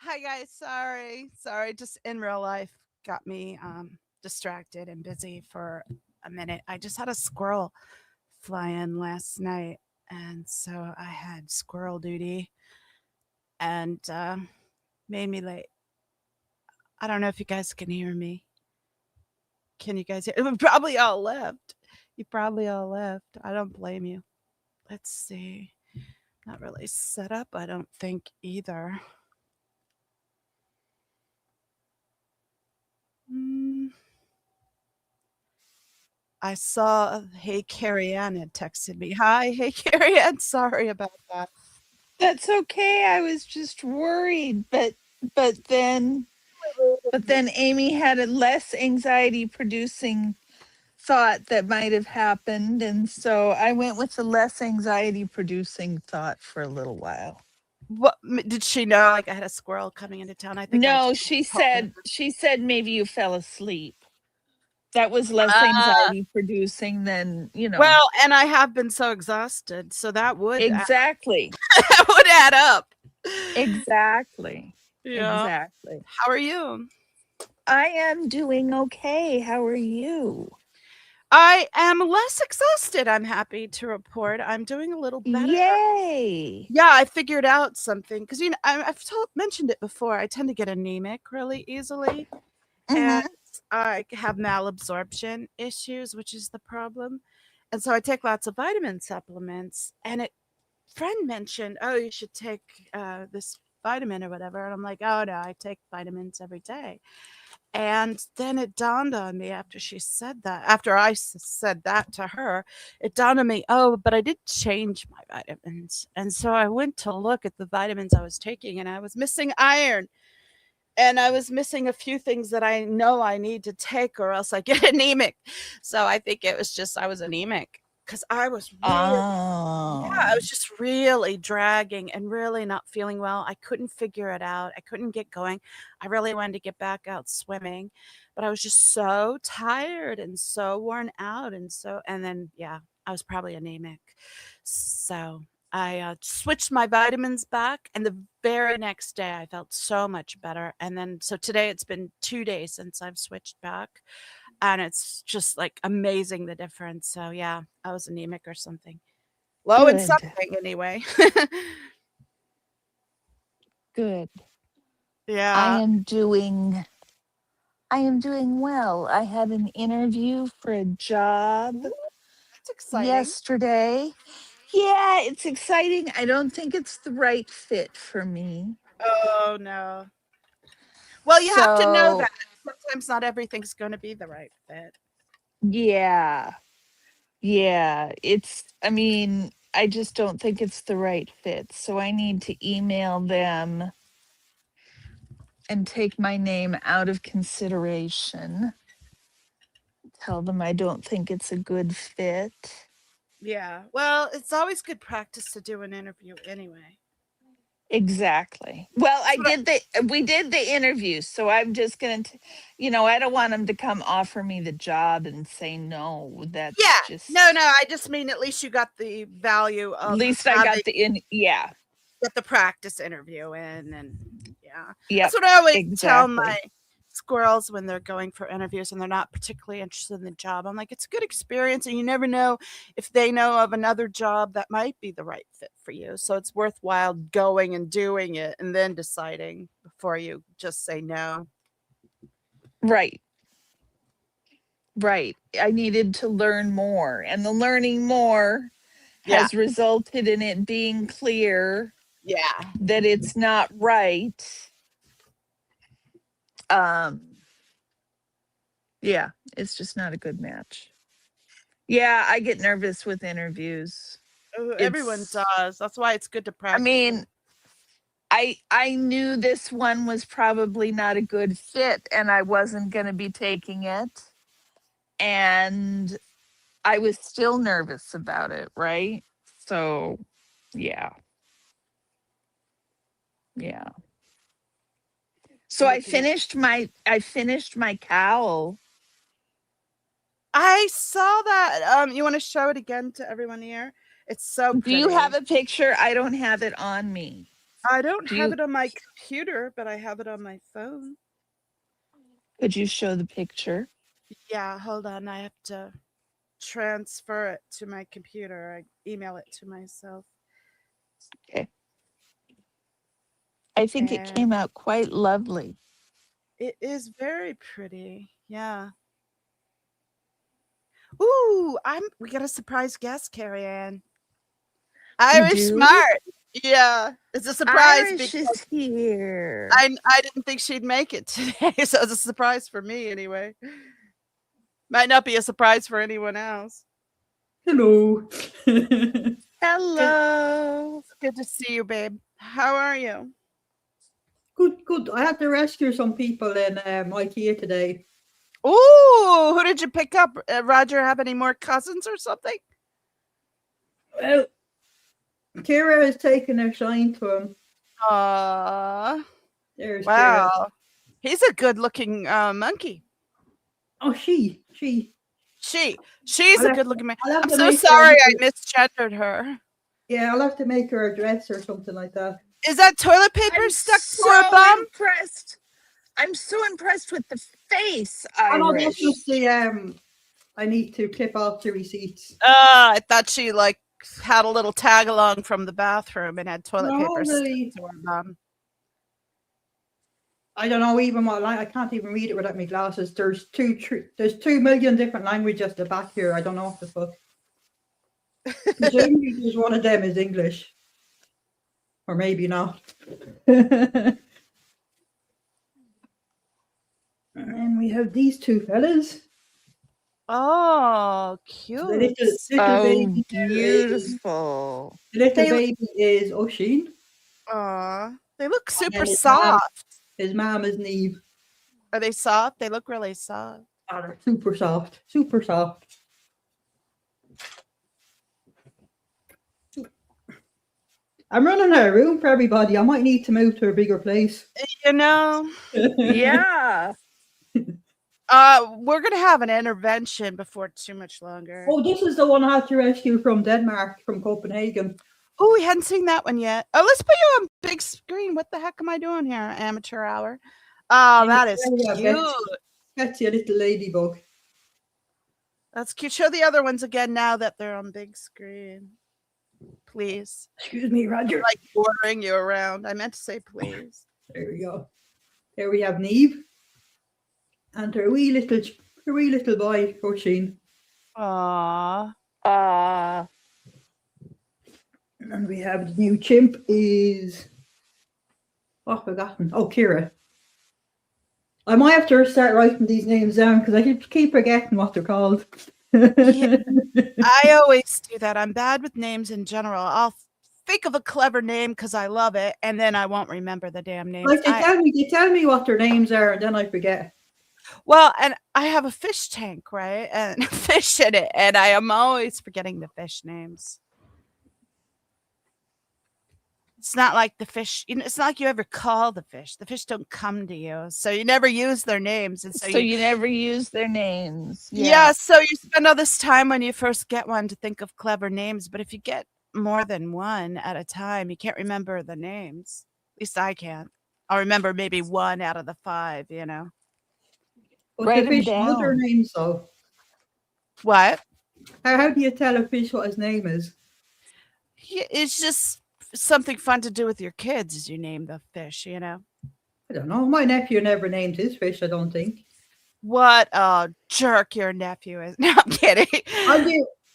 Hi guys, sorry. Just in real life, got me distracted and busy for a minute. I just had a squirrel fly in last night, and so I had squirrel duty, and made me late. I don't know if you guys can hear me. Can you guys hear? We probably all left. You probably all left. I don't blame you. Let's see. Not really set up. I don't think either. Mm, I saw, hey, Carrie Ann had texted me. Hi, hey, Carrie Ann. Sorry about that. That's okay. I was just worried, but then but then Amy had a less anxiety producing thought that might have happened, and so I went with the less anxiety producing thought for a little while. Did she know? Like I had a squirrel coming into town. I think I No, just told her. she said maybe you fell asleep. That was less Ah, anxiety producing than, well, and I have been so exhausted, so that would exactly. that would add up. Exactly. Yeah. Exactly. How are you? I am doing okay. How are you? I am less exhausted. I'm happy to report. I'm doing a little better. Yay. Yeah, I figured out something because I've mentioned it before. I tend to get anemic really easily, and Mhm. I have malabsorption issues, which is the problem. And so I take lots of vitamin supplements. And a friend mentioned, "Oh, you should take this vitamin or whatever." And I'm like, "Oh no, I take vitamins every day." And then it dawned on me after she said that, after said that to her, it dawned on me, oh, but I did change my vitamins. And so I went to look at the vitamins I was taking, and I was missing iron. And I was missing a few things that I know I need to take, or else I get anemic. So I think it was just I was anemic because I Oh. was just really dragging and really not feeling well. I couldn't figure it out. I couldn't get going. I really wanted to get back out swimming, but I was just so tired and so worn out. And then, yeah, I was probably anemic. So I switched my vitamins back, and the very next day I felt so much better. And then, so today it's been 2 days since I've switched back, and it's just like amazing the difference. So, yeah, I was anemic or something. Low in Good. something anyway. Good. I Yeah. am doing I am doing well. I had an interview for a job Ooh, that's exciting. yesterday. Yeah, it's exciting. I don't think it's the right fit for me. Oh, no. Well, you have to know that So, sometimes not everything's gonna be the right fit. yeah. Yeah, I mean, I just don't think it's the right fit. So I need to email them and take my name out of consideration. Tell them I don't think it's a good fit. Yeah. Well, it's always good practice to do an interview anyway. Exactly. Well, That's what I we did the interview, so I'm just going to, I don't want them to come offer me the job and say no. That's Yeah. No, just, no, I just mean at least you got the value at of least I having got the yeah. get the practice interview in, and yeah. That's Yep, what I always tell my exactly. squirrels when they're going for interviews and they're not particularly interested in the job. I'm like, it's a good experience, and you never know if they know of another job that might be the right fit for you. So it's worthwhile going and doing it and then deciding before you just say no. Right. Right. I needed to learn more, and the learning more Yeah. has resulted in it being clear Yeah. that it's not right. Um yeah, it's just not a good match. Yeah, I get nervous with interviews. Everyone It's does. That's why it's good to I practice it. mean, I knew this one was probably not a good fit and I wasn't going to be taking it, and I was still nervous about it, right? So, yeah. Yeah. So What can you I finished my cowl. I saw that. You want to show it again to everyone here? It's so Do you have pretty. a picture? I don't have it on me. I don't Do have you it on my computer, but I have it on my phone. could you show the picture? Yeah, hold on. I have to transfer it to my computer. I email it to myself. Okay. I think it And came out quite lovely. it is very pretty. Yeah. Ooh, we got a surprise guest, Carrie Ann. We Irish do? Smart. Yeah. It's a surprise Irish because is here. I didn't think she'd make it today. So it's a surprise for me anyway. Might not be a surprise for anyone else. Hello. Good Hello. good to see you, babe. How are you? Good, good. I had to rescue some people in IKEA today. Ooh, who did you pick up? Roger have any more cousins or something? Well, Kira has taken a shine to him. Aw. There's Kira. Wow. He's a good-looking, monkey. Oh, she. She's I'll a have to, good-looking man. I'll have I'm to so make her a sorry I little, misgendered her. yeah, I'll have to make her a dress or something like that. Is that toilet paper I'm stuck to so her bum? impressed. I'm so impressed with the face, Oh no, that's Irish. just the I need to clip off the receipts. I thought she, like, had a little tag along from the bathroom and had toilet paper No, stuck the to her bum. I don't know even what I can't even read it without my glasses. There's 2 million different languages at the back here. I don't know what the fuck. Presumably there's one of them is English. Or maybe not. And we have these two fellas. Oh, The cute. little Oh, baby there is beautiful. the little They baby is Oshin, they look and super then soft. his mom is Neve. Are they soft? They look really soft. Oh, they're super soft, super soft. I'm running out of room for everybody. I might need to move to a bigger place. You know, Yeah. we're gonna have an intervention before too much longer. Oh, this is the one I had to rescue from Denmark, from Copenhagen. Oh, we hadn't seen that one yet. Oh, let's put you on big screen. What the heck am I doing here? Amateur hour. Oh, that is Yeah, cute. Betsy, a little ladybug. That's cute. Show the other ones again now that they're on big screen. Please. Excuse me, I'm Roger. like ordering you around. I meant to say please. There we go. There we have Neve and her wee little boy, Oshin. Aww. Uh, And we have the new chimp is forgotten. Oh, Kira. I might have to start writing these names down because I keep forgetting what they're called. Yeah, I always do that. I'm bad with names in general. I'll think of a clever name because I love it, and then I won't remember the damn names. Like they tell me what their names are, and then I forget. Well, and I have a fish tank, right? And fish in it, and I am always forgetting the fish names. It's not like the fish, it's not like you ever call the fish. The fish don't come to you. So you never use their names. And so so you never use their names. yeah, so you spend all this time when you first get one to think of clever names, but if you get more than one at a time, you can't remember the names. At least I can't. I'll remember maybe 1 out of the 5, you know. But Write the 'em fish know their down. names, though. What? How do you tell a fish what his name is? It's just something fun to do with your kids as you name the fish, you know. I don't know. My nephew never named his fish, I don't think. What a jerk your nephew is. No, I'm kidding.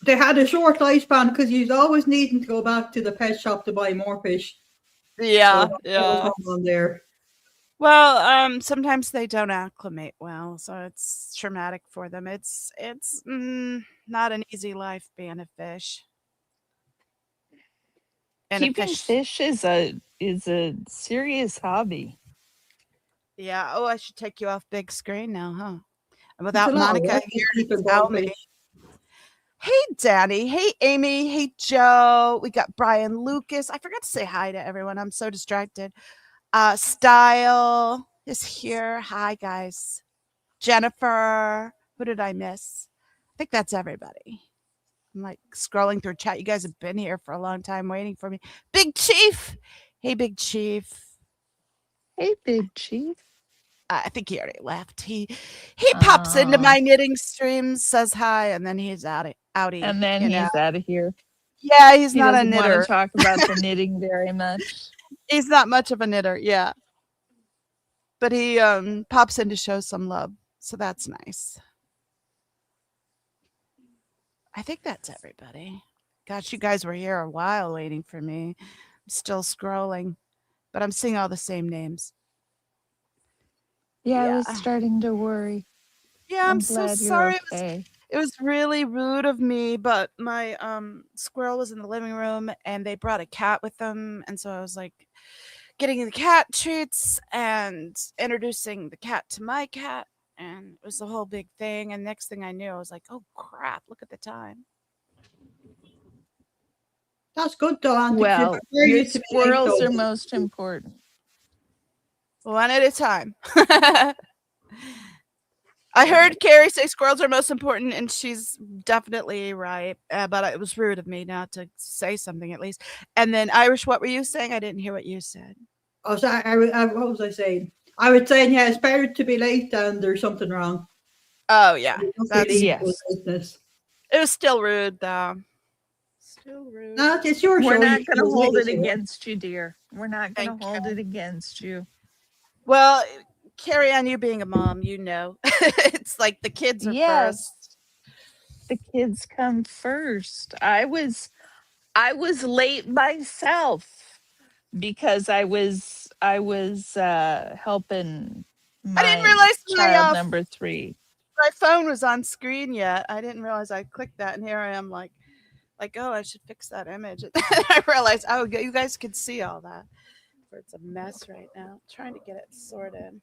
They had a short lifespan because he's always needing to go back to the pet shop to buy more fish. Yeah, So that was yeah. going on there. Well, sometimes they don't acclimate well, so it's traumatic for them. It's not an easy life being a fish. And a Keeping fish. fish is a serious hobby. Yeah. Oh, I should take you off big screen now, huh? And It's a without lot of Monica work here just to keeping tell me. goldfish. Hey, Danny. Hey, Amy. Hey, Joe. We got Brian Lucas. I forgot to say hi to everyone. I'm so distracted. Style is here. Hi, guys. Jennifer. Who did I miss? I think that's everybody. I'm like scrolling through chat. You guys have been here for a long time waiting for me. Big Chief. Hey, Big Chief. Hey, Big Chief. I think he already left. He pops into Uh, my knitting streams, says hi, and then he's outie. and then You know. he's out of here. Yeah, he's He not a doesn't want to knitter. talk about the knitting very much. He's not much of a knitter. Yeah, but he pops in to show some love, so that's nice. I think that's everybody. Gosh, you guys were here a while waiting for me. I'm still scrolling, but I'm seeing all the same names. Yeah, I Yeah. was starting to worry. Yeah, I'm I'm so glad you're sorry. okay. It was really rude of me, but my squirrel was in the living room and they brought a cat with them, and so I was like getting the cat treats and introducing the cat to my cat, and it was a whole big thing, and next thing I knew, I was like, "Oh crap, look at the time." That's good though, Auntie, because we Well, prefer your you to be late squirrels though. are most important. One at a time. I heard Carrie say squirrels are most important, and she's definitely right. But it was rude of me not to say something at least. And then Irish, what were you saying? I didn't hear what you said. Oh, so what was I saying? I was saying, yeah, it's better to be late than there's something wrong. Oh yeah, You don't feel that's equal Yes. lateness. it was still rude though. Still rude. No, it's your We're show. You not can going to be as late hold as it you want. against you, dear. We're not going to Thank hold you. it against you. Well, carry on you being a mom, you know. It's like the kids are Yes, first. the kids come first. I was late myself because I was helping I didn't my realize child number 3. my phone was on screen yet. I didn't realize I clicked that, and here I am like, oh, I should fix that image. And then I realized, oh, you guys could see all that. Where it's a mess right now. I'm trying to get it sorted.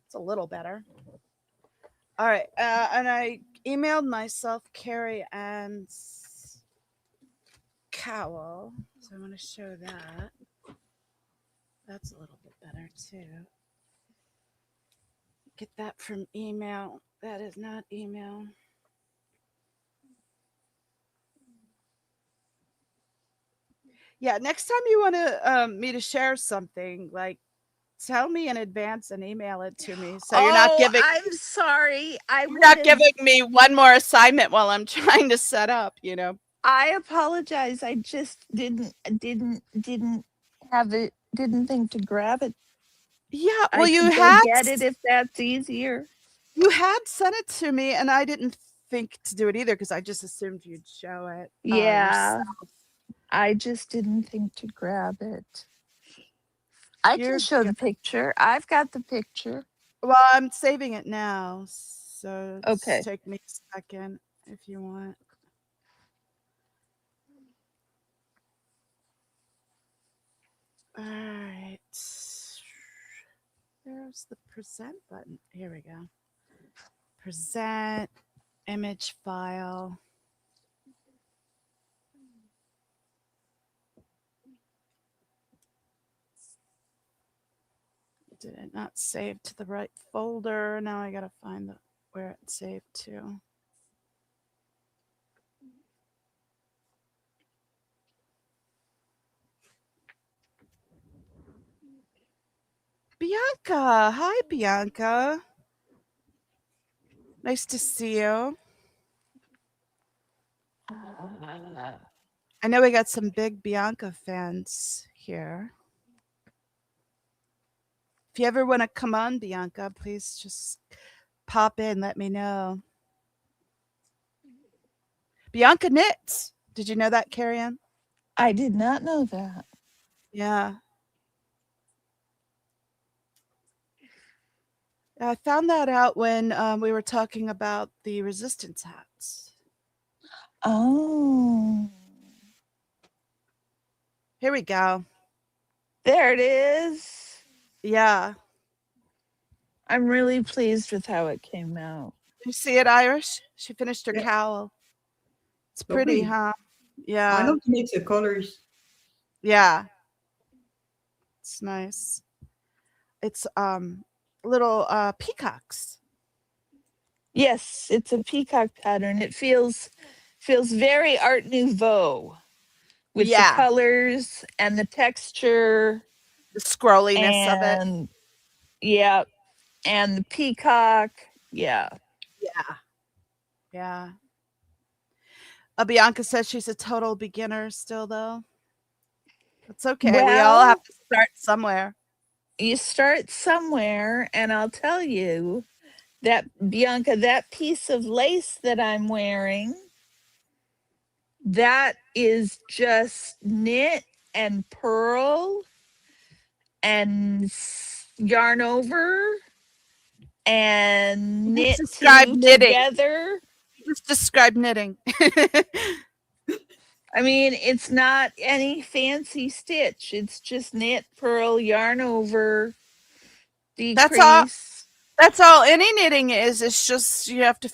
It's a little better. All right, and I emailed myself Carrie and Cowl, so I want to show that. That's a little bit better too. Get that from email. That is not email. Yeah, next time you want to me to share something, like tell me in advance and email it to me, so Oh, I'm sorry. you're not giving me one more assignment while I'm trying to set up. I apologize. I just didn't have it. Didn't think to grab it. Yeah, I well, could go get it if that's easier. you had sent it to me, and I didn't think to do it either because I just assumed you'd show it yourself. Yeah, I just didn't think to grab it. I can You're show good. the picture. I've got the picture. Well, I'm saving it now, so just Okay. take me a second if you want. All right. There's the present button. Here we go. Present image file. Did it not save to the right folder? Now I gotta find where it saved to. Bianca. Hi, Bianca. Nice to see you. I know we got some big Bianca fans here. If you ever want to come on, Bianca, please just pop in, let me know. Bianca knits. Did you know that, Carrie Ann? I did not know that. Yeah. I found that out when we were talking about the resistance hats. Oh, Here we go. there it is. Yeah. I'm really pleased with how it came out. You see it, Irish? She finished her Yeah, cowl. It's pretty, lovely. huh? I Yeah. love the mix of colors. Yeah. It's nice. It's little peacocks. Yes, it's a peacock pattern. It feels very Art Nouveau, with the Yeah, colors and the texture the scrolliness of it. and yeah, and the peacock. Yeah. Yeah, yeah. Bianca says she's a total beginner still, though. It's okay. We all have Well, to start somewhere. you start somewhere, and I'll tell you that, Bianca, that piece of lace that I'm wearing, that is just knit and purl and yarn over and You just knit described two knitting. together. You just described knitting. I mean, it's not any fancy stitch. It's just knit, purl, yarn over, That's all. decrease. That's all any knitting is. It's just you have to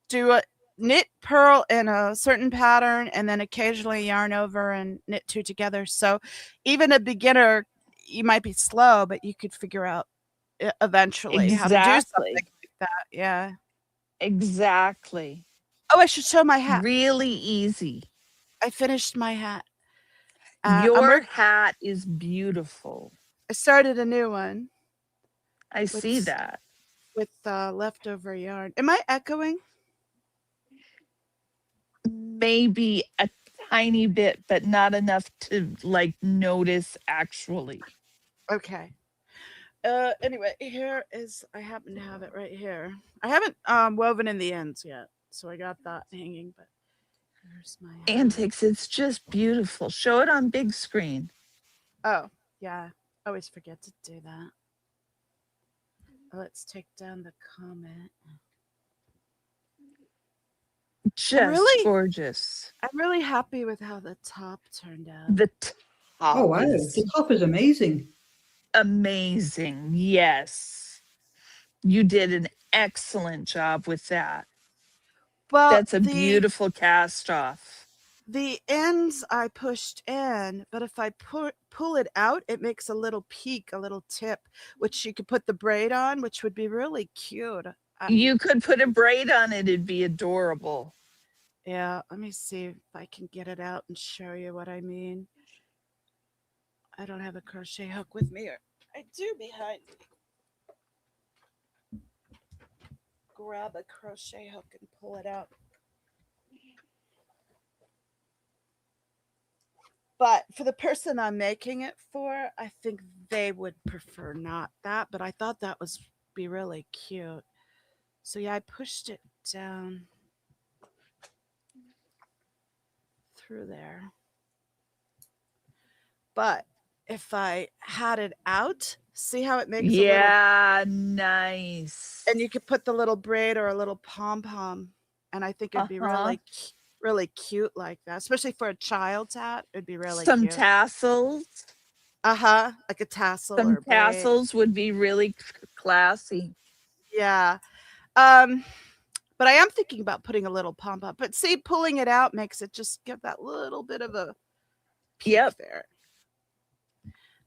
do a knit purl in a certain pattern and then occasionally yarn over and knit two together. So even a beginner, you might be slow, but you could figure out eventually how to do something Exactly. like that. Yeah. Exactly. Oh, I should show my hat. Really easy. I finished my hat. I'm Your work. hat is beautiful. I started a new one I see with that. leftover yarn. Am I echoing? Maybe a tiny bit, but not enough to like notice actually. Okay. Anyway, here is I happen to have it right here. I haven't woven in the ends yet, so I got that hanging, but here's my hat. Antics, it's just beautiful. Show it on big screen. Oh, yeah. I always forget to do that. Let's take down the comment. I'm Just really gorgeous. I'm really happy with how the top turned out. The Oh top wow, is the top is amazing. amazing. Yes. You did an excellent job with that. Well, That's a beautiful cast off. the ends I pushed in, but if I pull it out, it makes a little peak, a little tip, which you could put the braid on, which would be really cute. You could put a braid on it, it'd be adorable. Yeah, let me see if I can get it out and show you what I mean. I don't have a crochet hook with me, or I do behind me. Grab a crochet hook and pull it out. But for the person I'm making it for, I think they would prefer not that, but I thought that was be really cute. So yeah, I pushed it down through there. But if I had it out, see how it makes a little, Yeah, nice. and you could put the little braid or a little pom pom, and I think it'd be Uh-huh. really cute like that, especially for a child's hat. It'd be really Some cute. tassels. Like a tassel Some or braid. tassels would be really classy. Yeah. But I am thinking about putting a little pom pom. But see, pulling it out makes it just give that little bit of a peak Yep. there.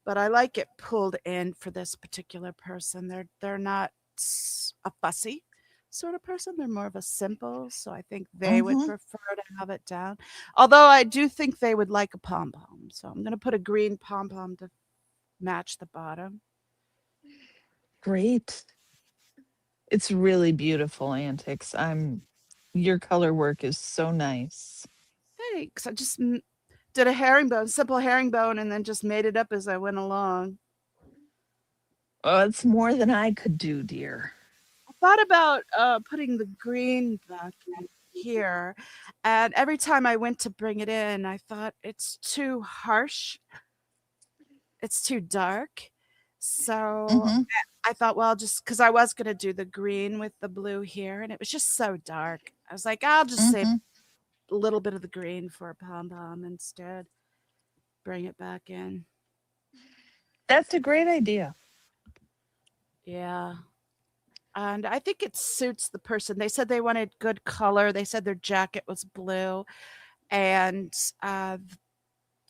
But I like it pulled in for this particular person. They're not a fussy sort of person. They're more of a simple. So I think they would Mm-hmm. prefer to have it down. Although I do think they would like a pom pom. So I'm going to put a green pom pom to match the bottom. Great. It's really beautiful, Antics. Your color work is so nice. Thanks. I just did a herringbone, simple herringbone, and then just made it up as I went along. Oh, it's more than I could do, dear. I thought about putting the green back in here, and every time I went to bring it in, I thought it's too harsh. It's too dark. So Mm-hmm. I thought, well, just because I was going to do the green with the blue here, and it was just so dark. I was like, I'll just save Mm-hmm. a little bit of the green for a pom pom instead. Bring it back in. That's a great idea. Yeah. And I think it suits the person. They said they wanted good color. They said their jacket was blue, and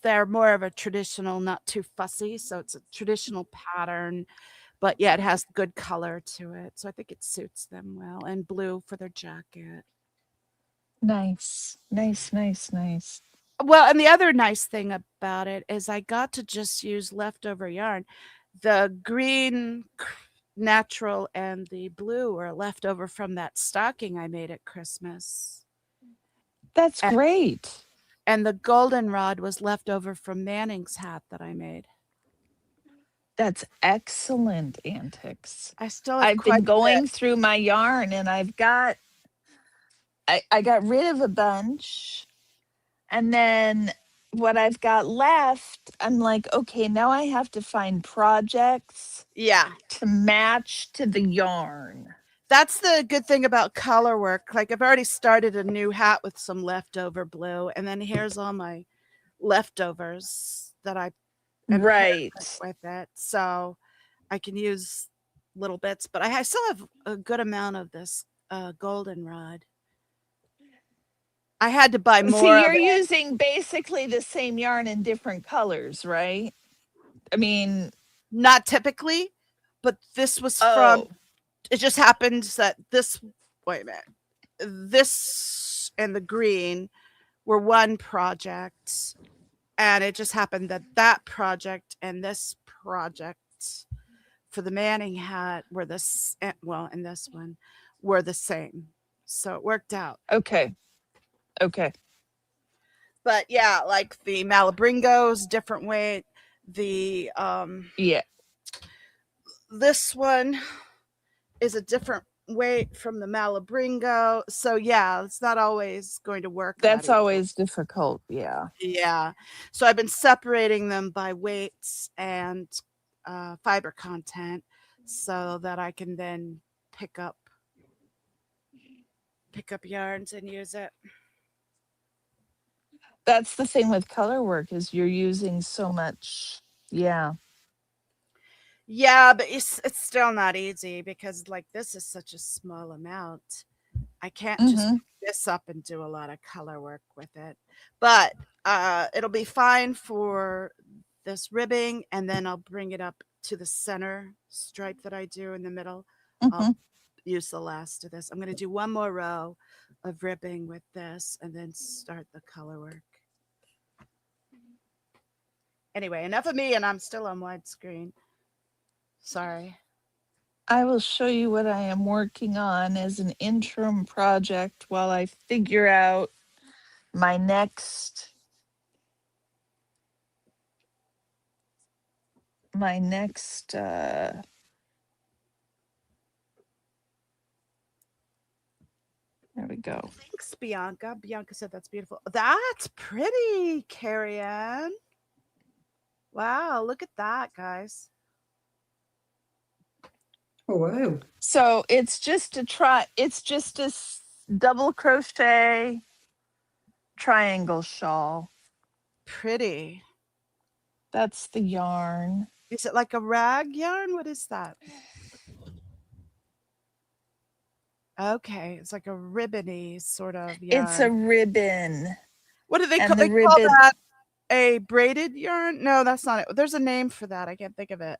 they're more of a traditional, not too fussy. So it's a traditional pattern, but yeah, it has good color to it. So I think it suits them well. And blue for their jacket. Nice. Nice, nice, nice. Well, and the other nice thing about it is I got to just use leftover yarn. The green natural and the blue were left over from that stocking I made at Christmas. That's And, great. and the goldenrod was left over from Manning's hat that I made. That's excellent antics. I still have I've quite been a bit. going through my yarn and I got rid of a bunch. And then what I've got left, I'm like, okay, now I have to find projects Yeah. to match to the yarn. That's the good thing about color work. Like I've already started a new hat with some leftover blue, and then here's all my leftovers that I and paired Right. with it. So I can use little bits, but I still have a good amount of this goldenrod. I had to buy more See, of you're it. using basically the same yarn in different colors, right? I mean, Not typically, but this was from. oh, It just happens that this. Wait a minute. This and the green were one project, and it just happened that that project and this project for the Manning hat were this well, and this one were the same. So it worked out. okay. Okay. But yeah, like the Malabringos, different weight. The Yeah. this one is a different weight from the Malabringo. So yeah, it's not always going to work that That's equal. always difficult. Yeah. Yeah. So I've been separating them by weights and fiber content so that I can then pick up yarns and use it. That's the thing with color work is you're using so much. Yeah. Yeah, but it's still not easy because like this is such a small amount. I can't just Mhm. pick this up and do a lot of color work with it. But it'll be fine for this ribbing, and then I'll bring it up to the center stripe that I do in the middle. I'll Mhm. use the last of this. I'm going to do one more row of ribbing with this and then start the color work. Anyway, enough of me, and I'm still on widescreen. Sorry. I will show you what I am working on as an interim project while I figure out my next there we go. Thanks, Bianca. Bianca said that's beautiful. That's pretty, Carrie Ann. Wow, look at that, guys. Oh, wow. So it's just a double crochet triangle shawl. Pretty. That's the yarn. Is it like a rag yarn? What is that? Okay, it's like a ribbony sort of It's a yarn. ribbon. What do they call? And the They call ribbon, that a braided yarn? No, that's not it. There's a name for that. I can't think of it.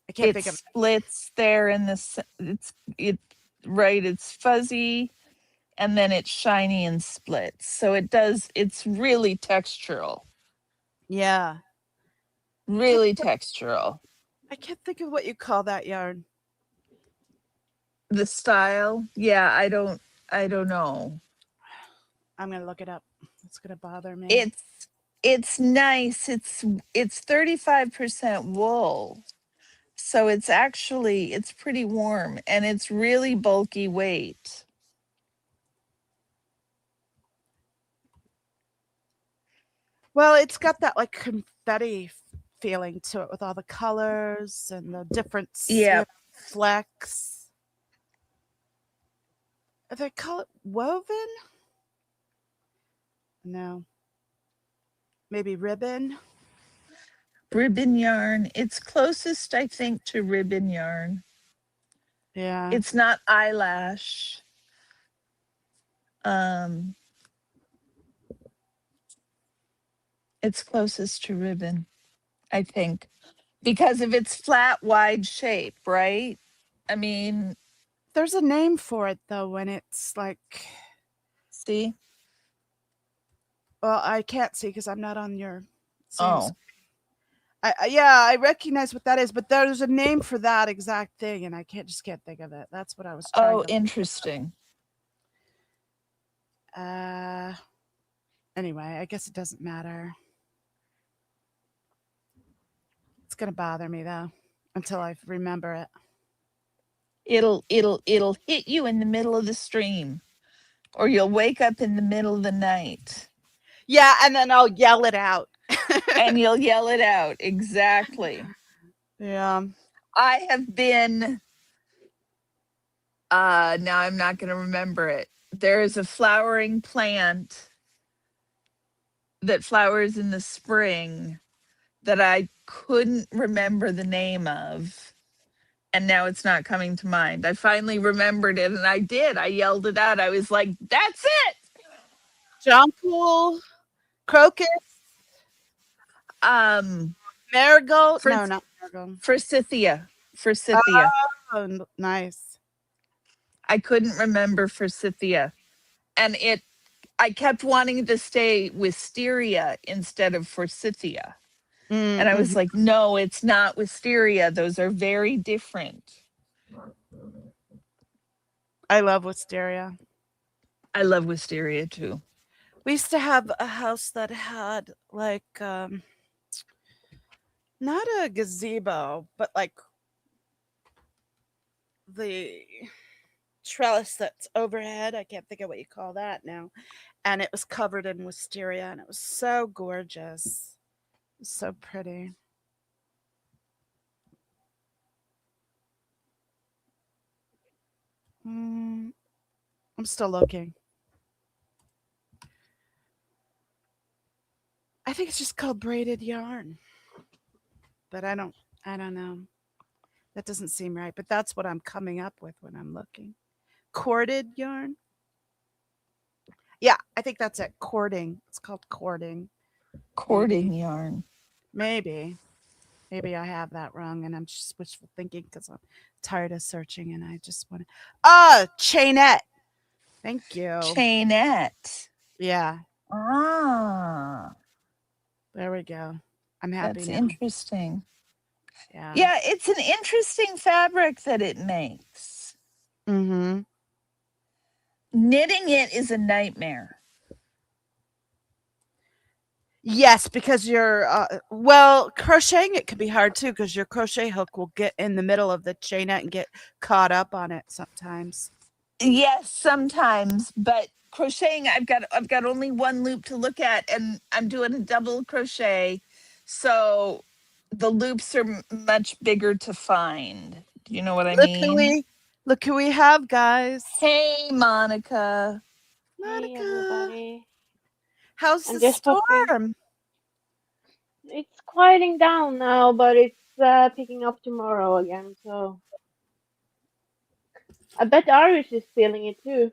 I can't it think of it. splits there in it's fuzzy and then it's shiny and splits. So it's really textural. Yeah. Really textural. I can't think of what you call that yarn. The style, yeah, I don't know. I'm gonna look it up. It's gonna bother me. It's nice. It's 35% wool. So it's pretty warm and it's really bulky weight. Well, it's got that like confetti feeling to it with all the colors and the different Yeah. flecks. They call it woven? No. Maybe ribbon? Ribbon yarn. It's closest, I think, to ribbon yarn. Yeah. It's not eyelash. Um, it's closest to ribbon, I think, because of its flat, wide shape, right? I mean, There's a name for it though when it's like see, Well, I can't see because I'm not on your Zoom. Oh, Yeah, I recognize what that is, but there's a name for that exact thing, and I can't think of it. That's what I was trying oh, to. interesting. Uh, anyway, I guess it doesn't matter. It's gonna bother me though until I remember it. It'll hit you in the middle of the stream, or you'll wake up in the middle of the night Yeah, and then I'll yell it out. and you'll yell it out. Exactly. Yeah. I have been now I'm not going to remember it. There is a flowering plant that flowers in the spring that I couldn't remember the name of, and now it's not coming to mind. I finally remembered it, and I did. I yelled it out. I was like, "That's it!" Jonquil, crocus, Um, marigold. for No, not marigold. forsythia, forsythia. Oh, nice. I couldn't remember forsythia, and I kept wanting to say wisteria instead of forsythia. And I Mm-hmm. was like, no, it's not wisteria. Those are very different. I love wisteria. I love wisteria too. We used to have a house that had like not a gazebo, but like the trellis that's overhead. I can't think of what you call that now. And it was covered in wisteria, and it was so gorgeous. It was so pretty. Mm, I'm still looking. I think it's just called braided yarn, but I don't know. That doesn't seem right, but that's what I'm coming up with when I'm looking. Corded yarn? Yeah, I think that's it. Cording. It's called cording. Cording Maybe. yarn. Maybe. Maybe I have that wrong and I'm just wishful thinking because I'm tired of searching and I just want to. Oh, chainette. Thank you. Chainette. Yeah, Ah, there we go. I'm happy that's now. interesting. Yeah. Yeah, it's an interesting fabric that it makes. Mm-hmm. Knitting it is a nightmare. Yes, because you're well, crocheting it could be hard too because your crochet hook will get in the middle of the chainette and get caught up on it sometimes. Yes, sometimes, but crocheting I've got only one loop to look at, and I'm doing a double crochet, so the loops are much bigger to find. Do you know what I Look who mean? we look who we have, guys. Hey, Monica. Hey Monica, everybody. how's I'm the just popping. storm? It's quieting down now, but it's picking up tomorrow again, so I bet Irish is feeling it too.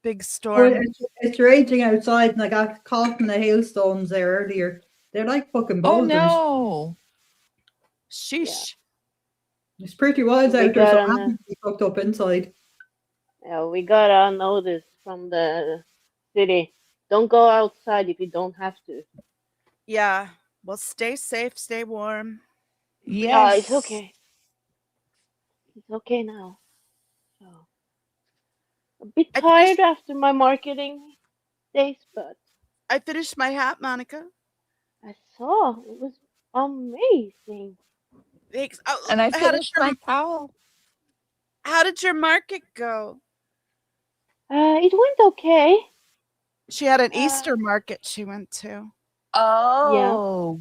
Big Oh, storm. it's raging outside, and I got caught in the hailstones there earlier. They're like fucking Oh boulders. no. Yeah. Sheesh. It's pretty wild We out there, got so on I'm happy to be cooked up inside. we got a notice from the city. Don't go outside if you don't have to. Yeah. Well, stay safe, stay warm. Yeah, it's Yes. okay. It's okay now. So a bit I finished tired after my marketing days, but I finished my hat, Monica. I saw it was amazing. Thanks. And I finished my towel. How did your market go? It went okay. She had an Uh, Easter market she went to. yeah. Oh,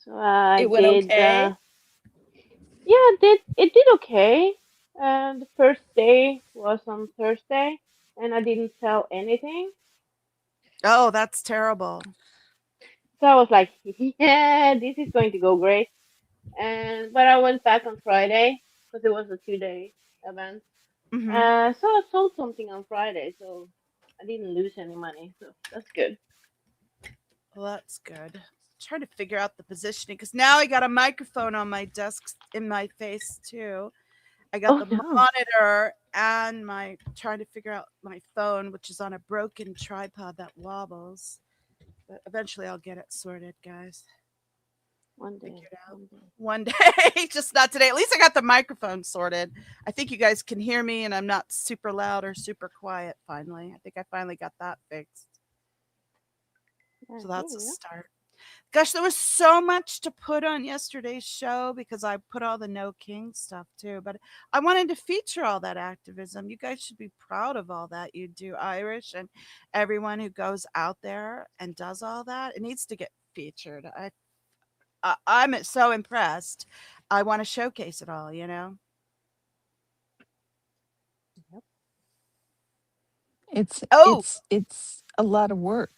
So I it went did. okay. Yeah, it did okay. And the first day was on Thursday, and I didn't sell anything. Oh, that's terrible. So I was like, yeah, this is going to go great. And but I went back on Friday because it was a 2 day event. Mhm. So I sold something on Friday, so I didn't lose any money. So that's good. Well, that's good. Trying to figure out the positioning because now I got a microphone on my desk in my face too. I got Oh the no. monitor and my trying to figure out my phone, which is on a broken tripod that wobbles. But eventually I'll get it sorted, guys. One day, Figured out. one day. One day, just not today. At least I got the microphone sorted. I think you guys can hear me and I'm not super loud or super quiet finally. I think I finally got that fixed. Yeah, So here that's a we go. start. Gosh, there was so much to put on yesterday's show because I put all the No King stuff too. But I wanted to feature all that activism. You guys should be proud of all that you do, Irish, and everyone who goes out there and does all that. It needs to get featured. I'm so impressed. I want to showcase it all, you know? Yep. It's Oh, it's a lot of work.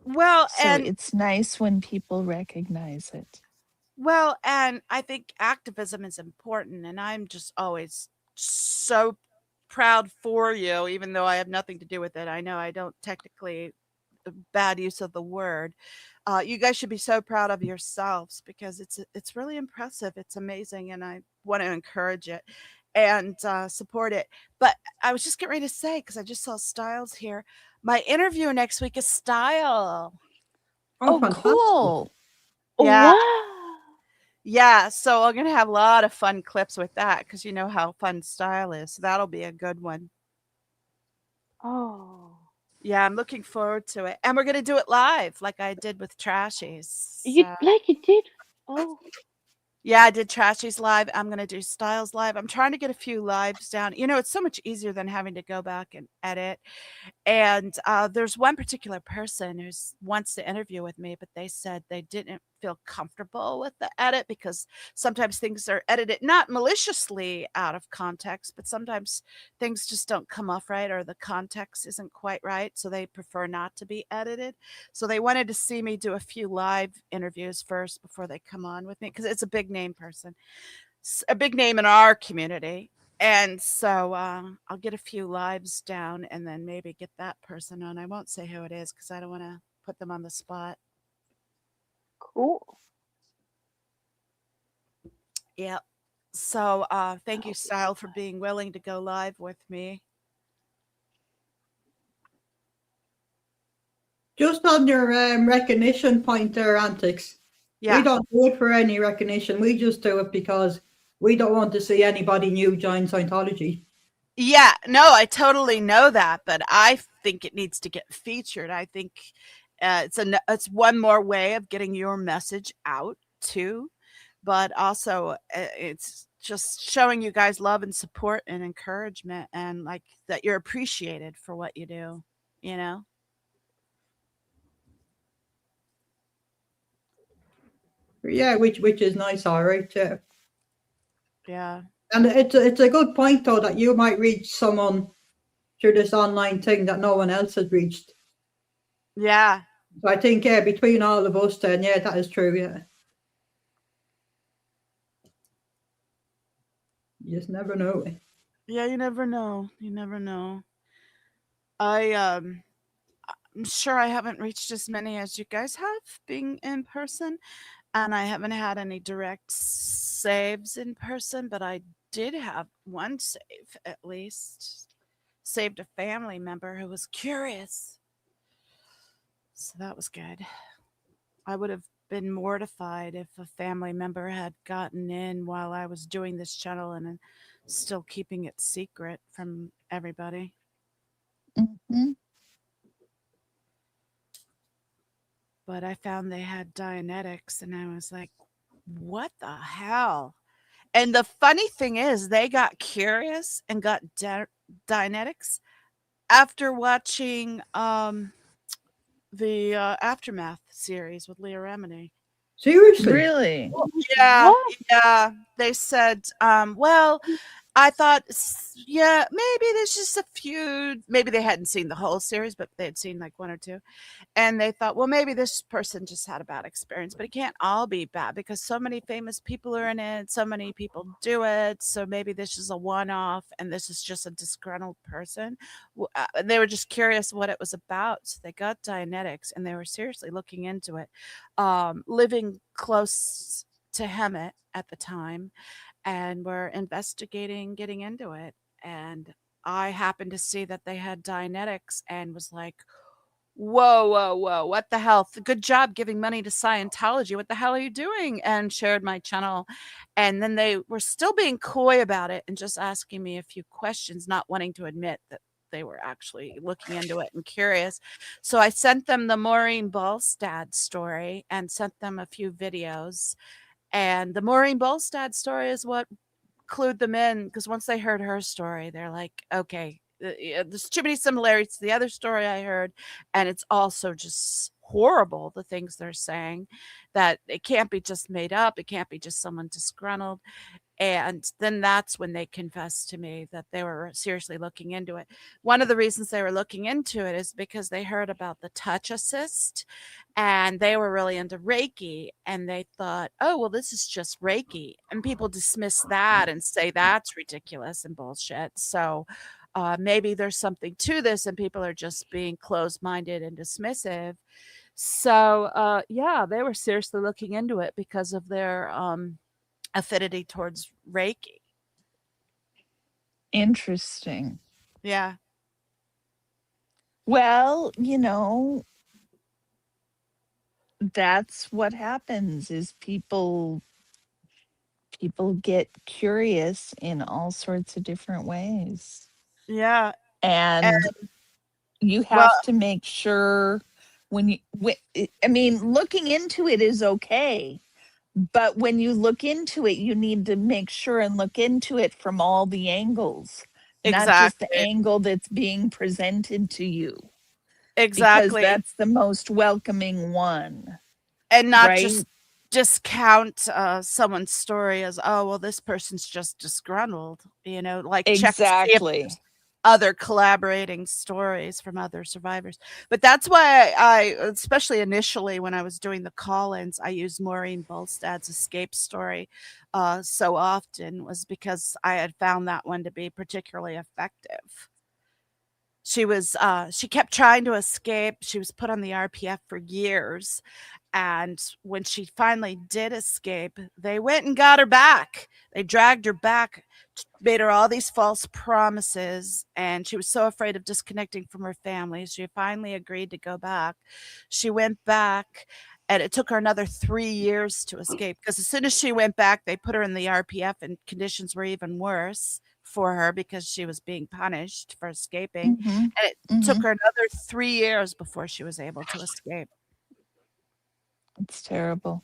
well, So and it's nice when people recognize it. I think activism is important, and I'm just always so proud for you, even though I have nothing to do with it. I know I don't technically bad use of the word. You guys should be so proud of yourselves because it's really impressive. It's amazing, and I want to encourage it and support it. But I was just getting ready to say because I just saw Styles here. My interview next week is Style. Oh, Oh, fantastic. cool. Yeah, Wow. yeah. So I'm gonna have a lot of fun clips with that because you know how fun Style is. So that'll be a good one. Oh. Yeah, I'm looking forward to it, and we're gonna do it live like I did with Trashies. You So like you did? Oh, yeah, I did Trashy's live. I'm gonna do Styles live. I'm trying to get a few lives down. You know, it's so much easier than having to go back and edit. And there's one particular person who wants to interview with me, but they said they didn't feel comfortable with the edit because sometimes things are edited not maliciously out of context, but sometimes things just don't come off right or the context isn't quite right. So they prefer not to be edited. So they wanted to see me do a few live interviews first before they come on with me because it's a big name person, a big name in our community. And so I'll get a few lives down and then maybe get that person on. I won't say who it is because I don't want to put them on the spot. cool. Yep. So thank you, That'll be Style, for fun. being willing to go live with me. Just on your recognition point there, Antics. We Yeah. don't do it for any recognition. We just do it because we don't want to see anybody new join Scientology. Yeah. No, I totally know that, but I think it needs to get featured. I think it's one more way of getting your message out too, but also it's just showing you guys love and support and encouragement and like that you're appreciated for what you do, you know? Yeah, which is nice, all right. Yeah. Yeah. And it's a good point though that you might reach someone through this online thing that no one else has reached. Yeah. So I think yeah, between all of us, then yeah, that is true. Yeah, you just never know. Yeah, you never know. You never know. I'm sure I haven't reached as many as you guys have being in person, and I haven't had any direct saves in person, but I did have one save at least. Saved a family member who was curious. So that was good. I would have been mortified if a family member had gotten in while I was doing this channel and still keeping it secret from everybody. Mhm. But I found they had Dianetics, and I was like, what the hell? And the funny thing is, they got curious and got Dianetics after watching the Aftermath series with Leah Remini. Seriously. Really? Yeah, What? yeah. They said, well, I thought, yeah, maybe there's just a few. Maybe they hadn't seen the whole series, but they had seen like one or two. And they thought, well, maybe this person just had a bad experience, but it can't all be bad because so many famous people are in it. So many people do it. So maybe this is a one off and this is just a disgruntled person. They were just curious what it was about. So they got Dianetics and they were seriously looking into it. Living close to Hemet at the time and were investigating getting into it. And I happened to see that they had Dianetics and was like, whoa, whoa, whoa, what the hell? Good job giving money to Scientology. What the hell are you doing? And shared my channel. And then they were still being coy about it and just asking me a few questions, not wanting to admit that they were actually looking into it and curious. So I sent them the Maureen Bolstad story and sent them a few videos. And the Maureen Bolstad story is what clued them in, because once they heard her story, they're like, okay, yeah, there's too many similarities to the other story I heard, and it's also just horrible the things they're saying, that it can't be just made up, it can't be just someone disgruntled. And then that's when they confessed to me that they were seriously looking into it. One of the reasons they were looking into it is because they heard about the touch assist and they were really into Reiki, and they thought, oh, well, this is just Reiki. And people dismiss that and say that's ridiculous and bullshit. So maybe there's something to this and people are just being closed minded and dismissive. So, yeah, they were seriously looking into it because of their affinity towards Reiki. Interesting. Yeah. Well, that's what happens is people get curious in all sorts of different ways. Yeah. And, And you well, have to make sure I mean, looking into it is okay, but when you look into it, you need to make sure and look into it from all the angles, not just the exactly. angle that's being presented to you, because Exactly. that's the most welcoming one, And not right? just discount someone's story as, oh, well, this person's just disgruntled, like check to see if Exactly. there's other collaborating stories from other survivors. But that's why especially initially when I was doing the call-ins, I used Maureen Bolstad's escape story so often, was because I had found that one to be particularly effective. She kept trying to escape. She was put on the RPF for years, and when she finally did escape, they went and got her back. They dragged her back, made her all these false promises, and she was so afraid of disconnecting from her family. She finally agreed to go back. She went back, and it took her another 3 years to escape, because as soon as she went back, they put her in the RPF, and conditions were even worse for her because she was being punished for escaping. Hmm. And it took Hmm. her another 3 years before she was able to escape. It's terrible.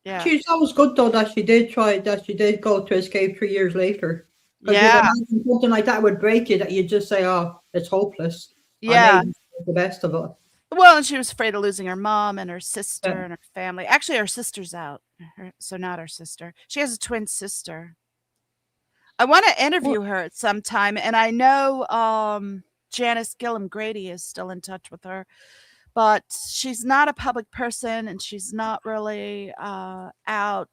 Yeah. Geez, that was good though that she did go to escape 3 years later. Because you'd Yeah. imagine something like that would break you, that you'd just say, oh, it's hopeless. Or Yeah. maybe the best of it. Well, and she was afraid of losing her mom and her Yeah. sister and her family. Actually, her sister's out, so not her sister. She has a twin sister. I want to Well, interview her at some time, and I know Janice Gillum Grady is still in touch with her, but she's not a public person, and she's not really out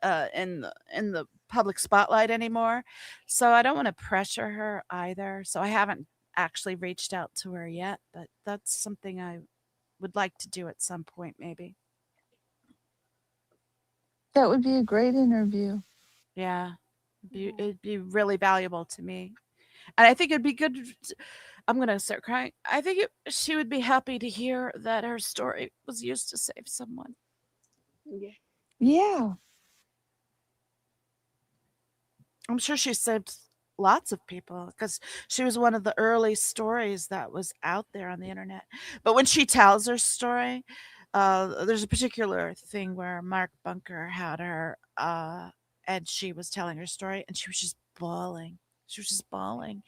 in the public spotlight anymore. So I don't want to pressure her either. So I haven't actually reached out to her yet, but that's something I would like to do at some point, maybe. that would be a great interview. Yeah, Yeah. it'd be really valuable to me, and I think it'd be good. I'm gonna start crying. I think she would be happy to hear that her story was used to save someone. Yeah. Yeah. I'm sure she saved lots of people because she was one of the early stories that was out there on the internet. But when she tells her story, there's a particular thing where Mark Bunker had her, and she was telling her story, and she was just bawling. She was just bawling,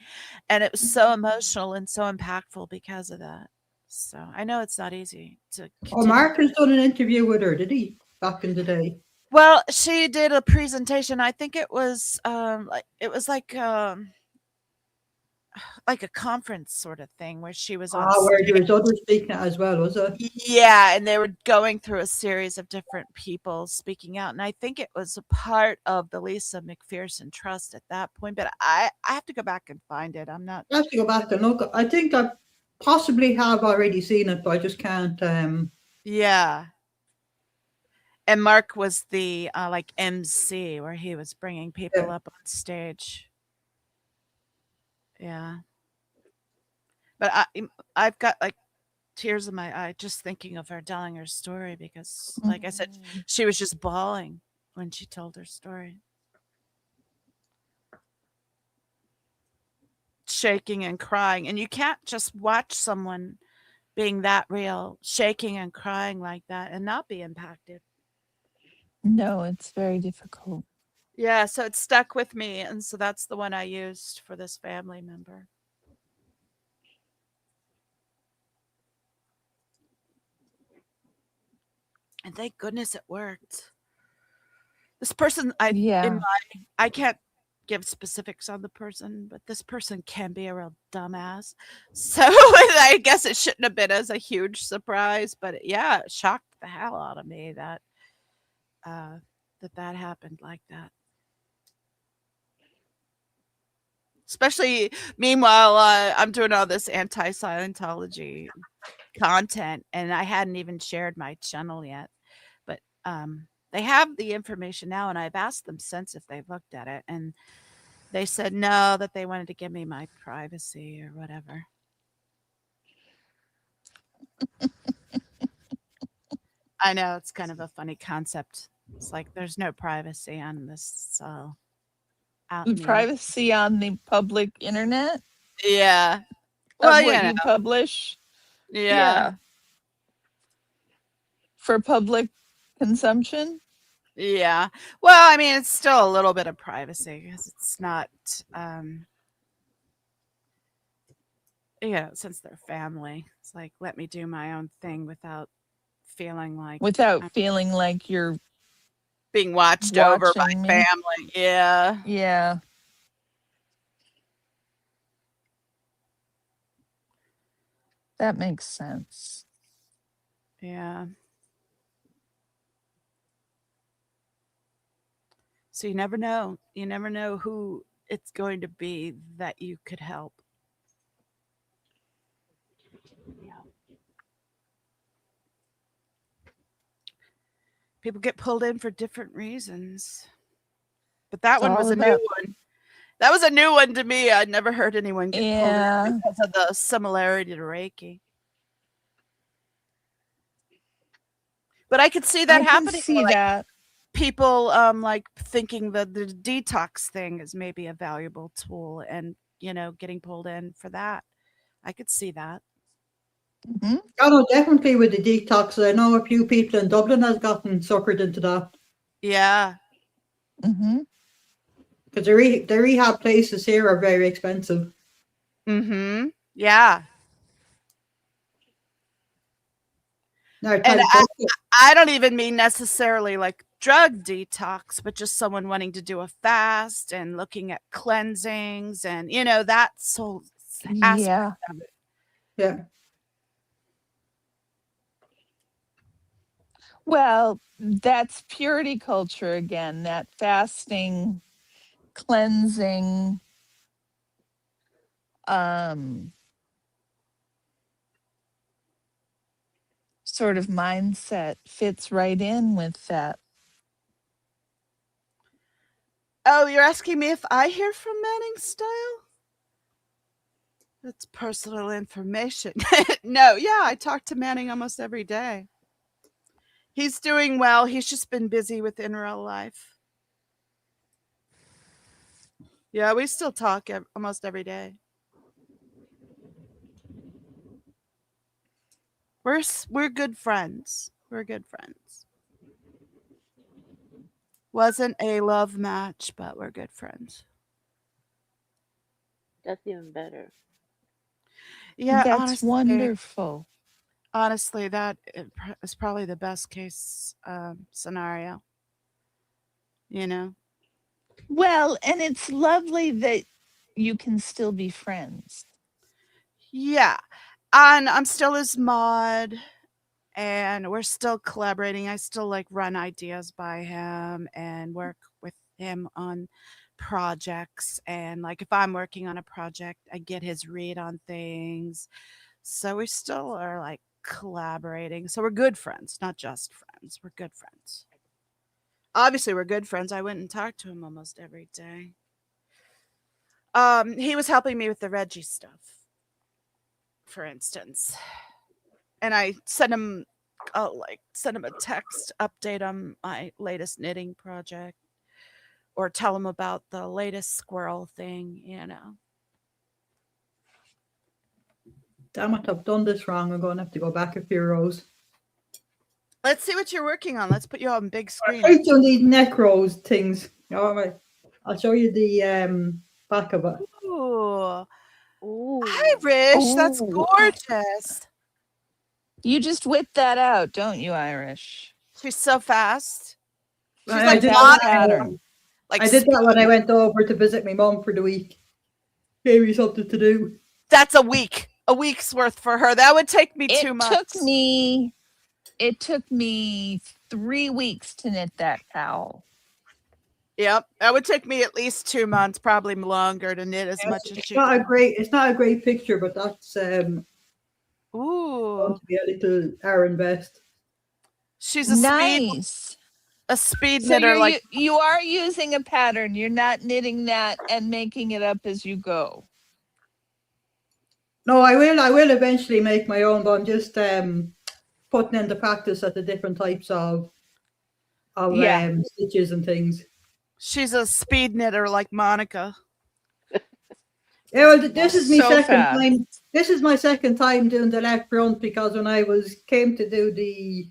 and it was so emotional and so impactful because of that. So I know it's not easy to Oh, continue. Mark has done an interview with her, did he? Back in the day. Well, she did a presentation. I think it was like a conference sort of thing where she was on Ah, where stage. there was others speaking as well, was it? Yeah, and they were going through a series of different people speaking out, and I think it was a part of the Lisa McPherson Trust at that point, but I have to go back and find it. I'm not. I have to go back and look. I think I possibly have already seen it, but I just can't. Yeah. And Mark was the like MC where he was bringing people Yeah. up on stage. Yeah. But I've got like tears in my eye just thinking of her telling her story because, like I said, Mhm. she was just bawling when she told her story, shaking and crying. And you can't just watch someone being that real, shaking and crying like that and not be impacted. No, it's very difficult. Yeah, so it stuck with me. And so that's the one I used for this family member. And thank goodness it worked. This person, Yeah. I can't give specifics on the person, but this person can be a real dumbass. So I guess it shouldn't have been as a huge surprise, but yeah, it shocked the hell out of me that uh, that happened like that. Especially meanwhile, I'm doing all this anti Scientology content, and I hadn't even shared my channel yet. But they have the information now, and I've asked them since if they've looked at it, and they said no, that they wanted to give me my privacy or whatever. I know it's kind of a funny concept. It's like there's no privacy on this out in the open. Privacy on the public internet Yeah. of Well, what you publish. yeah. Yeah. For public consumption. Yeah. Well, I mean, it's still a little bit of privacy because it's not, um, since they're family, it's like let me do my own thing without feeling like Without I'm feeling like you're being watched over by watching me. family. Yeah. Yeah, that makes sense. Yeah. So you never know. You never know who it's going to be that you could help. Yeah. People get pulled in for different reasons. But that It's one all was a new about, one. That was a new one to me. I'd never heard anyone get pulled in yeah, because of the similarity to Reiki. But I could see that I can happening, see like that. people like thinking that the detox thing is maybe a valuable tool and, getting pulled in for that. I could see that. Mhm, Oh, no, definitely with the detox. I know a few people in Dublin has gotten suckered into that Yeah. mhm. because the rehab places here are very expensive. Mhm. Yeah. Now, And thank God. I don't even mean necessarily like drug detox, but just someone wanting to do a fast and looking at cleansings and, that whole aspect Yeah. of it. Yeah. Well, that's purity culture again, that fasting, cleansing, um, sort of mindset fits right in with that. Oh, you're asking me if I hear from Manning Style? That's personal information. No, yeah, I talk to Manning almost every day. He's doing well. He's just been busy with in real life. Yeah, we still talk almost every day. We're good friends. We're good friends. Wasn't a love match, but we're good friends. That's even better. Yeah, That's wonderful. honestly, that is probably the best case scenario. You know. Well, and it's lovely that you can still be friends. Yeah, and I'm still his mod, and we're still collaborating. I still like run ideas by him and work with him on projects. And like if I'm working on a project, I get his read on things. So we still are like collaborating. So we're good friends, not just friends. We're good friends. Obviously, we're good friends. I went and talked to him almost every day. He was helping me with the Reggie stuff, for instance. and I send him, send him a text update on my latest knitting project, or tell him about the latest squirrel thing. Damn it, I've done this wrong. I'm going to have to go back a few rows. Let's see what you're working on. Let's put you on big screen. I on these neck rows things. All right. I'll show you the back of it. Ooh. Ooh. Hi, Rich. That's Ooh. gorgeous. You just whip that out, don't you, Irish? She's so fast. She's I like did Without a Monica. pattern. Like I did that when I went over to visit my mum for the week. Gave me something to do. That's a week. A week's worth for her. That would take me 2 It months. took me 3 weeks to knit that cowl. Yep. That would take me at least 2 months, probably longer, to knit as much as It's she not a did. great picture, but that's going Ooh. to be a little Aaron Best. She's a Nice. speed So knitter. Like, you are using a pattern. You're not knitting that and making it up as you go. No, I will eventually make my own, but I'm just putting into practice at the different types of Yeah. stitches and things. she's a speed knitter like Monica. Yeah, well, this is my So second fast. time. This is my second time doing the left front, because when I came to do the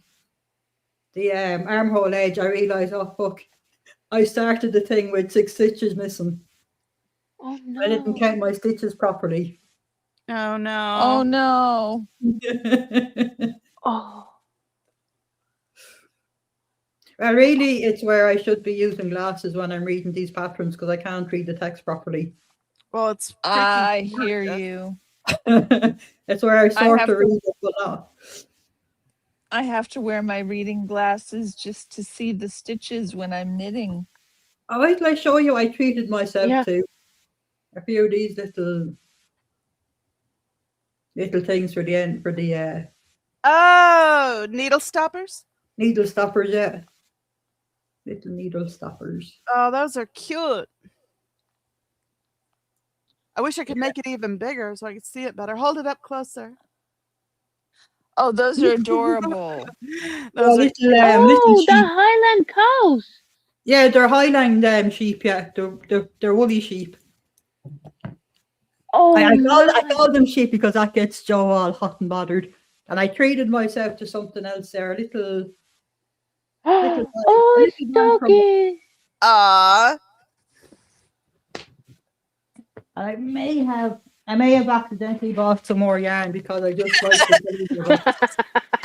armhole edge, I realized, oh fuck, I started the thing with 6 stitches missing. Oh no. I didn't count my stitches properly. Oh no. Oh no. Oh. Well, really, it's where I should be using glasses when I'm reading these patterns, because I can't read the text properly. Well, it's freaking I hear gorgeous. you. It's where I sort have of to- read it, but not. I have to wear my reading glasses just to see the stitches when I'm knitting. Oh, wait till I show you. I treated myself Yeah. to a few of these little things for the end, for the Oh, needle stoppers. needle stoppers. Yeah, little needle stoppers. Oh, those are cute. I wish I could make it even bigger so I could see it better. Hold it up closer. Oh, those are adorable. Those are little Oh, the sheep. Highland cows. Yeah, they're Highland sheep. Yeah, they're woolly sheep. Oh, I my. call them sheep because that gets Joe all hot and bothered. And I treated myself to something else there. A little Oh, little man from. doggy. Aw. I may have accidentally bought some more yarn because I just like the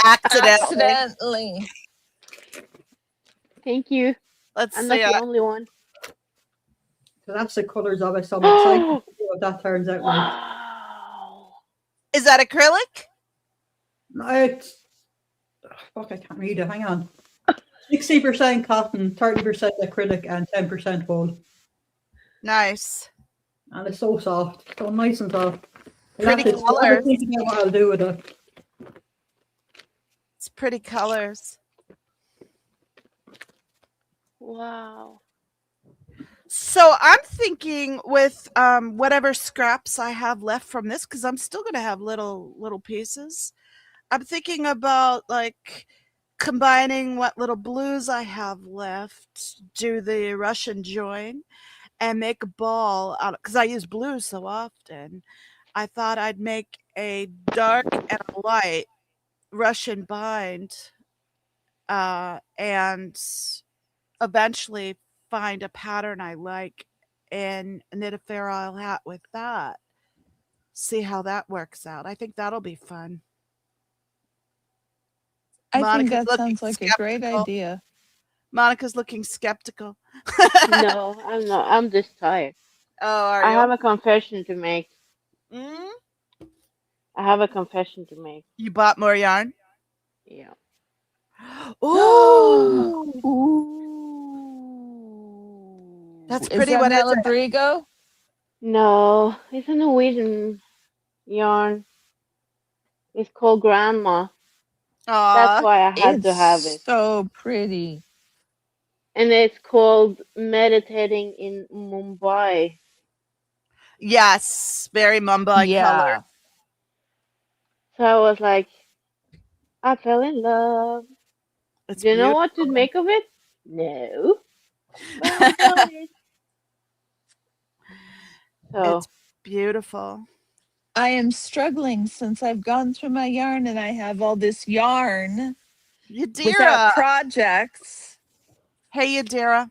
Accidentally. Accidentally. Thank you. Let's I'm see. not the only one. So that's the colours of it. So I'm excited to see what that turns out like. Wow. Is that acrylic? No, it's fuck, I can't read it. Hang on. 60% cotton, 30% acrylic, and 10% wool. Nice. And it's so soft, so nice and soft. Pretty I'll have colors. to think about what I'll do with it. It's pretty colors. Wow. So I'm thinking with whatever scraps I have left from this, because I'm still going to have little pieces. I'm thinking about like combining what little blues I have left, do the Russian join, and make a ball out, because I use blues so often. I thought I'd make a dark and a light Russian bind, and eventually find a pattern I like and knit a Fair Isle hat with that. See how that works out. I think that'll be fun. I think Monica's that looking sounds like a great skeptical. idea. Monica's looking skeptical. No, I'm not. I'm just tired. Oh, are I you? have a confession to make. Mm? I have a confession to make. You bought more yarn? Yeah. Ooh, Ooh. that's Is pretty. that What is it? Malabrigo? No, it's a Norwegian yarn. It's called Grandma. That's Aw, why I had to have It's it. so pretty. And it's called Meditating in Mumbai. yes, very Mumbai color. Yeah. So I was like, I fell in love. It's Do you know what to beautiful. make of it? No, but I've done it. It's So, beautiful. I am struggling since I've gone through my yarn and I have all this yarn without Yadira. projects. Hey, Yadira.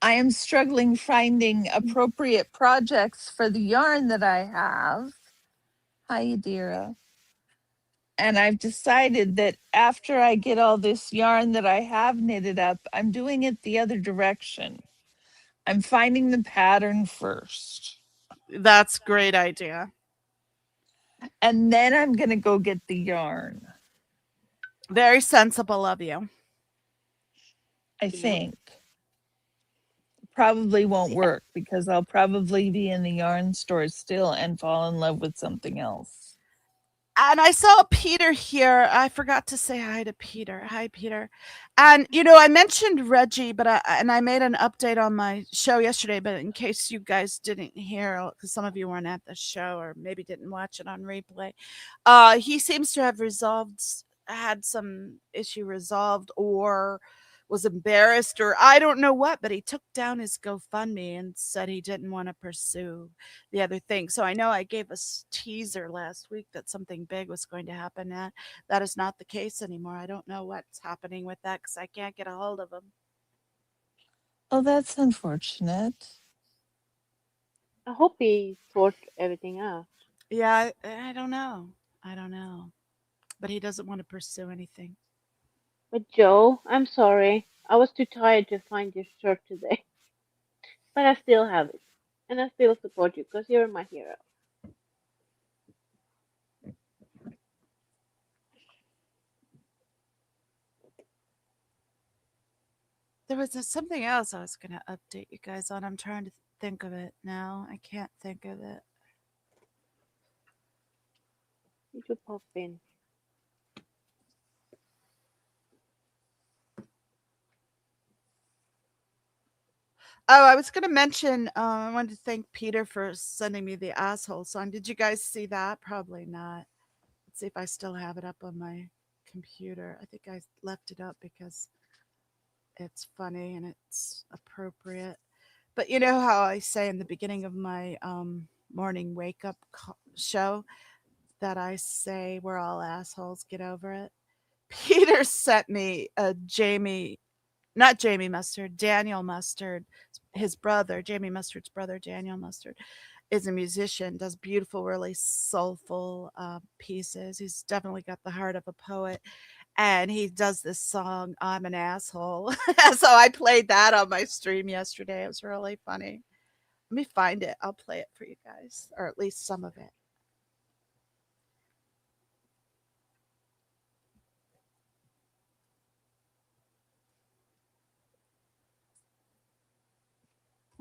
I am struggling finding appropriate projects for the yarn that I have. Hi, Adira. And I've decided that after I get all this yarn that I have knitted up, I'm doing it the other direction. I'm finding the pattern first. That's a great idea. And then I'm going to go get the yarn, Very sensible of you. I yep. think. Probably won't work because I'll probably be in the yarn store still and fall in love with something else. And I saw Peter here. I forgot to say hi to Peter. Hi, Peter. And I mentioned Reggie, but I made an update on my show yesterday. But in case you guys didn't hear, because some of you weren't at the show or maybe didn't watch it on replay, he seems to have had some issue resolved, or was embarrassed, or I don't know what. But he took down his GoFundMe and said he didn't want to pursue the other thing. So I know I gave a teaser last week that something big was going to happen. That is not the case anymore. I don't know what's happening with that because I can't get a hold of him. Oh, that's unfortunate. I hope he sort everything out. Yeah, I don't know. I don't know. But he doesn't want to pursue anything. But Joe, I'm sorry. I was too tired to find your shirt today. But I still have it. And I still support you because you're my hero. There was something else I was going to update you guys on. I'm trying to think of it now. I can't think of it. You should pop in. Oh, I was going to mention, I wanted to thank Peter for sending me the asshole song. Did you guys see that? Probably not. Let's see if I still have it up on my computer. I think I left it up because it's funny and it's appropriate. But you know how I say in the beginning of my morning wake up show that I say we're all assholes, get over it? Peter sent me a not Jamie Mustard, Daniel Mustard, his brother, Jamie Mustard's brother, Daniel Mustard, is a musician, does beautiful, really soulful pieces. He's definitely got the heart of a poet. And he does this song, I'm an asshole. So I played that on my stream yesterday. It was really funny. Let me find it. I'll play it for you guys, or at least some of it.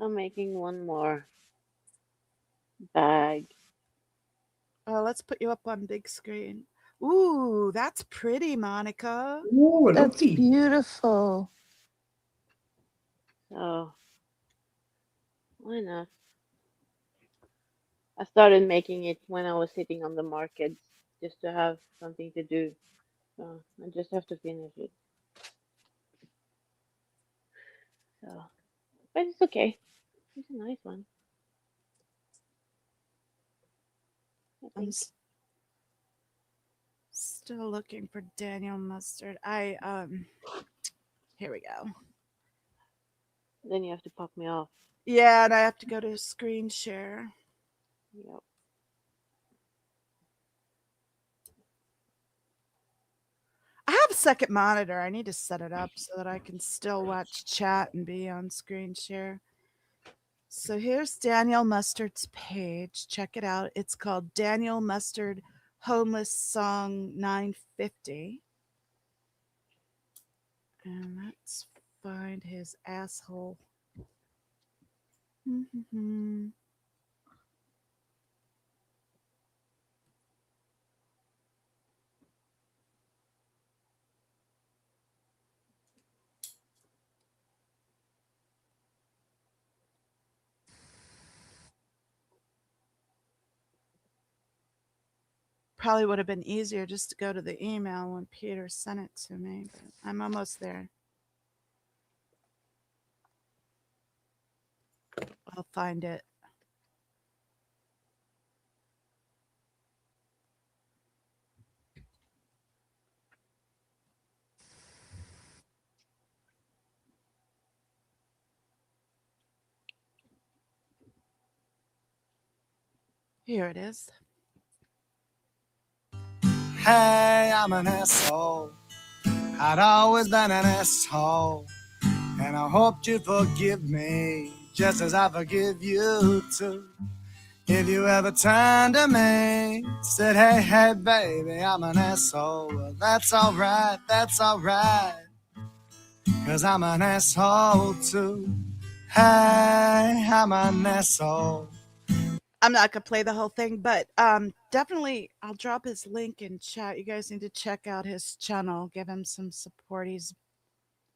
I'm making one more bag. Let's put you up on big screen. Ooh, that's pretty, Monica. Oh, That's lovely. beautiful. So, why not? I started making it when I was sitting on the market just to have something to do. So, I just have to finish it. So, but it's okay. It's a nice one, I I'm think. still looking for Daniel Mustard. Here we go. Then you have to pop me off. Yeah, and I have to go to screen share. Yep. I have a second monitor. I need to set it up so that I can still watch chat and be on screen share. So here's Daniel Mustard's page. Check it out. It's called Daniel Mustard Homeless Song 950. And let's find his asshole. Probably would have been easier just to go to the email when Peter sent it to me, but I'm almost there. I'll find it. Here it is. Hey, I'm an asshole. I'd always been an asshole. And I hoped you'd forgive me, just as I forgive you too. If you ever turned to me, said, hey, hey, baby, I'm an asshole. Well, that's alright, 'cause I'm an asshole too. Hey, I'm an asshole. I'm not gonna play the whole thing, but definitely I'll drop his link in chat. You guys need to check out his channel, give him some support. He's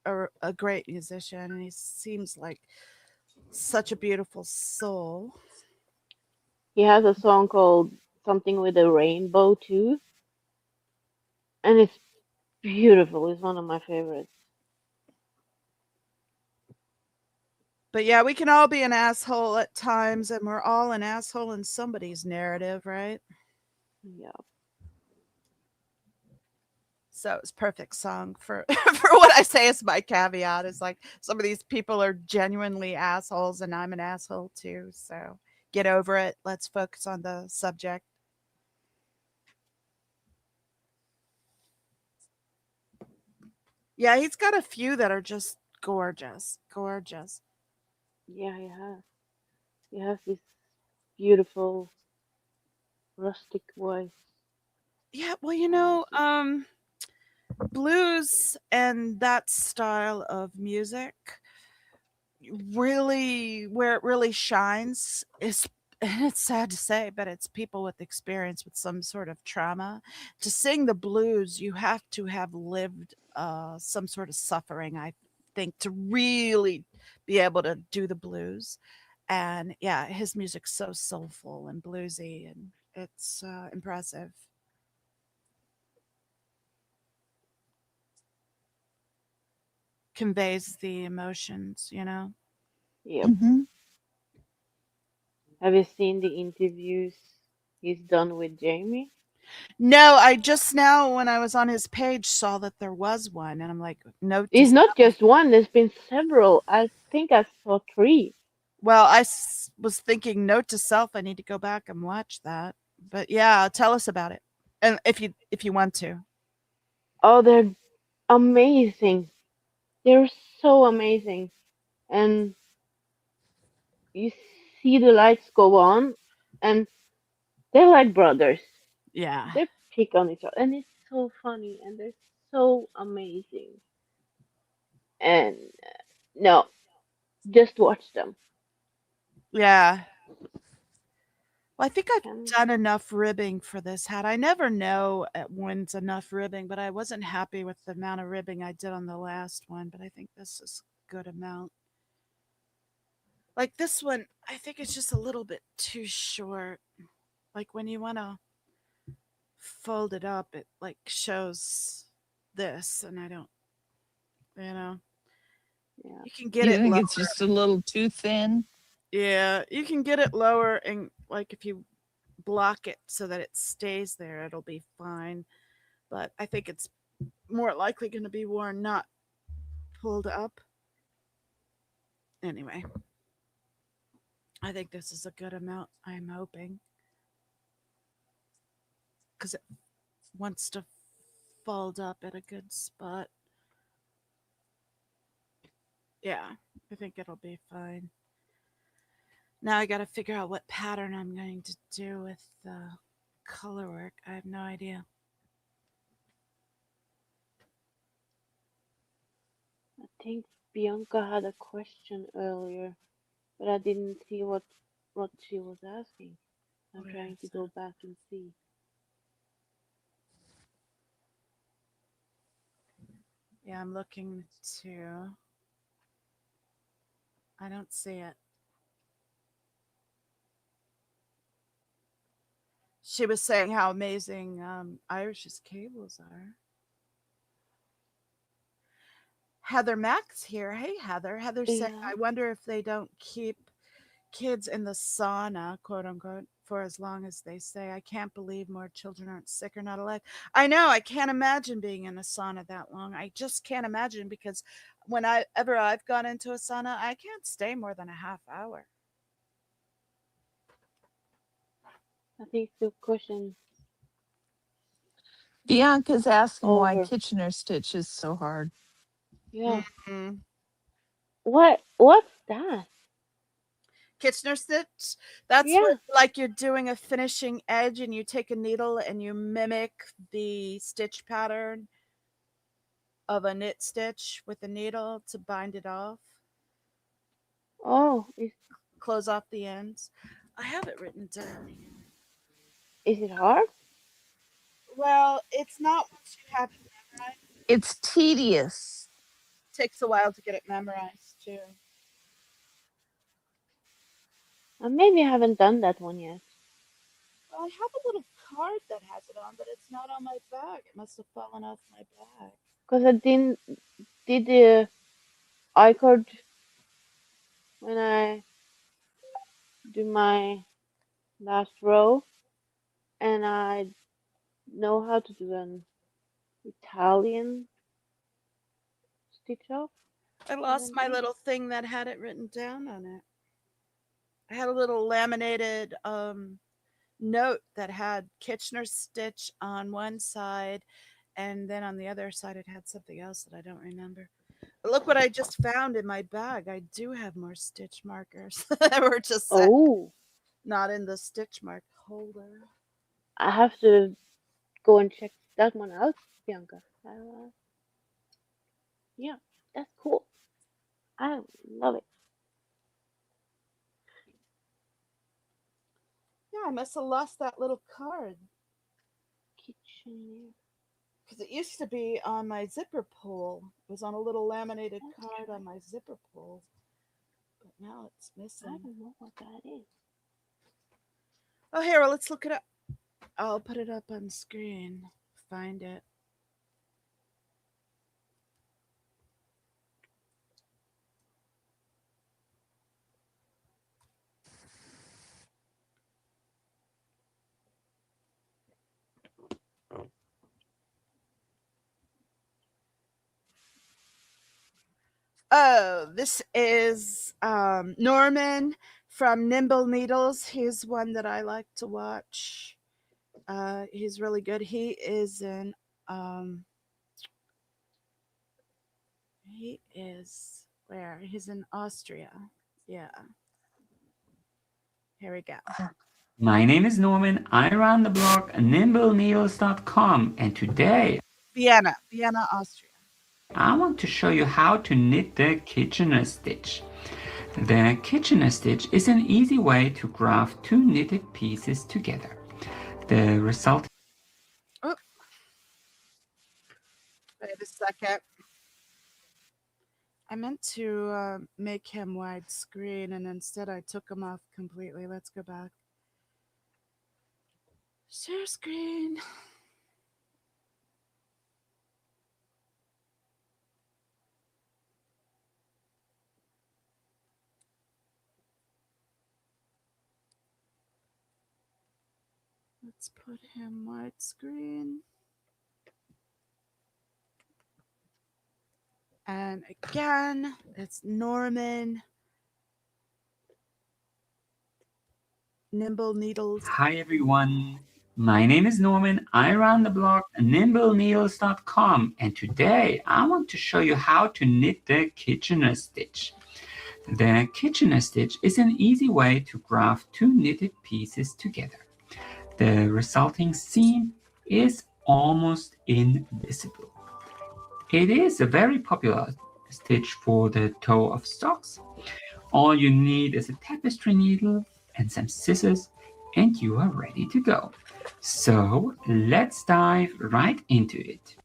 a great musician, and he seems like such a beautiful soul. He has a song called something with a rainbow too, and it's beautiful. It's one of my favorites. But yeah, we can all be an asshole at times, and we're all an asshole in somebody's narrative, right? Yeah. So it's perfect song for for what I say is my caveat is like some of these people are genuinely assholes and I'm an asshole too. So get over it. Let's focus on the subject. Yeah, he's got a few that are just gorgeous. Gorgeous. Yeah, he has. He has this beautiful rustic voice. Yeah, well, I like it. blues and that style of music really where it really shines is and it's sad to say, but it's people with experience with some sort of trauma. To sing the blues, you have to have lived some sort of suffering, I think, to really be able to do the blues. And yeah, his music's so soulful and bluesy, and it's impressive. Conveys the emotions. Yep. Hmm. Have you seen the interviews he's done with Jamie? No, I just now when I was on his page saw that there was one, and I'm like, note to It's not just one, there's been several. I think I saw three. well, was thinking note to self, I need to go back and watch that. But yeah, tell us about it, and if you want to. Oh, they're amazing. They're so amazing. And you see the lights go on, and they're like brothers. Yeah, They pick on each other, and it's so funny, and they're so amazing. And no, just watch them. yeah. Well, I think I've Can done enough ribbing for this hat. I never know when's enough ribbing, but I wasn't happy with the amount of ribbing I did on the last one. But I think this is a good amount. Like this one, I think it's just a little bit too short. Like when you want to fold it up, it like shows this, and I don't, you know, yeah, you can get You it think low. it's just a little too thin? Yeah, you can get it lower, and like if you block it so that it stays there, it'll be fine. But I think it's more likely going to be worn, not pulled up. Anyway, I think this is a good amount. I'm hoping because it wants to fold up at a good spot. Yeah, I think it'll be fine. Now I got to figure out what pattern I'm going to do with the color work. I have no idea. I think Bianca had a question earlier, but I didn't see what she was asking. I'm Where trying to is go it? back and see. Yeah, I'm looking too. I don't see it. She was saying how amazing Irish's cables are. Heather Mack's here. Hey, Heather. Heather's saying, Yeah. I wonder if they don't keep kids in the sauna, quote unquote, for as long as they say. I can't believe more children aren't sick or not alive. I know. I can't imagine being in a sauna that long. I just can't imagine because whenever I've gone into a sauna, I can't stay more than a half hour. I think the question Bianca's asking why over. Kitchener stitch is so hard. Yeah. Mm-hmm. What's that? Kitchener stitch. That's what, Yeah. like, you're doing a finishing edge and you take a needle and you mimic the stitch pattern of a knit stitch with a needle to bind it off, Oh, close off the ends. I have it written down here. is it hard? Well, it's not once you have it memorized. It's tedious. It takes a while to get it memorized too. Maybe I haven't done that one yet. Well, I have a little card that has it on, but it's not on my bag. It must have fallen off my bag. Cause I did the iCard when I do my last row, and I know how to do an Italian stitch off. I lost Haven't my done. little thing that had it written down on it. I had a little laminated note that had Kitchener stitch on one side, and then on the other side it had something else that I don't remember. But look what I just found in my bag. I do have more stitch markers that were just set, Oh, not in the stitch mark holder. I have to go and check that one out, Bianca. Yeah, that's cool. I love it. Yeah, I must have lost that little card Kitchen. because it used to be on my zipper pull. It was on a little laminated Let's card try. on my zipper pull, but now it's I missing. don't know what that is. Oh, here, well, let's look it up. I'll put it up on screen. Find it. Oh, this is Norman from Nimble Needles. He's one that I like to watch. He's really good. Um, he is where? He's in Austria. Yeah. Here we go. My name is Norman. I run the blog nimbleneedles.com, and today Vienna, Austria. I want to show you how to knit the Kitchener stitch. The Kitchener stitch is an easy way to graft two knitted pieces together. The result. Oh, wait a second. I meant to make him widescreen, and instead I took him off completely. Let's go back. Share screen. Let's put him widescreen. And again, it's Norman. Nimble Needles. Hi everyone. My name is Norman. I run the blog nimbleneedles.com, and today I want to show you how to knit the Kitchener stitch. The Kitchener stitch is an easy way to graft two knitted pieces together. The resulting seam is almost invisible. It is a very popular stitch for the toe of socks. All you need is a tapestry needle and some scissors, and you are ready to go. So let's dive right into it.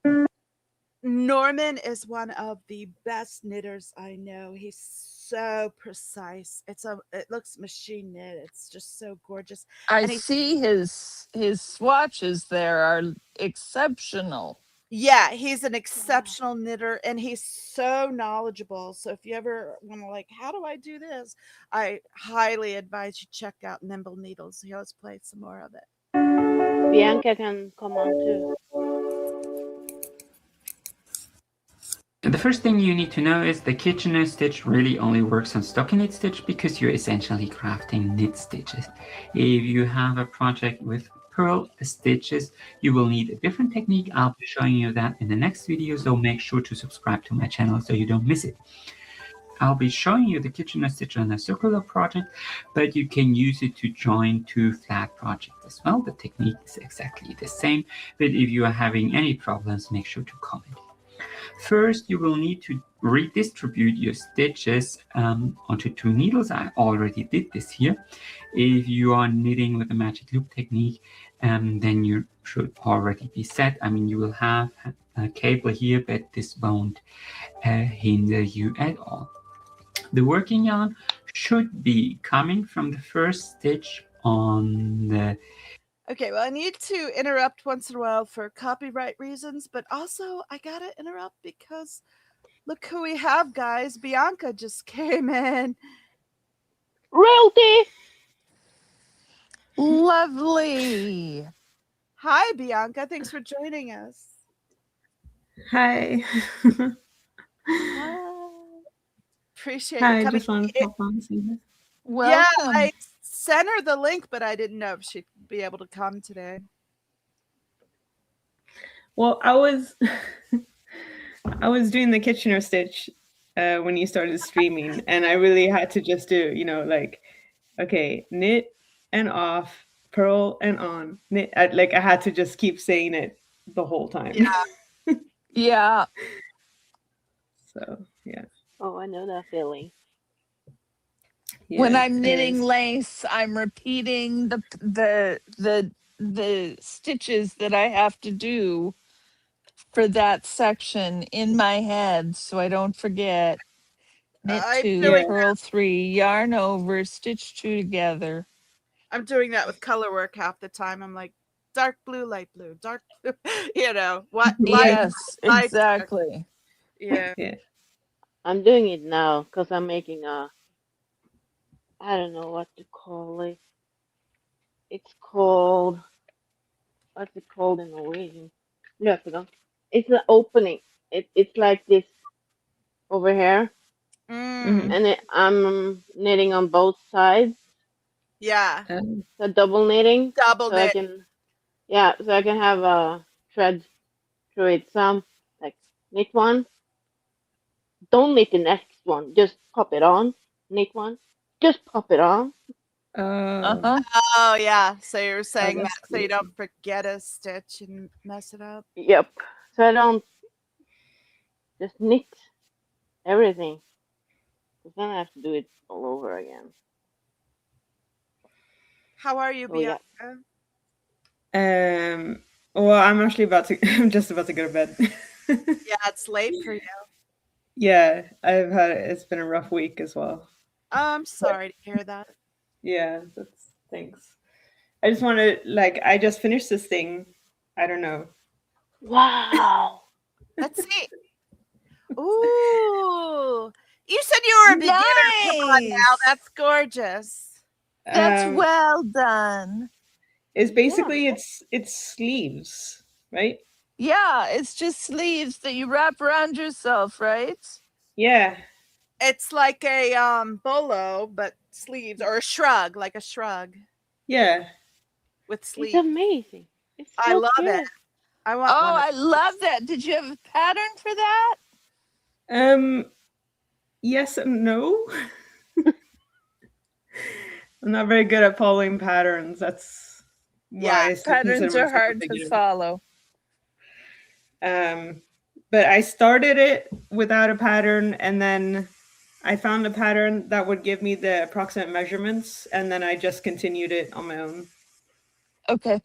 Norman is one of the best knitters I know. He's so precise. It looks machine knit. It's just so gorgeous. I And he see his swatches there are exceptional. Yeah, he's an exceptional knitter and he's so knowledgeable. So if you ever want to like, how do I do this? I highly advise you check out Nimble Needles. He always plays some more of it. Bianca can come on too. The first thing you need to know is the Kitchener stitch really only works on stockinette stitch because you're essentially crafting knit stitches. If you have a project with purl stitches, you will need a different technique. I'll be showing you that in the next video, so make sure to subscribe to my channel so you don't miss it. I'll be showing you the Kitchener stitch on a circular project, but you can use it to join two flat projects as well. The technique is exactly the same, but if you are having any problems, make sure to comment. First, you will need to redistribute your stitches onto two needles. I already did this here. If you are knitting with the magic loop technique, then you should already be set. I mean, you will have a cable here, but this won't hinder you at all. The working yarn should be coming from the first stitch on the... Okay, well, I need to interrupt once in a while for copyright reasons, but also I gotta interrupt because look who we have, guys. Bianca just came in. Royalty! Lovely. Hi, Bianca. Thanks for joining us. Hi. Appreciate Hi, you I coming. just wanted to pop on and say this. Yeah, Welcome. I sent her the link, but I didn't know if she'd be able to come today. Well, I was I was doing the Kitchener stitch when you started streaming, and I really had to just do, like, okay, knit and off, purl and on, knit. I had to just keep saying it the whole time. Yeah. Yeah. So yeah. Oh, I know that feeling. When Yeah, I'm knitting anyways. lace, I'm repeating the stitches that I have to do for that section in my head so I don't forget. Knit I'm 2, doing Yeah. purl 3, yarn over, stitch 2 together. I'm doing that with color work half the time. I'm like dark blue, light blue, dark blue. What light, Yes, light, dark. exactly. Yeah. Yeah. I'm doing it now because I'm making I don't know what to call it. It's called, what's it called in Norwegian? Yeah, I forgot. It's an opening. It's like this over here, Mm, and I'm knitting on both sides, yeah. so double knitting, Double so I knit. can, so I can have a thread through it. Some like knit one, don't knit the next one, just pop it on. Knit one, just pop it on. Oh, Uh-huh. Oh yeah. So you're saying that that's so you cool. don't forget a stitch and mess it up. Yep. So I don't just knit everything, because then I have to do it all over again. How are you, So yeah. Bianca? Well, I'm actually I'm just about to go to bed. Yeah, it's late for you. Yeah, it's been a rough week as well. I'm sorry to hear that. Yeah, thanks. I just want to, I just finished this thing. I don't know. Wow. Let's see. Ooh. You said you were a beginner. Come on now. Nice. That's gorgeous. That's Um, well done. it's basically it's sleeves, right? Yeah, it's just sleeves that you wrap around yourself, right? Yeah. It's like a bolo, but sleeves, or a shrug, like a shrug Yeah. with It's sleeves. amazing. It's I so love cute. it. I want Oh, one. I love that. Did you have a pattern for that? Yes and no. I'm not very good at following patterns. That's why Yeah, I still consider Patterns are myself a hard to beginner. follow. But I started it without a pattern, and then I found a pattern that would give me the approximate measurements, and then I just continued it on my own. Okay.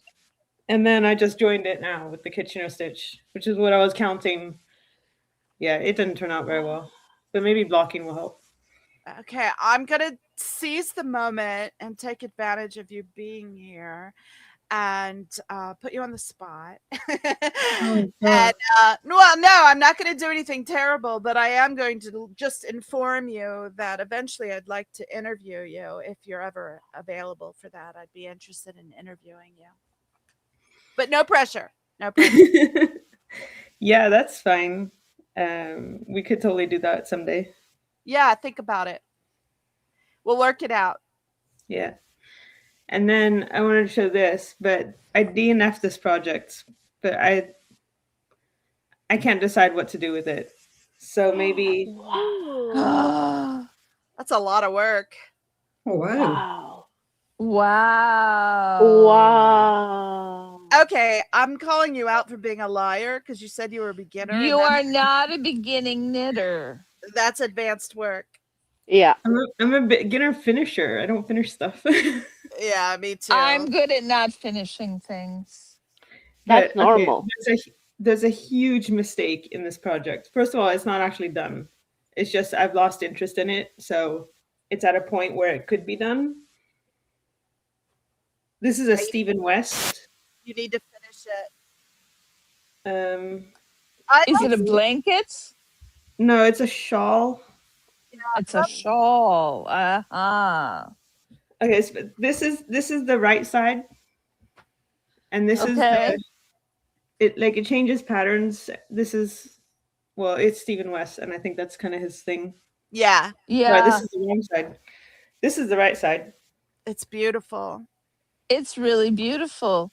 And then I just joined it now with the Kitchener stitch, which is what I was counting Yeah, it didn't turn out very well, but maybe blocking will help. Okay, I'm gonna seize the moment and take advantage of you being here and put you on the spot. Oh, And God. well, no, I'm not going to do anything terrible, but I am going to just inform you that eventually I'd like to interview you if you're ever available for that. I'd be interested in interviewing you, but no pressure. No pressure. Yeah, that's fine. We could totally do that someday. Yeah, think about it. We'll work it out. Yeah. And then I wanted to show this, but I DNF'd this project, but I can't decide what to do with it. So maybe Wow. That's a lot of work. Oh, wow. Wow. Wow. Okay, I'm calling you out for being a liar because you said you were a beginner. You and are not a beginning knitter. that's advanced work. Yeah. I'm a beginner finisher. I don't finish stuff. Yeah, me too. I'm good at not finishing things. That's But okay, normal. there's a huge mistake in this project. First of all, it's not actually done. It's just I've lost interest in it, so it's at a point where it could be done. This is a Stephen West. You need to finish it. Is it a blanket? No, it's a shawl. It's a shawl. Okay, so this is the right side, and this is Okay. it changes patterns. This is it's Stephen West, and I think that's kind of his thing. Yeah, Sorry, this Yeah, is the wrong side. This is the right side, it's beautiful. it's really beautiful.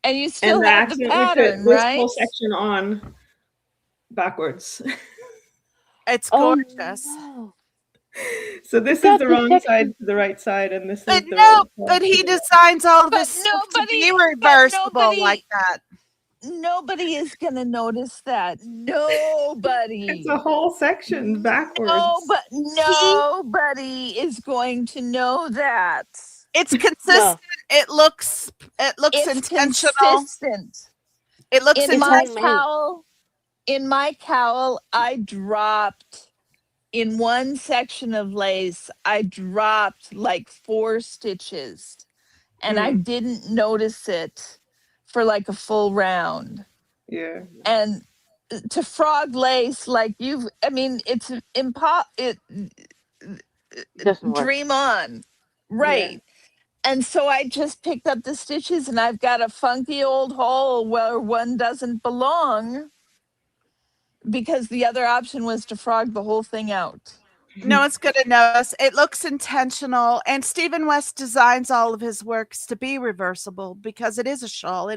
And you still and I have the accidentally pattern, put this right? whole section on backwards. It's Oh gorgeous. no. So this is Got the the wrong section. side to the right side, and this But is the no, right but side he to the designs all of But his stuff to be nobody- but reversible nobody- like that. Nobody is going to notice that. It's Nobody. a whole section backwards. Nobody is going to know that. It's consistent. No. It looks It's intentional. consistent. It looks In It's my intentional. cowl, I dropped in one section of lace, I dropped like 4 stitches, and I didn't notice it for like a full round. Yeah. And to frog lace, like it's it Doesn't work. dream on, right? And so I just picked up the stitches, and I've got a funky old hole where one doesn't belong, because the other option was to frog the whole thing out. No one's going to notice. It looks intentional. And Stephen West designs all of his works to be reversible because it is a shawl.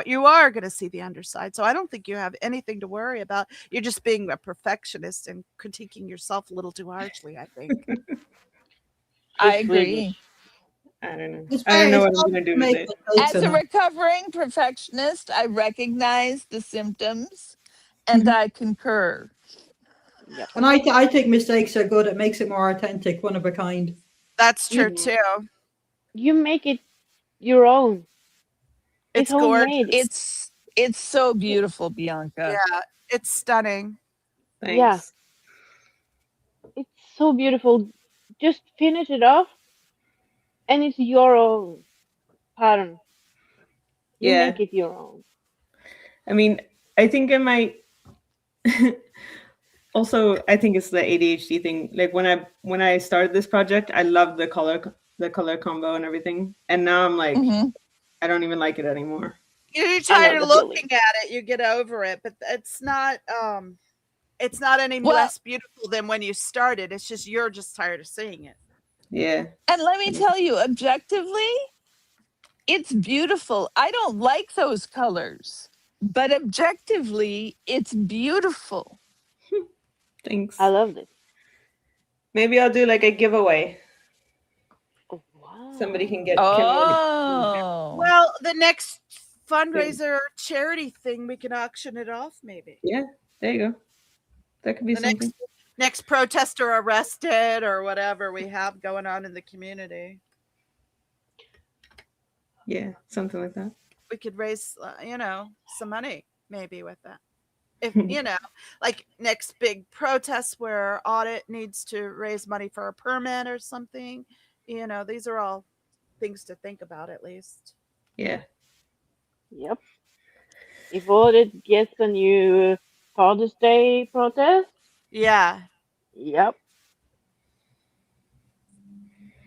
You are going to see the underside. So I don't think you have anything to worry about. You're just being a perfectionist and critiquing yourself a little too harshly, I think. I She's agree. Swedish. I don't know. It's I don't know very- what I'm gonna do with make it. mistakes As a in it. recovering perfectionist, I recognize the symptoms and I concur. Yep. And I think mistakes are good. It makes it more authentic, one of a kind. That's true, You- too. You make it your own. It's homemade. gorgeous. It's so beautiful, Bianca. Yeah, it's stunning. Thanks. Yeah. It's so beautiful. Just finish it off, and it's your own pattern. You Yeah. make it your own. I mean, I think I might. Also, I think it's the ADHD thing. Like when I started this project, I loved the color combo and everything, and now I'm like, Mhm. I don't even like it anymore. You're tired of the looking at it. You get over it, but it's not any Well- less beautiful than when you started. It's just you're just tired of seeing it. Yeah. And let me tell you, objectively, it's beautiful. I don't like those colors, but objectively, it's beautiful. Thanks. I loved it. Maybe I'll do like a giveaway. Oh, wow. Somebody can get. Oh. Well, the next fundraiser or charity thing, we can auction it off, maybe. Yeah. There you go. That could be The something. next protester arrested or whatever we have going on in the community. Yeah, something like that. We could raise, some money maybe with that. if like next big protest where audit needs to raise money for a permit or something, these are all things to think about at least. Yeah. Yep. If audit gets a new Father's Day protest, Yeah, yep,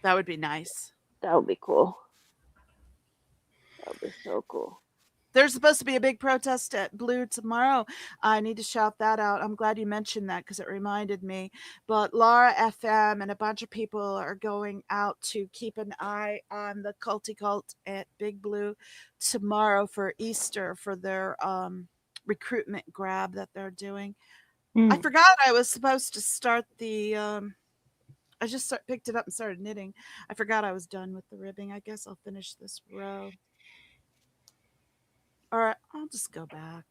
that would be nice. that would be cool. That would be so cool. There's supposed to be a big protest at Blue tomorrow. I need to shout that out. I'm glad you mentioned that because it reminded me. But Laura FM and a bunch of people are going out to keep an eye on the Culty Cult at Big Blue tomorrow for Easter for their recruitment grab that they're doing. I Mm. forgot I was supposed to start the. I just picked it up and started knitting. I forgot I was done with the ribbing. I guess I'll finish this row. Or I'll just go back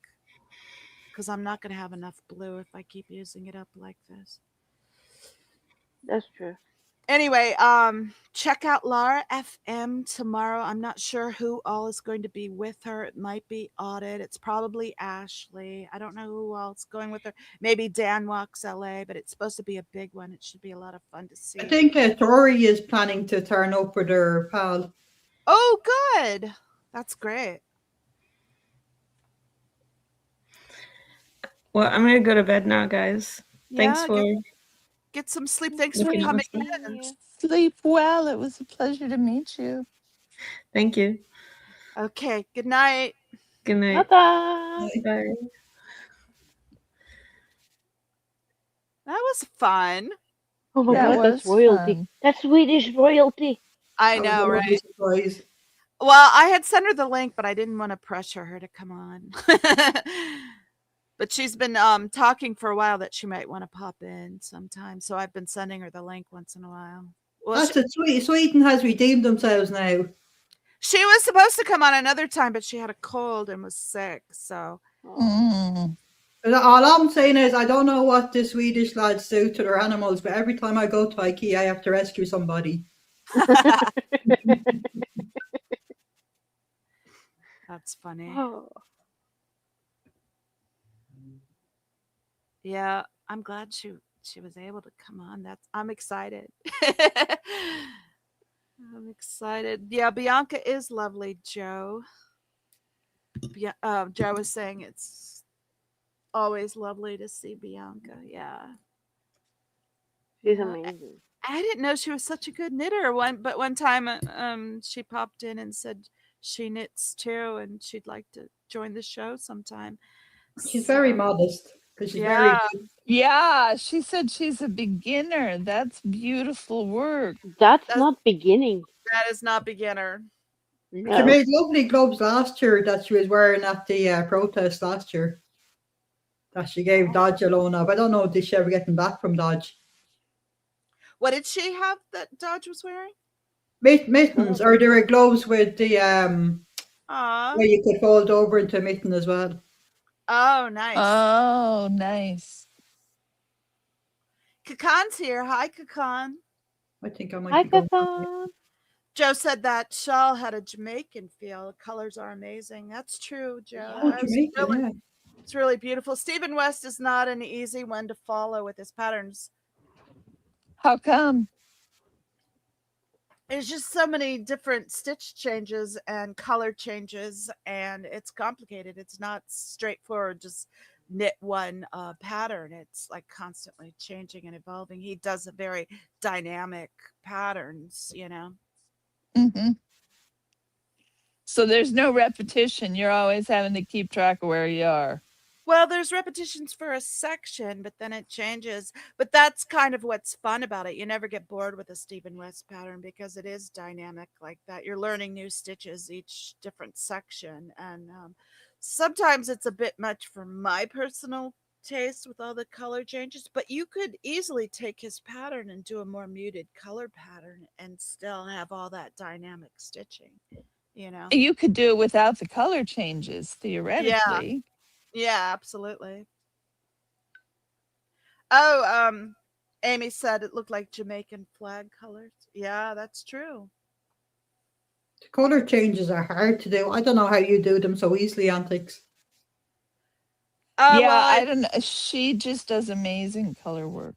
because I'm not going to have enough blue if I keep using it up like this. That's true. Anyway, check out Laura FM tomorrow. I'm not sure who all is going to be with her. It might be Audit. It's probably Ashley. I don't know who else going with her. Maybe Dan Walks LA, but it's supposed to be a big one. It should be a lot of fun to see. I think Tori is planning to turn up with her pal. Oh, good. That's great. Well, I'm gonna go to bed now, guys. Thanks Yeah, for get some sleep. Thanks for looking coming awesome. in. Sleep well. It was a pleasure to meet you. Thank you. Okay, good night. Good night. Bye. Bye. That was fun. Oh my That god, that's was royalty. fun. That's Swedish royalty. I That was know, a lovely right? surprise. Well, I had sent her the link, but I didn't want to pressure her to come on. But she's been talking for a while that she might want to pop in sometime. So I've been sending her the link once in a while. Well, That's it. Sweden has redeemed themselves now. she was supposed to come on another time, but she had a cold and was sick. So Mm. All I'm saying is I don't know what the Swedish lads do to their animals, but every time I go to IKEA, I have to rescue somebody. that's funny. Oh, Yeah, I'm glad she was able to come on. I'm excited. I'm excited. Yeah, Bianca is lovely, Joe. Joe was saying it's always lovely to see Bianca. Yeah. she's Yeah. amazing. I didn't know she was such a good knitter. One time she popped in and said she knits too and she'd like to join the show sometime. She's very So, modest because she's very yeah, good. Yeah, she said she's a beginner. That's beautiful work. That's That's- not beginning. that is not beginner. She No. made lovely gloves last year that she was wearing at the protest last year. That she gave Dodge a loan of. I don't know, did she ever get them back from Dodge? What did she have that Dodge was wearing? Mittens, or there were gloves with the Aw. where you could fold over into a mitten as well. Oh, nice. Oh, nice. Kakan's here. Hi, Kakan. I think I might Hi, be going. Papa. Joe said that shawl had a Jamaican feel. The colors are amazing. That's true, Joe. Oh, That was Jamaica, really- yeah. It's really beautiful. Stephen West is not an easy one to follow with his patterns. How come? There's just so many different stitch changes and color changes, and it's complicated. It's not straightforward, just knit one pattern. It's like constantly changing and evolving. He does a very dynamic patterns, Hmm. So there's no repetition. You're always having to keep track of where you are. Well, there's repetitions for a section, but then it changes. But that's kind of what's fun about it. You never get bored with a Stephen West pattern because it is dynamic like that. You're learning new stitches each different section. And sometimes it's a bit much for my personal taste with all the color changes, but you could easily take his pattern and do a more muted color pattern and still have all that dynamic stitching, You could do it without the color changes, theoretically. Yeah, absolutely. Oh, Amy said it looked like Jamaican flag colors. Yeah, that's true. The color changes are hard to do. I don't know how you do them so easily, Antics. Yeah, Well, I don't know. She just does amazing color work.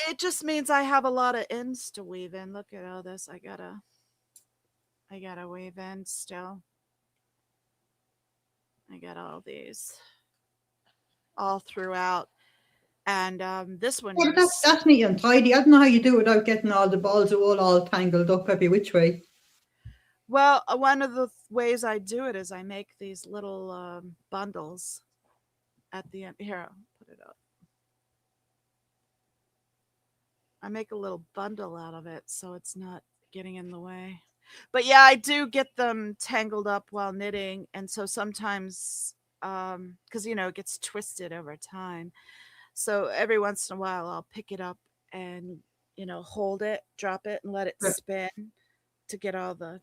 it just means I have a lot of ends to weave in. Look at all this. I gotta weave in still. I got all these all throughout. And this one Yeah, was, that's neat and tidy. I don't know how you do it without getting all the balls of wool all tangled up every which way. well, one of the ways I do it is I make these little bundles at the end. Here, I'll put it up. I make a little bundle out of it so it's not getting in the way. But yeah, I do get them tangled up while knitting. And so sometimes, because, it gets twisted over time. So every once in a while, I'll pick it up and, hold it, drop it, and let it Right. spin to get all the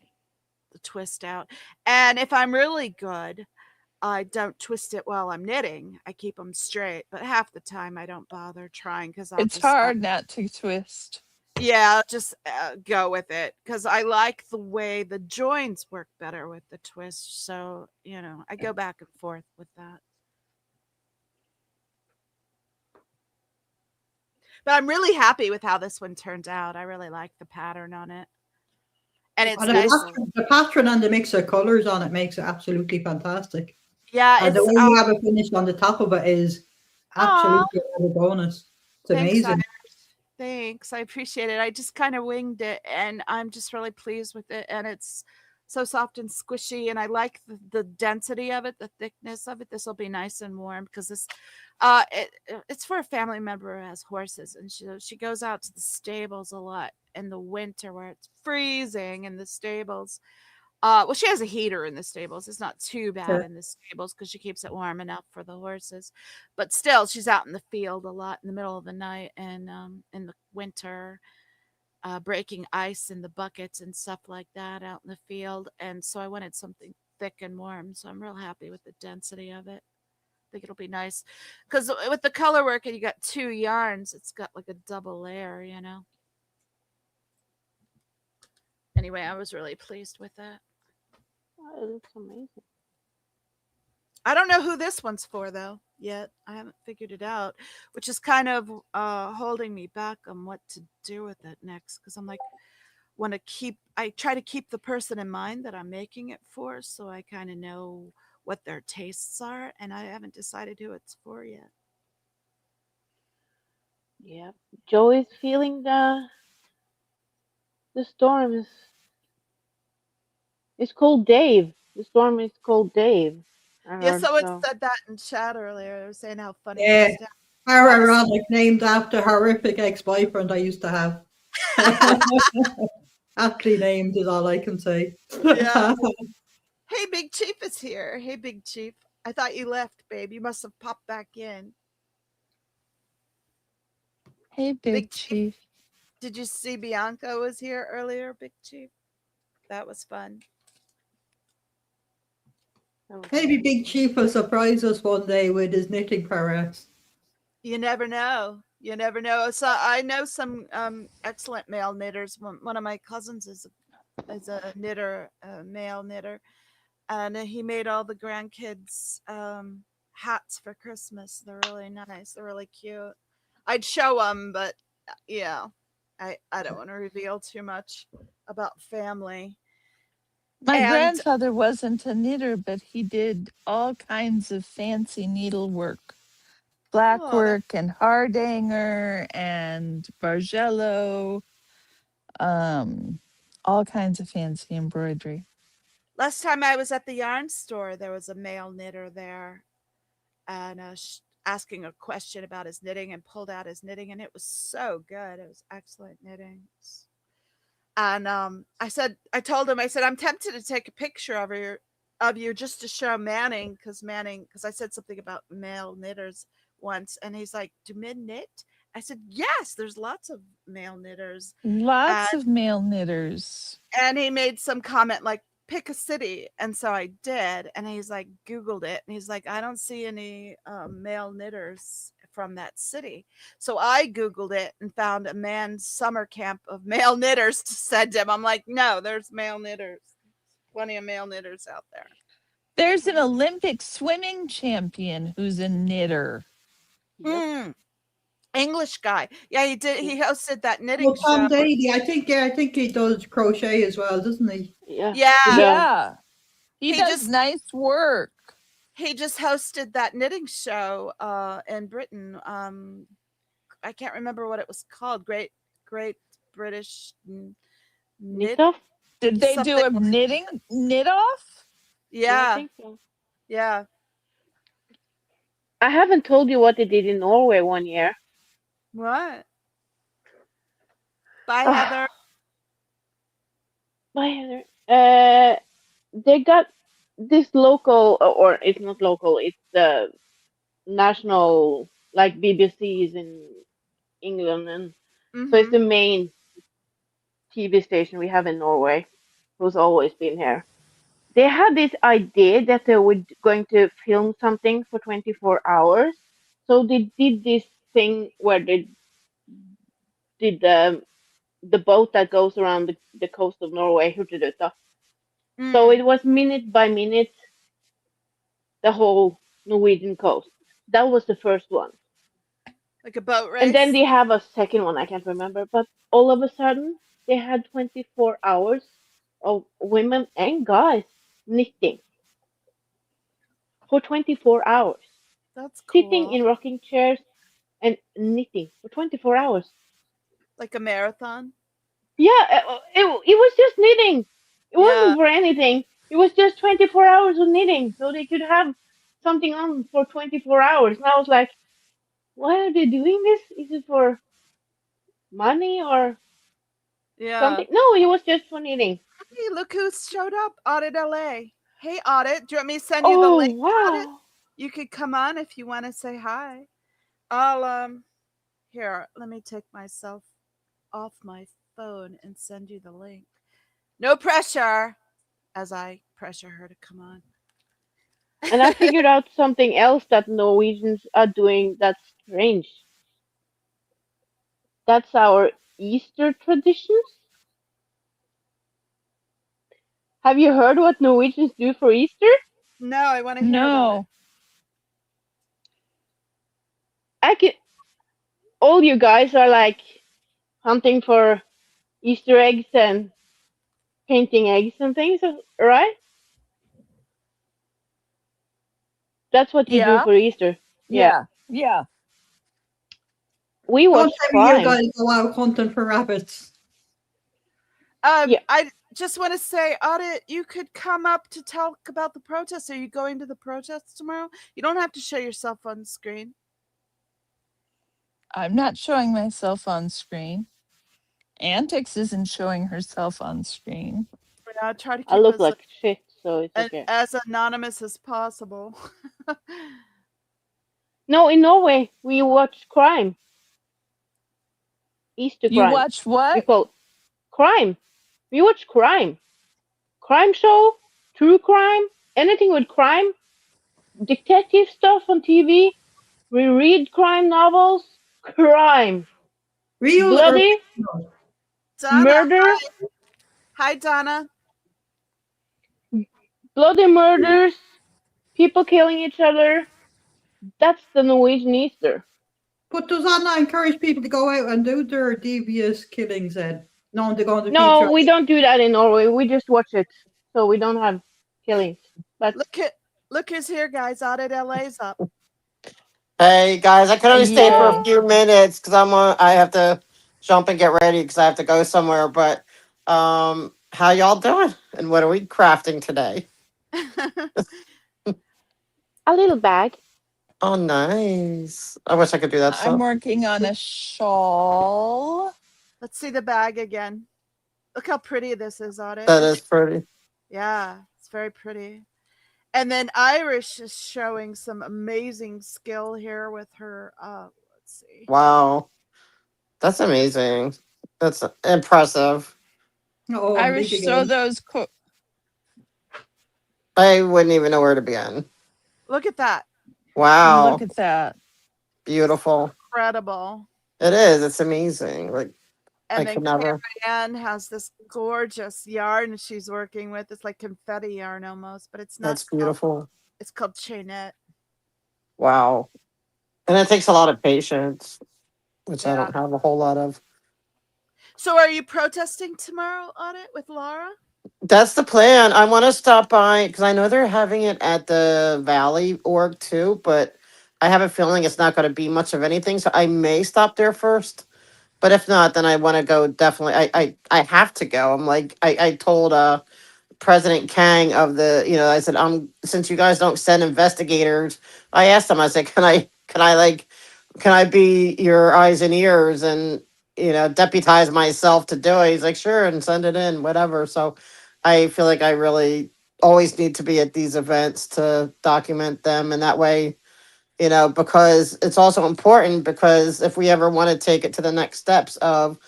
twist out. And if I'm really good, I don't twist it while I'm knitting. I keep them straight, but half the time I don't bother trying because I'll It's just, hard not to twist. yeah, I'll just go with it because I like the way the joins work better with the twist. So, I go back and forth with that. But I'm really happy with how this one turned out. I really like the pattern on it. And it's And nice. the pattern and the mix of colours on it makes it absolutely fantastic. Yeah, And the it's way you have it finished on the top of it is aw, absolutely a bonus. It's thanks, amazing. thanks. I appreciate it. I just kind of winged it and I'm just really pleased with it. And it's so soft and squishy. And I like the density of it, the thickness of it. This will be nice and warm because it's for a family member who has horses. And she goes out to the stables a lot in the winter where it's freezing in the stables. Well, she has a heater in the stables. It's not too bad Sure. in the stables because she keeps it warm enough for the horses. But still, she's out in the field a lot in the middle of the night and in the winter, breaking ice in the buckets and stuff like that out in the field. And so I wanted something thick and warm. So I'm real happy with the density of it. I think it'll be nice because with the color work and you got 2 yarns, it's got like a double layer. Anyway, I was really pleased with that. Oh, it looks amazing. I don't know who this one's for though yet. I haven't figured it out, which is kind of holding me back on what to do with it next because I'm like I try to keep the person in mind that I'm making it for so I kind of know what their tastes are and I haven't decided who it's for yet. Yeah. Joe is feeling the storm is. It's called Dave. The storm is called Dave. I Yeah, heard someone so. said that in chat earlier. They were saying how funny it Yeah. is. How Have a ironic, named after horrific ex-boyfriend I used to have. Aptly named is all I can say. Yeah. Hey, Big Chief is here. Hey, Big Chief. I thought you left, babe. You must have popped back in. Hey, Big Big Chief, Chief. did you see Bianca was here earlier, Big Chief? That was fun. That was Maybe amazing. Big Chief will surprise us one day with his knitting prowess. You never know. You never know. So I know some excellent male knitters. One of my cousins is a knitter, a male knitter, and he made all the grandkids hats for Christmas. They're really nice. They're really cute. I'd show them, but yeah, I don't want to reveal too much about family. My And grandfather wasn't a knitter, but he did all kinds of fancy needlework, black oh, that work and hardanger and bargello, um, all kinds of fancy embroidery. last time I was at the yarn store, there was a male knitter there, and asking a question about his knitting, and pulled out his knitting, and it was so good. It was excellent knitting. And I told him, I said, I'm tempted to take a picture of you just to show Manning, because I said something about male knitters once, and he's like, do men knit? I said, yes, there's lots of male knitters. Lots of male knitters. And he made some comment like, pick a city. And so I did. And he's like, Googled it. And he's like, I don't see any male knitters from that city. So I Googled it and found a man's summer camp of male knitters to send him. I'm like, no, there's male knitters. Plenty of male knitters out there. There's an Olympic swimming champion who's a knitter. Yep. Mm, English guy. Yeah, he did. He hosted that knitting Well, Tom show. Daly, I think he does crochet as well, doesn't he? Yeah. Yeah, Yeah. He He does just- nice work. he just hosted that knitting show in Britain. I can't remember what it was called. Great British knit Knit off? Did they do a something. knit off? Yeah, I Yeah, think so. yeah. I haven't told you what they did in Norway one year. What? Bye, Ah. Heather. Bye, Heather. They got this local, or it's not local, it's the national, like BBC's in England, and so it's Mm-hmm. the main TV station we have in Norway, who's always been here. They had this idea that they were going to film something for 24 hours, so they did this thing where they did the boat that goes around the coast of Norway, Hurtigruten. So it was minute by minute the whole Norwegian coast. That was the first one. Like a boat race. And then they have a second one, I can't remember, but all of a sudden they had 24 hours of women and guys knitting for 24 hours, That's cool. sitting in rocking chairs and knitting for 24 hours. Like a marathon. Yeah, it was just knitting. It Yeah. wasn't for anything. It was just 24 hours of knitting, so they could have something on for 24 hours. And I was like, why are they doing this? Is it for money or Yeah. something? No, it was just for knitting. Hey, look who showed up. Audit LA. Hey, Audit. Do you want me to send you the Oh, link? Audit? wow. You could come on if you want to say hi. I'll here, let me take myself off my phone and send you the link. No pressure as I pressure her to come on. And I figured out something else that Norwegians are doing that's strange. That's our Easter traditions. Have you heard what Norwegians do for Easter? No, I want to hear about it. No. I can. All you guys are like hunting for Easter eggs and painting eggs and things, right? That's what you do Yeah. for Easter. Yeah. Yeah. Yeah. We Don't watch tell me you crime. guys go out hunting for rabbits. Yeah. I just want to say, Audit, you could come up to talk about the protest. Are you going to the protest tomorrow? You don't have to show yourself on screen. I'm not showing myself on screen. Antix isn't showing herself on screen. Yeah, try to I keep look us like shit, so it's okay. as anonymous as possible. No, in Norway we watch crime. Easter You crime. watch We what? call crime. We watch crime. Crime show, true crime, anything with crime, detective stuff on TV. We read crime novels. Crime. Real or Bloody fictional? Donna, murder. hi, Donna. Bloody murders. People killing each other. That's the Norwegian Easter. But does that not encourage people to go out and do their devious killings then? No, they're going to No, feature. we don't do that in Norway. We just watch it. So we don't have killings. But Look who's here, guys. Audit LA's up. Hey guys, I can only stay for a Yay. few minutes because I have to jump and get ready because I have to go somewhere. But how y'all doing? And what are we crafting today? a little bag. Oh, nice! I wish I could do that I'm stuff. working on a shawl. Let's see the bag again. Look how pretty this is, Audit. That is pretty. Yeah, it's very pretty. And then Irish is showing some amazing skill here with her. Let's see. Wow, that's amazing. That's impressive. Oh, Irish, Michigan. sew those. I wouldn't even know where to begin. Look at that. Wow, Look at that. beautiful. Incredible. It is. It's amazing. Like I And then could never. Anne has this gorgeous yarn she's working with. It's like confetti yarn almost, but it's not That's called, beautiful. it's called chainette. Wow. And it takes a lot of patience, which I Yeah. don't have a whole lot of. So are you protesting tomorrow on it with Laura? That's the plan. I want to stop by because I know they're having it at the Valley org too, but I have a feeling it's not going to be much of anything. So I may stop there first. But if not, then I want to go definitely. I have to go. I'm like I told President Kang of the, I said, since you guys don't send investigators, I asked him, I said, can I be your eyes and ears and, deputize myself to do it? He's like, sure, and send it in, whatever. So I feel like I really always need to be at these events to document them. And that way, because it's also important because if we ever want to take it to the next steps of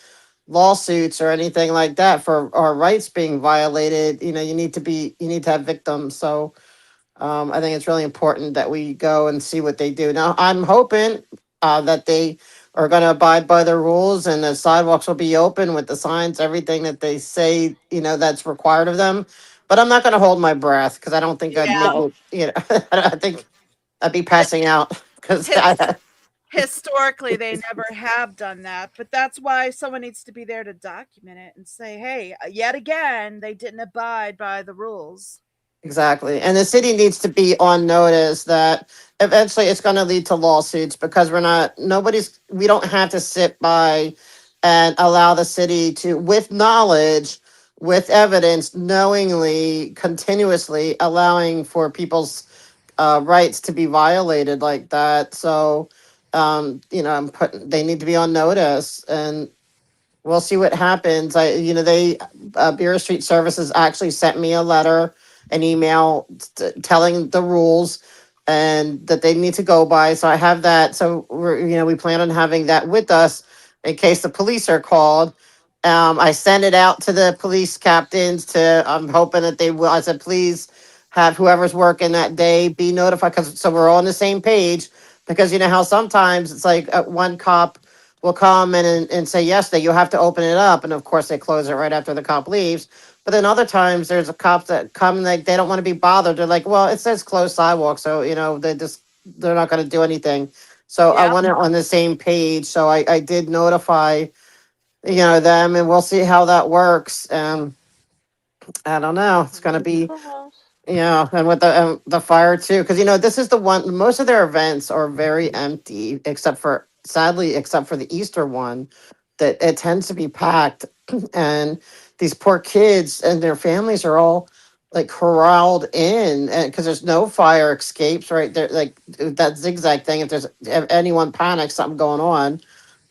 lawsuits or anything like that for our rights being violated, you need to have victims. So I think it's really important that we go and see what they do. Now I'm hoping that they are going to abide by the rules and the sidewalks will be open with the signs, everything that they say, that's required of them. But I'm not going to hold my breath because I don't think I'd make Yeah. it, I think I'd be passing out because His, historically, they never have done that, but that's why someone needs to be there to document it and say, hey, yet again, they didn't abide by the rules. Exactly. And the city needs to be on notice that eventually it's going to lead to lawsuits because we don't have to sit by and allow the city to, with knowledge, with evidence, knowingly, continuously allowing for people's rights to be violated like that. So, they need to be on notice and we'll see what happens. Bureau Street Services actually sent me a letter, an email telling the rules and that they need to go by. So I have that. So we plan on having that with us in case the police are called. I sent it out to the police captains I'm hoping that they will. I said, please have whoever's working that day be notified so we're all on the same page because you know how sometimes it's like one cop will come in and say, yes, that you have to open it up. And of course, they close it right after the cop leaves. But then other times there's a cops that come, like, they don't want to be bothered. They're like, well, it says closed sidewalk. So, they're not going to do anything. So I Yeah. want it on the same page. So I did notify, them and we'll see how that works. I don't know. It's going to Fingers be, crossed. yeah, and with the fire too, because this is the one. Most of their events are very empty, except for the Easter one, that it tends to be packed, and these poor kids and their families are all like corralled in, and because there's no fire escapes right there, like that zigzag thing. If anyone panics, something going on.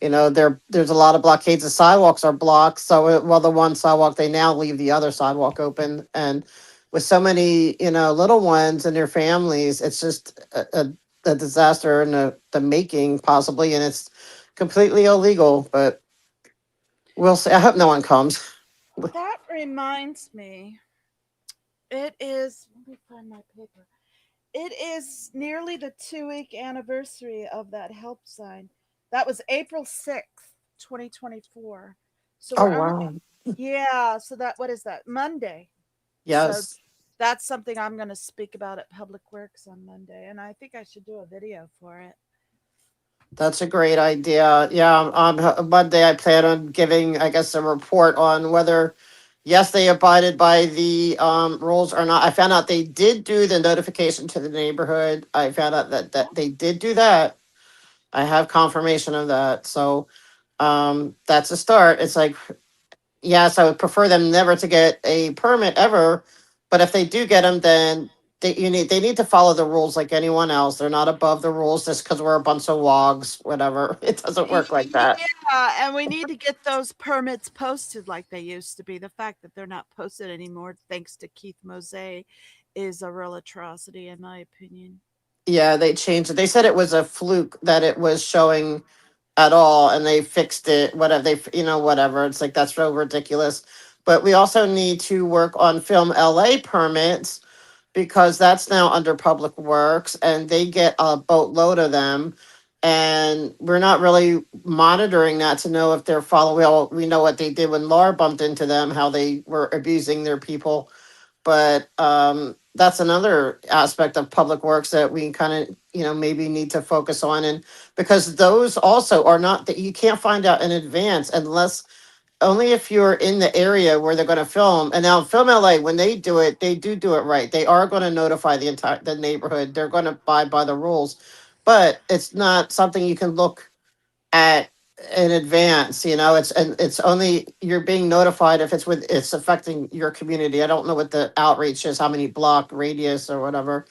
There's a lot of blockades. The sidewalks are blocked. So, well, the one sidewalk they now leave the other sidewalk open, and with so many, little ones and their families, it's just a disaster in the making, possibly, and it's completely illegal. But we'll see. I hope no one comes. That reminds me, it is, let me find my paper. It is nearly the 2 week anniversary of that help sign. That was April 6th, 2024. So Oh we're only, wow! yeah, so that, what is that? Monday. So Yes, that's something I'm going to speak about at Public Works on Monday. And I think I should do a video for it. that's a great idea. Yeah, on Monday I plan on giving, I guess, a report on whether yes they abided by the rules or not. I found out they did do the notification to the neighborhood. I found out that they did do that. I have confirmation of that. So that's a start. It's like, yes, I would prefer them never to get a permit ever, but if they do get them, then they need to follow the rules like anyone else. They're not above the rules just because we're a bunch of wogs, whatever. It doesn't work like that. Yeah, and we need to get those permits posted like they used to be. The fact that they're not posted anymore, thanks to Keith Mose, is a real atrocity, in my opinion. Yeah, they changed it. They said it was a fluke that it was showing at all, and they fixed it. Whatever whatever. It's like that's so ridiculous. But we also need to work on Film LA permits because that's now under Public Works, and they get a boatload of them. and we're not really monitoring that to know if they're following. Well, we know what they did when Laura bumped into them, how they were abusing their people, but that's another aspect of public works that we kind of maybe need to focus on, and because those also are not that you can't find out in advance unless only if you're in the area where they're going to film. And now Film LA, when they do it, they do it right. They are going to notify the neighborhood. They're going to abide by the rules, but it's not something you can look at in advance. It's only you're being notified if it's affecting your community. I don't know what the outreach is, how many block radius or whatever,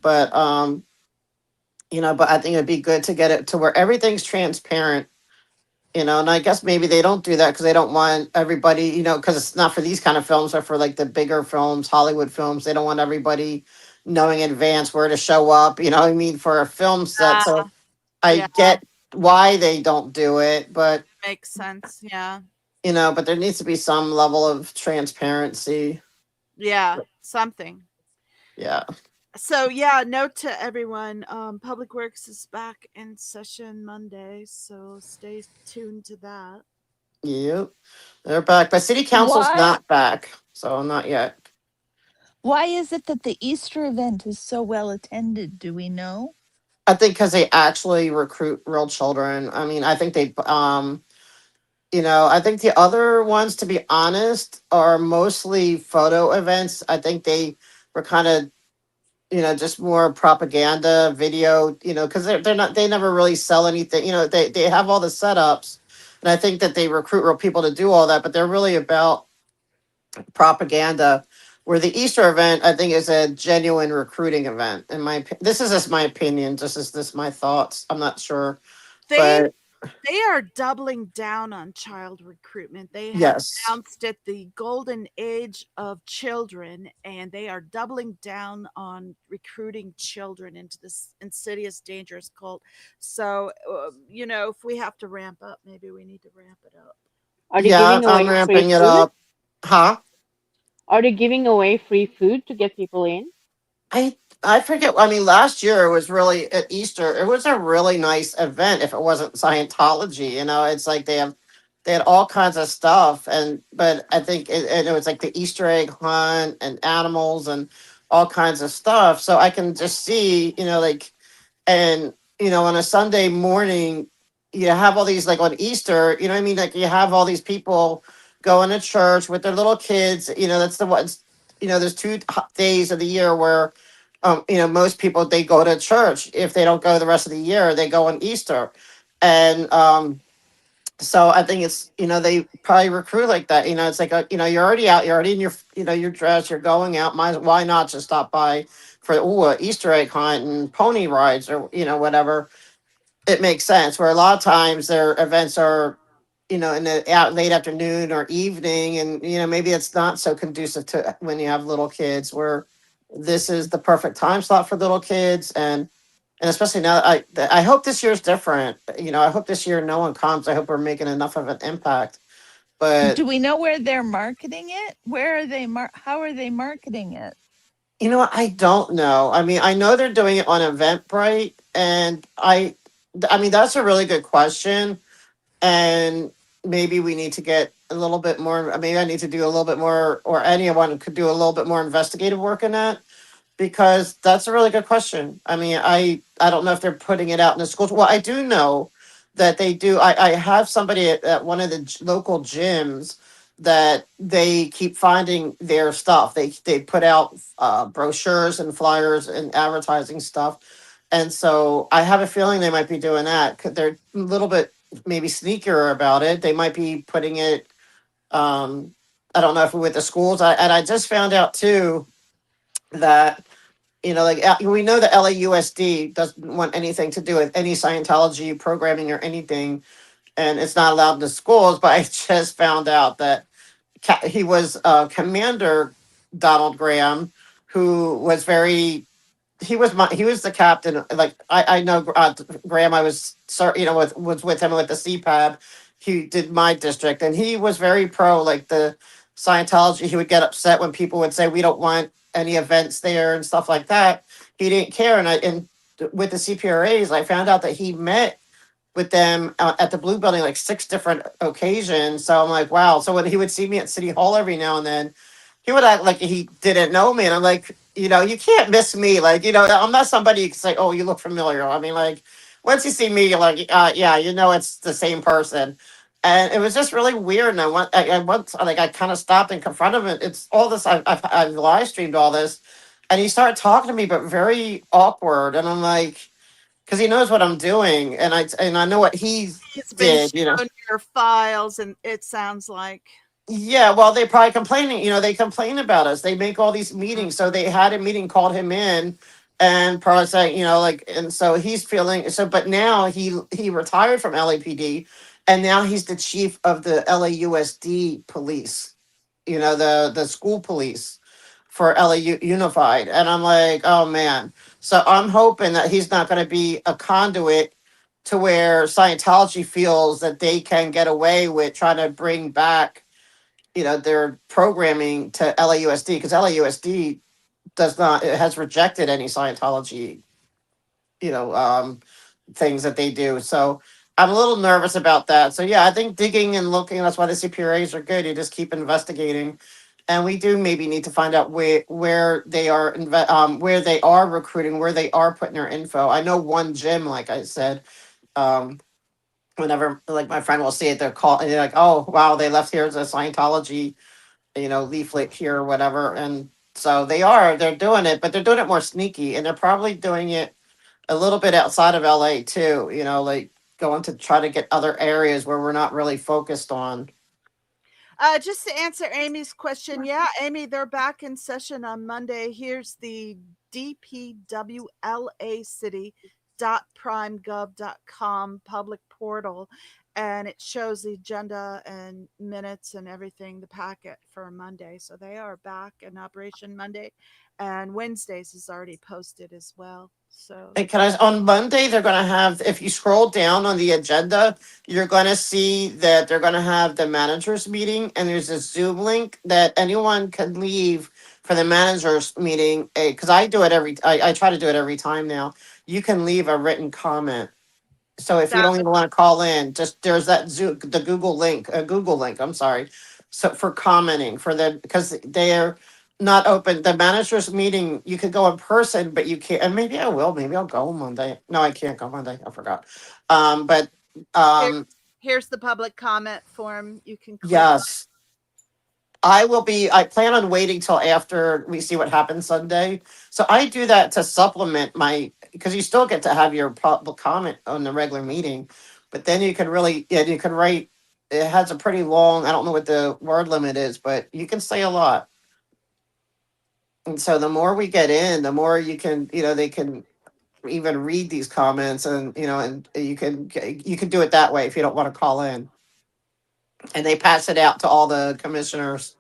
but but I think it'd be good to get it to where everything's transparent. And I guess maybe they don't do that because they don't want everybody, because it's not for these kind of films, but for like the bigger films, Hollywood films, they don't want everybody knowing in advance where to show up, what I mean, for a film set. So I Yeah, get why they don't do it, but makes sense. Yeah. but there needs to be some level of transparency. Yeah, something. Yeah. So yeah, note to everyone, Public Works is back in session Monday, so stay tuned to that. Yep. They're back. But city council's Why? not back. So not yet. Why is it that the Easter event is so well attended? Do we know? I think because they actually recruit real children. I mean, I think I think the other ones, to be honest, are mostly photo events. I think they were kind of, just more propaganda video, because they're not, they never really sell anything. They have all the setups, and I think that they recruit real people to do all that, but they're really about propaganda. Where the Easter event, I think, is a genuine recruiting event. This is just my opinion. Just is this my thoughts? I'm not sure, They but they are doubling down on child recruitment. They have yes. announced it the golden age of children, and they are doubling down on recruiting children into this insidious, dangerous cult. So, if we have to ramp up, maybe we need to ramp it up. Are they Yeah, giving I'm away free ramping it food? up. Huh? Are they giving away free food to get people in? I I forget. I mean, last year it was really at Easter. It was a really nice event. If it wasn't Scientology, it's like they had all kinds of stuff, but I think and it was like the Easter egg hunt and animals and all kinds of stuff. So I can just see, like, and on a Sunday morning, you have all these, like, on Easter, what I mean, like, you have all these people going to church with their little kids. That's the ones. There's two days of the year where most people, they go to church. If they don't go the rest of the year, they go on Easter. And so I think it's, they probably recruit like that. It's like, you're already out, you're already in your dress, you're going out. Why not just stop by for a Easter egg hunt and pony rides, or whatever. It makes sense. Where a lot of times their events are, in the late afternoon or evening, and maybe it's not so conducive to when you have little kids. Where this is the perfect time slot for little kids, and especially now, I hope this year's different. I hope this year no one comes. I hope we're making enough of an impact. But Do we know where they're marketing it? Where are they how are they marketing it? you know what? I don't know. I mean, I know they're doing it on Eventbrite, and I mean, that's a really good question. And maybe we need to get a little bit more. Maybe I need to do a little bit more, or anyone could do a little bit more investigative work in that, because that's a really good question. I mean, I don't know if they're putting it out in the schools. Well, I do know that they do. I have somebody at one of the local gyms that they keep finding their stuff. They put out brochures and flyers and advertising stuff, and so I have a feeling they might be doing that. 'Cause they're a little bit maybe sneakier about it. They might be putting it. I don't know if with the schools. And I just found out too that like, we know that LAUSD doesn't want anything to do with any Scientology programming or anything, and it's not allowed in the schools. But I just found out that he was Commander Donald Graham, who was very he was the captain. Like, I know Graham. I was was with him with the CPAB. He did my district, and he was very pro, like, the Scientology. He would get upset when people would say we don't want any events there and stuff like that. He didn't care, and with the CPRAs, I found out that he met with them at the Blue Building like 6 different occasions. So I'm like, wow. So when he would see me at City Hall every now and then, he would act like he didn't know me, and I'm like, you can't miss me. Like, I'm not somebody you can say, oh, you look familiar. I mean, like, once you see me, you're like, yeah, it's the same person. And it was just really weird. And I kind of stopped and confronted him. It's all this. I've live streamed all this, and he started talking to me, but very awkward. And I'm like, because he knows what I'm doing, and I know what he He's been did. shown your files, and it sounds like. Yeah, well, they probably complaining. They complain about us. They make all these meetings. So they had a meeting, called him in, and probably saying, like, and so he's feeling so. But now he retired from LAPD, and now he's the chief of the LAUSD police. The school police for LA Unified, and I'm like, oh man. So I'm hoping that he's not going to be a conduit to where Scientology feels that they can get away with trying to bring back their programming to LAUSD, because LAUSD it has rejected any Scientology, you know, um, things that they do. So I'm a little nervous about that. So yeah, I think digging and looking, that's why the CPRAs are good. You just keep investigating. And we do maybe need to find out where they are where they are recruiting, where they are putting their info. I know one gym, like I said, um, whenever like my friend will see it, they're like, oh wow, they left here as a Scientology leaflet here or whatever. And so they're doing it, but they're doing it more sneaky, and they're probably doing it a little bit outside of LA too, like going to try to get other areas where we're not really focused on. Just to answer Amy's question, yeah, Amy, they're back in session on Monday. Here's the dpwlacity.primegov.com public portal, and it shows the agenda and minutes and everything, the packet for Monday. So they are back in operation Monday, and Wednesdays is already posted as well. So And on Monday, they're going to have, if you scroll down on the agenda, you're going to see that they're going to have the managers meeting, and there's a Zoom link that anyone can leave for the managers meeting. Because I try to do it every time now. You can leave a written comment. So if you that don't even want to call in, just there's that Zoom, the Google link. I'm sorry. So for commenting for them, because they're not open. The managers meeting, you could go in person, but you can't. And maybe I will. Maybe I'll go Monday. No, I can't go Monday. I forgot. But here, um, here's the public comment form. You can click. yes. I plan on waiting till after we see what happens Sunday. So I do that to supplement because you still get to have your public comment on the regular meeting, but then you can really, yeah, you can write, it has a pretty long, I don't know what the word limit is, but you can say a lot. And so the more we get in, the more you can, they can even read these comments, and, and you can do it that way if you don't want to call in. And they pass it out to all the commissioners.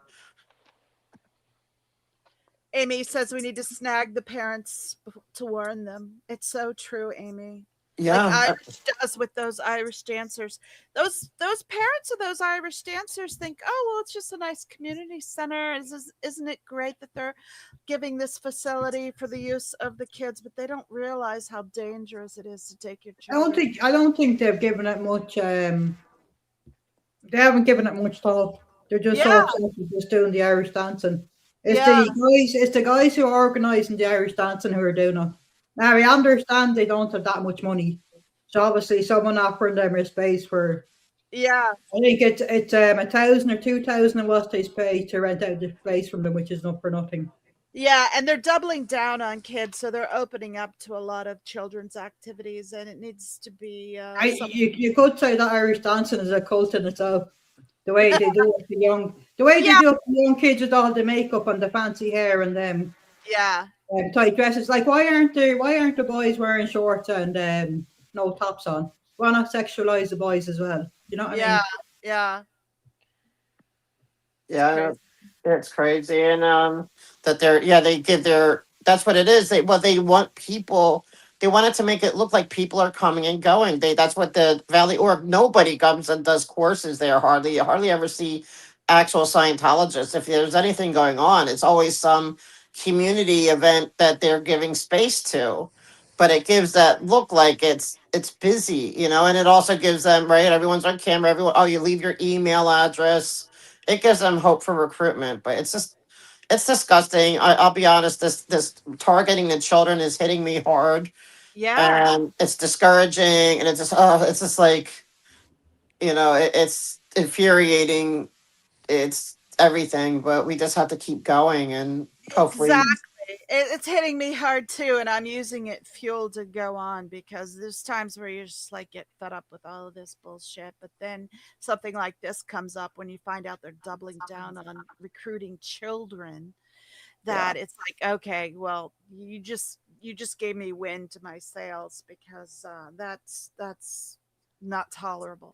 Amy says we need to snag the parents to warn them. It's so true, Amy. Like Yeah. Irish does with those Irish dancers. Those parents of those Irish dancers think, oh well, it's just a nice community center. Isn't it great that they're giving this facility for the use of the kids? But they don't realize how dangerous it is to take your children. I don't think they've given it much. They haven't given it much thought. They're just so Yeah, obsessed with just doing the Irish dancing. yeah, It's the guys who are organising the Irish dancing who are doing it. Now I understand they don't have that much money, so obviously someone offering them a space for. yeah. I think it's 1,000 or 2,000 in what they pay to rent out the place from them, which is not for nothing. Yeah, and they're doubling down on kids, so they're opening up to a lot of children's activities, and it needs to be You could say that Irish dancing is a cult in itself. The way they do it, the way they Yeah, do it for young kids with all the makeup and the fancy hair and them yeah, tight dresses. Like why aren't the boys wearing shorts and no tops on? Why not sexualize the boys as well? You know what I yeah, mean? yeah. It's Yeah, crazy. it's crazy. And that they give that's what it is. They want people, they want it to make it look like people are coming and going. That's what the Valley Org, nobody comes and does courses there hardly. You hardly ever see actual Scientologists. If there's anything going on, it's always some community event that they're giving space to. but it gives that look like it's busy, and it also gives them, right, everyone's on camera, everyone, oh, you leave your email address. It gives them hope for recruitment, but it's disgusting. I'll be honest, this targeting the children is hitting me hard, Yeah, and it's discouraging, and it's just like, it's infuriating, it's everything, but we just have to keep going, and hopefully. exactly. It's hitting me hard too, and I'm using it fuel to go on because there's times where you just like get fed up with all of this bullshit. But then something like this comes up when you find out they're doubling down on recruiting children. Yeah. That it's like, okay, well, you just gave me wind to my sails because that's not tolerable.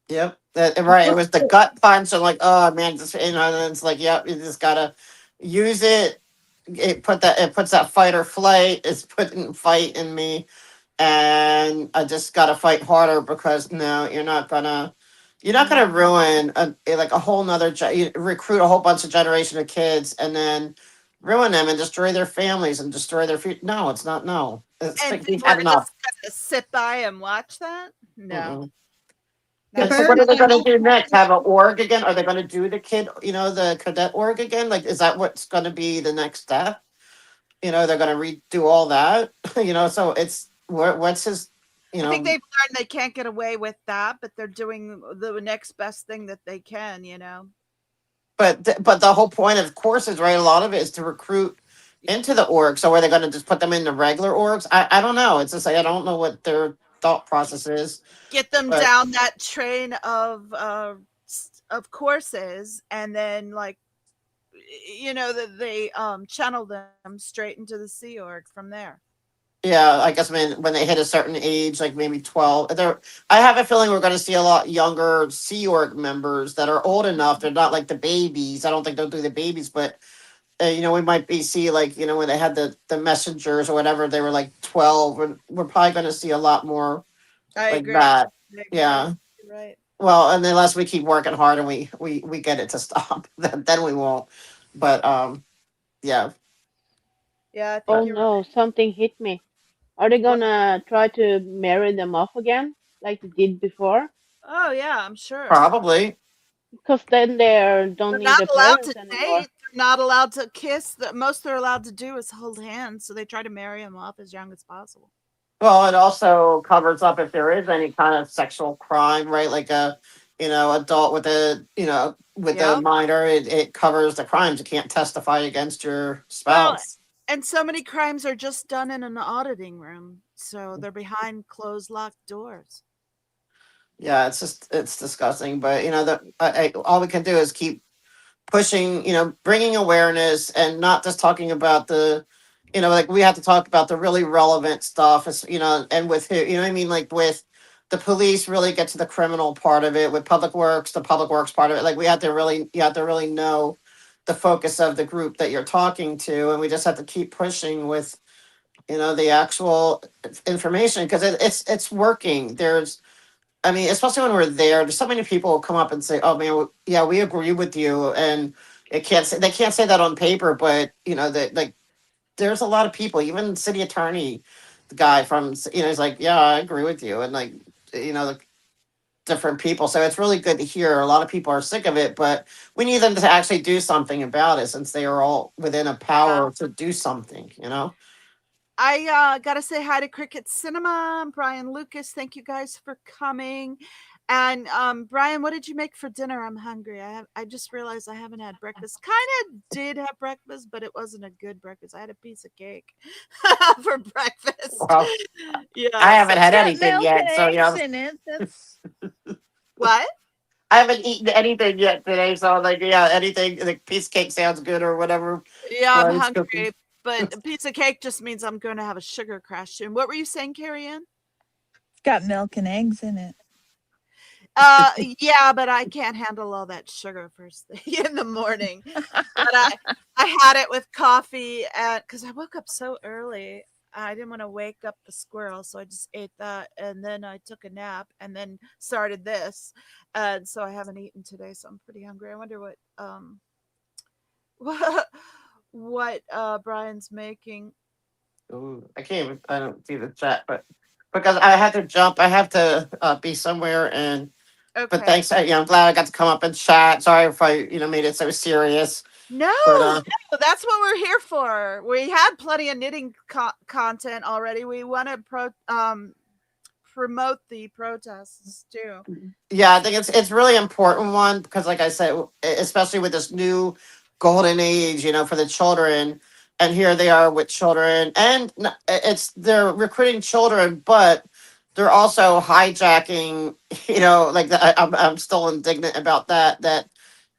Yep. Right. It was the gut punch. And like, oh man, and it's like, yep, you just gotta use it. It puts that fight or flight. It's putting fight in me, and I just gotta fight harder because no, you're not gonna Mm. ruin like a whole nother you recruit a whole bunch of generation of kids and then ruin them and destroy their families and destroy their future. No, it's not. No, it's And like think we've we're had enough. just gonna sit by and watch that? No, Mm-mm. not And a so what are they Apparently, chance. going to do next? Have an org again? Are they going to do the cadet org again? Like, is that what's going to be the next step? They're going to redo all that. So it's what's his, you I think know, they've learned they can't get away with that, but they're doing the next best thing that they can. but the whole point of courses, right? A lot of it is to recruit into the org. So are they going to just put them in the regular orgs? I don't know. It's just like I don't know what their thought process is, Get them but down that train of courses, and then like that they channel them straight into the Sea Org from there. yeah, I guess when they hit a certain age, like maybe 12, I have a feeling we're going to see a lot younger Sea Org members that are old enough. They're not like the babies. I don't think they'll do the babies, but we might be see like when they had the messengers or whatever, they were like 12. We're probably going to see a lot more I like agree. that. I agree. Yeah. You're right. Well, and unless we keep working hard and we get it to stop, then we won't. But yeah. Yeah, I think Oh But you're right. no, something hit me. Are they What? gonna try to marry them off again, like they did before? Oh yeah, I'm sure. probably. Because then they don't They're need not their allowed parents to anymore. date. They're not allowed to kiss. The most they're allowed to do is hold hands. So they try to marry him off as young as possible. Well, it also covers up if there is any kind of sexual crime, right? Like a, adult with a Yeah. minor. It covers the crimes. You can't testify against your Well, spouse. and so many crimes are just done in an auditing room. So they're behind closed locked doors. Yeah, it's disgusting. But all we can do is keep pushing, bringing awareness and not just talking about like we have to talk about the really relevant stuff, and with who, what I mean, like with the police really get to the criminal part of it, with public works, the public works part of it. Like you have to really know the focus of the group that you're talking to, and we just have to keep pushing with, the actual information because it's working. I mean, especially when we're there's so many people who come up and say, "Oh man, yeah, we agree with you," and they can't say that on paper, but that like there's a lot of people, even city attorney, the guy from he's like, "Yeah, I agree with you," and like like different people. So it's really good to hear. A lot of people are sick of it, but we need them to actually do something about it since they are all within a Yeah. power to do something. I gotta say hi to Cricket Cinema and Brian Lucas. Thank you guys for coming. And Brian, what did you make for dinner? I'm hungry. I just realized I haven't had breakfast. Kind of did have breakfast, but it wasn't a good breakfast. I had a piece of cake for breakfast. Well, I Yeah. So haven't It's had got anything milk and yet, so eggs in it. That's what? I haven't eaten anything yet today, so like yeah, anything like piece of cake sounds good or whatever. Yeah, I'm Brian's cooking. hungry, but a piece of cake just means I'm going to have a sugar crash soon. What were you saying, Carrie Ann? it's got milk and eggs in it. Yeah, but I can't handle all that sugar first thing in the morning. But I had it with coffee because I woke up so early. I didn't want to wake up the squirrel, so I just ate that, and then I took a nap, and then started this, and so I haven't eaten today, so I'm pretty hungry. I wonder what what Brian's making. Ooh, I can't even. I don't see the chat, but because I had to jump, I have to be somewhere. And but Okay. thanks. I'm glad I got to come up and chat. Sorry if I made it so serious. No, But no, that's what we're here for. We had plenty of knitting content already. We want to promote the protests too. yeah, I think it's really important one because, like I said, especially with this new golden age, for the children, and here they are with children, and it's they're recruiting children, but they're also hijacking. Like I'm still indignant about that. That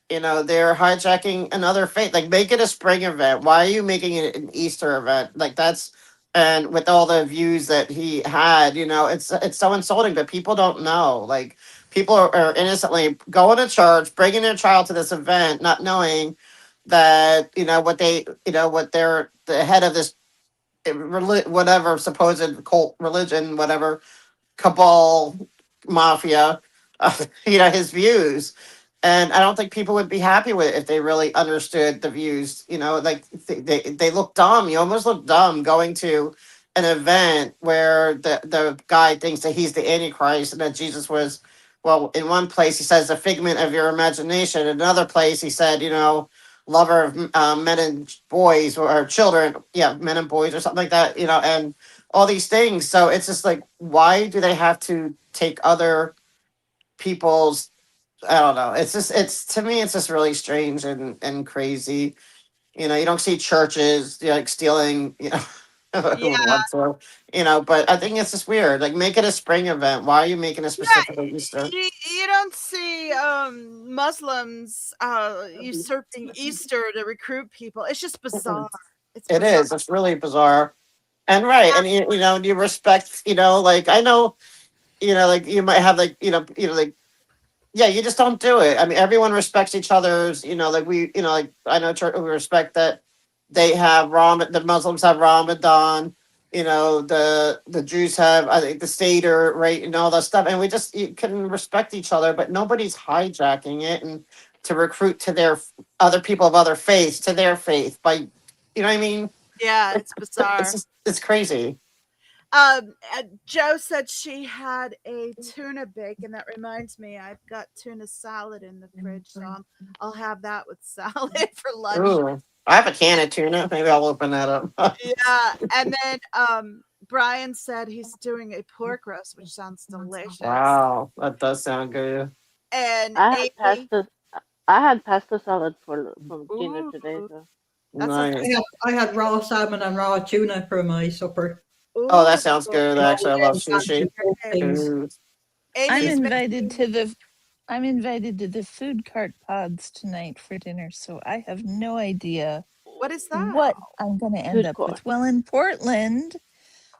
they're hijacking another faith. Like, make it a spring event. Why are you making it an Easter event? Like, that's and with all the views that he had, it's so insulting. But people don't know. Like, people are innocently going to church, bringing their child to this event, not knowing that what they're the head of this whatever supposed cult religion, whatever cabal mafia, his views. And I don't think people would be happy with it if they really understood the views. Like they look dumb. You almost look dumb going to an event where the guy thinks that he's the Antichrist and that Jesus was, well, in one place he says a figment of your imagination. In another place he said, lover of men and boys or children. Yeah, men and boys or something like that. And all these things. So it's just like, why do they have to take other people's? I don't know. It's to me, it's just really strange and crazy. You don't see churches like stealing. Who would Yeah, want to? But I think it's just weird. Like, make it a spring event. Why are you making it specifically Easter? you don't see Muslims usurping Easter to recruit people. It's just bizarre. It's It bizarre. is. It's really bizarre. And right, and you respect. Like I know. Like you might have like like yeah, you just don't do it. I mean, everyone respects each other's, like like I know church, we respect that they have the Muslims have Ramadan, the Jews have, I think, the Seder, right, and all that stuff. And you can respect each other, but nobody's hijacking it and to recruit to their other people of other faiths to their faith by, what I mean? Yeah, it's bizarre. It's crazy. Joe said she had a tuna bacon. That reminds me, I've got tuna salad in the fridge, so I'll have that with salad for lunch. Ooh, I have a can of tuna. Maybe I'll open that up. Yeah, and then Brian said he's doing a pork roast, which sounds delicious. Wow, that does sound good. And I had Amy, pasta. I had pasta salad for dinner today. ooh, So that sounds Nice. I had raw salmon and raw tuna for my supper. Oh, that ooh. sounds good. Actually, I love sushi. Things. Ooh. I'm Amy's invited making, to the I'm invited to the food cart pods tonight for dinner, so I have no idea what is that? what I'm going to end food up court. with. Well, in Portland,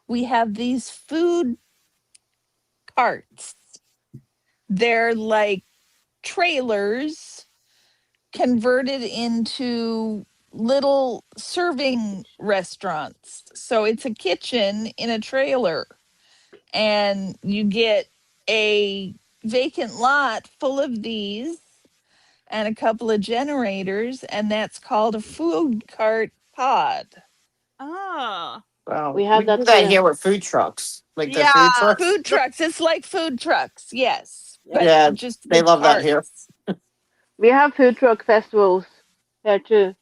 we have these food carts. They're like trailers converted into little serving restaurants. So it's a kitchen in a trailer, and you get a vacant lot full of these and a couple of generators, and that's called a food cart pod. Oh, Wow, We we have do that that here. here with food trucks, like the yeah. food trucks. Food trucks, it's like food trucks, yes, Yep. but Yeah, just they with love that here. carts. We have food truck festivals here too.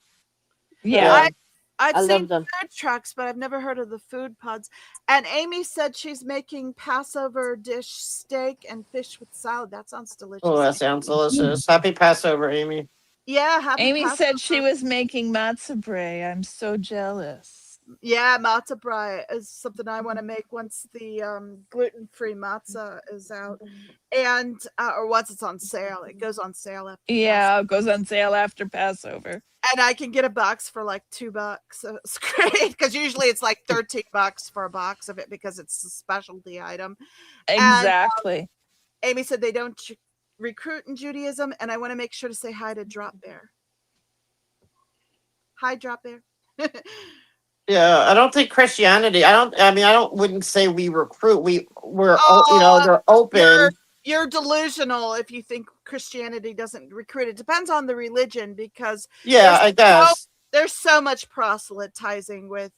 Yeah. Yeah. I I've I seen love them. food trucks, but I've never heard of the food pods. And Amy said she's making Passover dish steak and fish with salad. That sounds Oh, delicious. that sounds delicious. Happy Passover, Amy. Yeah, happy Amy said she Passover. was making matzo brie. I'm so jealous. Yeah, matzah brie is something I want to make once the gluten-free matzah is out, and or once it's on sale. It goes on sale after Yeah, it goes on sale after Passover. and I can get a box for like $2. So it's great because usually it's like $13 for a box of it because it's a specialty item. And Exactly. Amy said they don't recruit in Judaism, and I want to make sure to say hi to Drop Bear. Hi, Drop Bear. Yeah, I don't think Christianity. I don't. Wouldn't say we recruit. We're Oh, they're open. you're delusional if you think Christianity doesn't recruit. It depends on the religion because Yeah, there's I guess. there's so much proselytizing with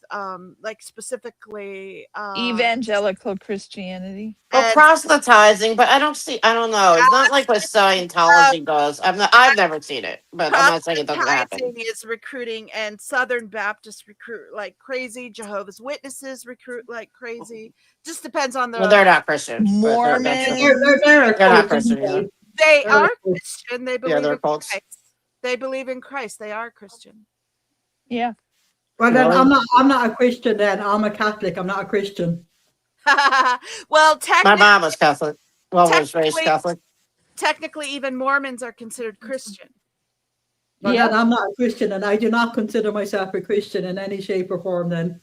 like specifically Evangelical Christianity. Well, and proselytizing, but I don't know. It's not like what Scientology does. I've never seen it, but I'm not saying it doesn't happen. proselytizing is recruiting, and Southern Baptists recruit like crazy. Jehovah's Witnesses recruit like crazy. Just depends on Well, the. they're not Christian, but they're Christian. They're a They're not cult Christian anyway. either. They They're a are cult. Christian. They Yeah, believe they're in cults. Christ. They believe in Christ. They are Christian. Yeah. Well, then Really? I'm not a Christian. Then I'm a Catholic. I'm not a Christian. Well, My mom was Catholic. Well, was raised Catholic. technically, even Mormons are considered Christian. Well, Yep. then I'm not a Christian, and I do not consider myself a Christian in any shape or form. Then.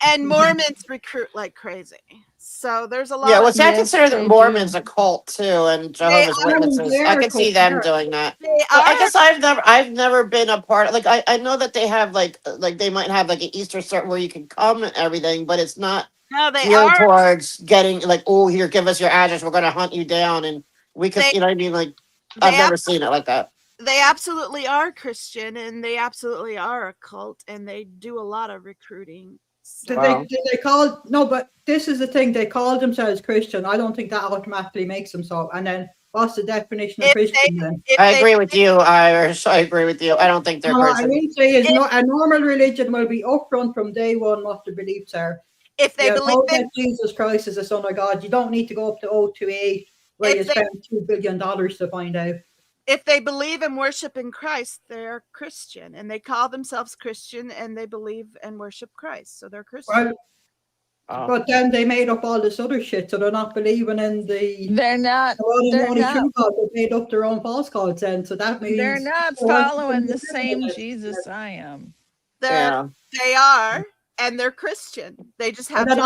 And Mormons recruit like crazy. So there's a lot Yeah, of. well, see, I Yes, consider they the Mormons do. a cult too, and They Jehovah's are. Witnesses. I could see them doing that. They But I are. guess I've never been a part. Like I know that they have like they might have like an Easter service where you can come and everything, but it's not No, they geared are. towards getting like, oh, here, give us your address. We're gonna hunt you down, and we could, They- you know what I mean? Like I've They never seen it like that. they absolutely are Christian, and they absolutely are a cult, and they do a lot of recruiting. So- Wow. Did they call? No, but this is the thing. They call themselves Christian. I don't think that automatically makes them so. And then, what's the definition of If Christian then? if I they- agree with you, Irish. I agree with you. I don't think they're No, I Christian. mean say is not a normal religion will be upfront from day one what the beliefs are. If they You believe know in that Jesus Christ is the Son of God. You don't need to go up to 028 where If you they- spend $2 billion to find out. if they believe and worship in Christ, they're Christian, and they call themselves Christian, and they believe and worship Christ, so they're Christian. Well, Oh. but then they made up all this other shit, so they're not believing in the They're not. the only not- true God. They made up their own false gods, then. So that means They're not so what's following the difference? same Jesus I am. Yeah. They are, and they're Christian. They just have And then to.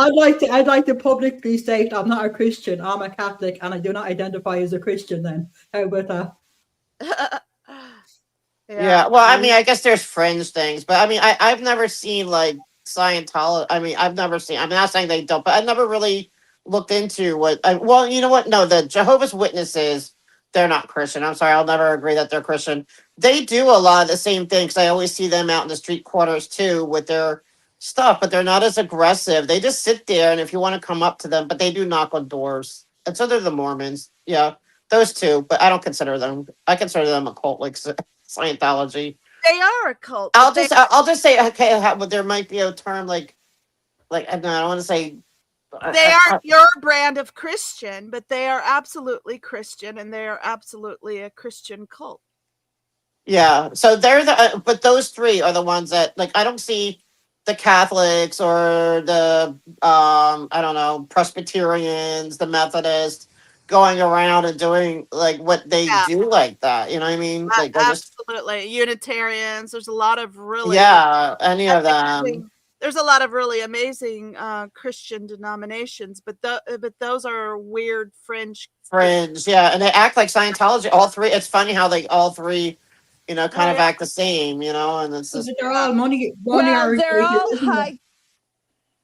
I'd like to publicly state I'm not a Christian. I'm a Catholic, and I do not identify as a Christian. Then how about that? Yeah. Well, I mean, I guess there's fringe things, but I mean, I've never seen like Scientology. I mean, I've never seen. I'm not saying they don't, but I never really looked into what. Well, you know what? No, the Jehovah's Witnesses. They're not Christian. I'm sorry. I'll never agree that they're Christian. They do a lot of the same things. I always see them out in the street corners too with their stuff, but they're not as aggressive. They just sit there, and if you want to come up to them, but they do knock on doors. And so they're the Mormons. Yeah, those two. But I don't consider them. I consider them a cult, like Scientology. They are a cult. I'll but just say okay, but there might be a term like I don't want to say they aren't your brand of Christian, but they are absolutely Christian, and they are absolutely a Christian cult. yeah. So they're the but those three are the ones that like I don't see the Catholics or the I don't know Presbyterians, the Methodists going around and doing like what they do like that. You know what I mean? Like they're just Absolutely. Unitarians. There's a lot of really any of them. There's a lot of really amazing Christian denominations, but those are weird fringe. Fringe, yeah, and they act like Scientology. All three. It's funny how they all three, you know, kind of act the same. You know, and it's just They're all money. Well, they're all isn't it? high.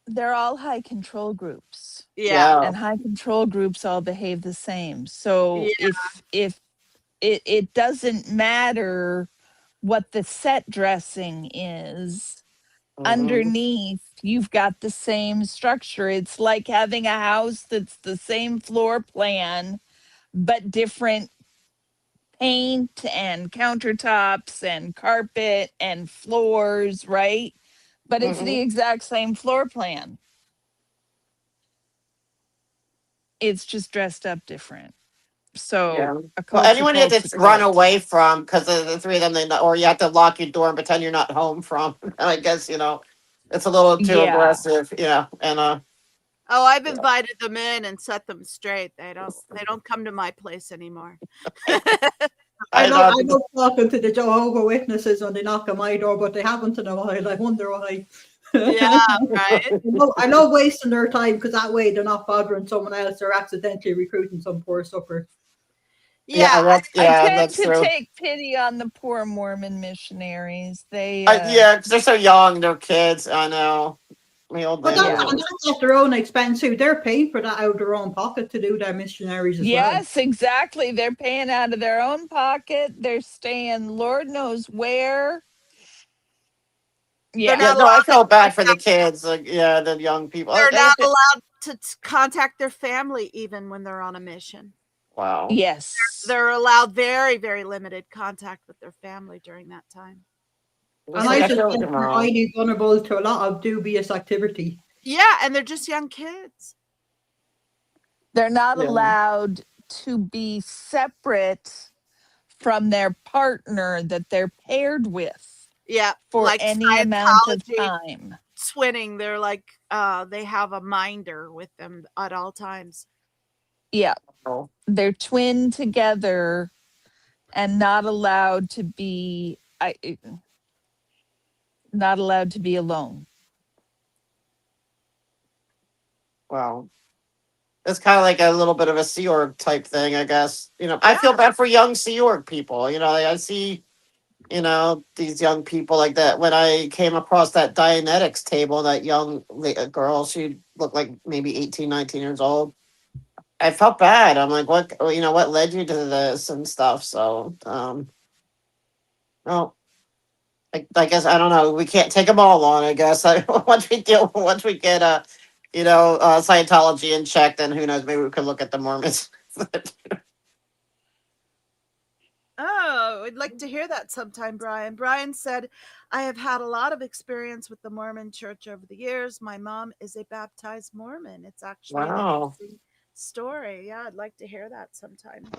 They're all high control groups. Yeah. And high control groups all behave the same. So if it doesn't matter what the set dressing is, underneath you've got the same structure. It's like having a house that's the same floor plan but different paint and countertops and carpet and floors, right? But it's the exact same floor plan. It's just dressed up different. So yeah. a Well, cult's a anyone you have cult's to a run cult. away from because of the three of them, or you have to lock your door and pretend you're not home from. I guess you know it's a little too aggressive. Yeah, and Oh, I've invited them in and set them straight. They don't come to my place anymore. I love talking to the Jehovah's Witnesses when they knock on my door, but they haven't in a while. I wonder why. Yeah, right. I love wasting their time because that way they're not bothering someone else or accidentally recruiting some poor sucker. Yeah, I tend to take pity on the poor Mormon missionaries. They because they're so young, they're kids. I know. But that's at their own expense too. They're paying for that out of their own pocket to do their missionaries as well. Yes, exactly. They're paying out of their own pocket. They're staying Lord knows where. They're Yeah. Yeah, not no, I allowed feel to bad for the kids. Like, yeah, the young people. they're not allowed to contact their family even when they're on a mission. Wow. Yes. They're allowed very, very limited contact with their family during that time. It's And And like I they're I just suspect feel they're wow. highly vulnerable to a lot of dubious activity. yeah, and they're just young kids. They're not Yeah. allowed to be separate from their partner that they're paired with Yeah, for like any amount of Scientology time. twinning. They're like they have a minder with them at all times. Yeah. Oh, They're twin together and not allowed to be not allowed to be alone. wow. It's kind of like a little bit of a Sea Org type thing, I guess. I Yeah. feel bad for young Sea Org people. I see, these young people like that. When I came across that Dianetics table, that young girl, she looked like maybe 18, 19 years old. I felt bad. I'm like, what led you to this and stuff. So, well, I guess I don't know. We can't take them all on. I guess once we get Scientology in check, then who knows? Maybe we could look at the Mormons. Oh, I'd like to hear that sometime, Brian. Brian said, I have had a lot of experience with the Mormon church over the years. My mom is a baptized Mormon. It's actually an Wow. interesting story. Yeah, I'd like to hear that sometime,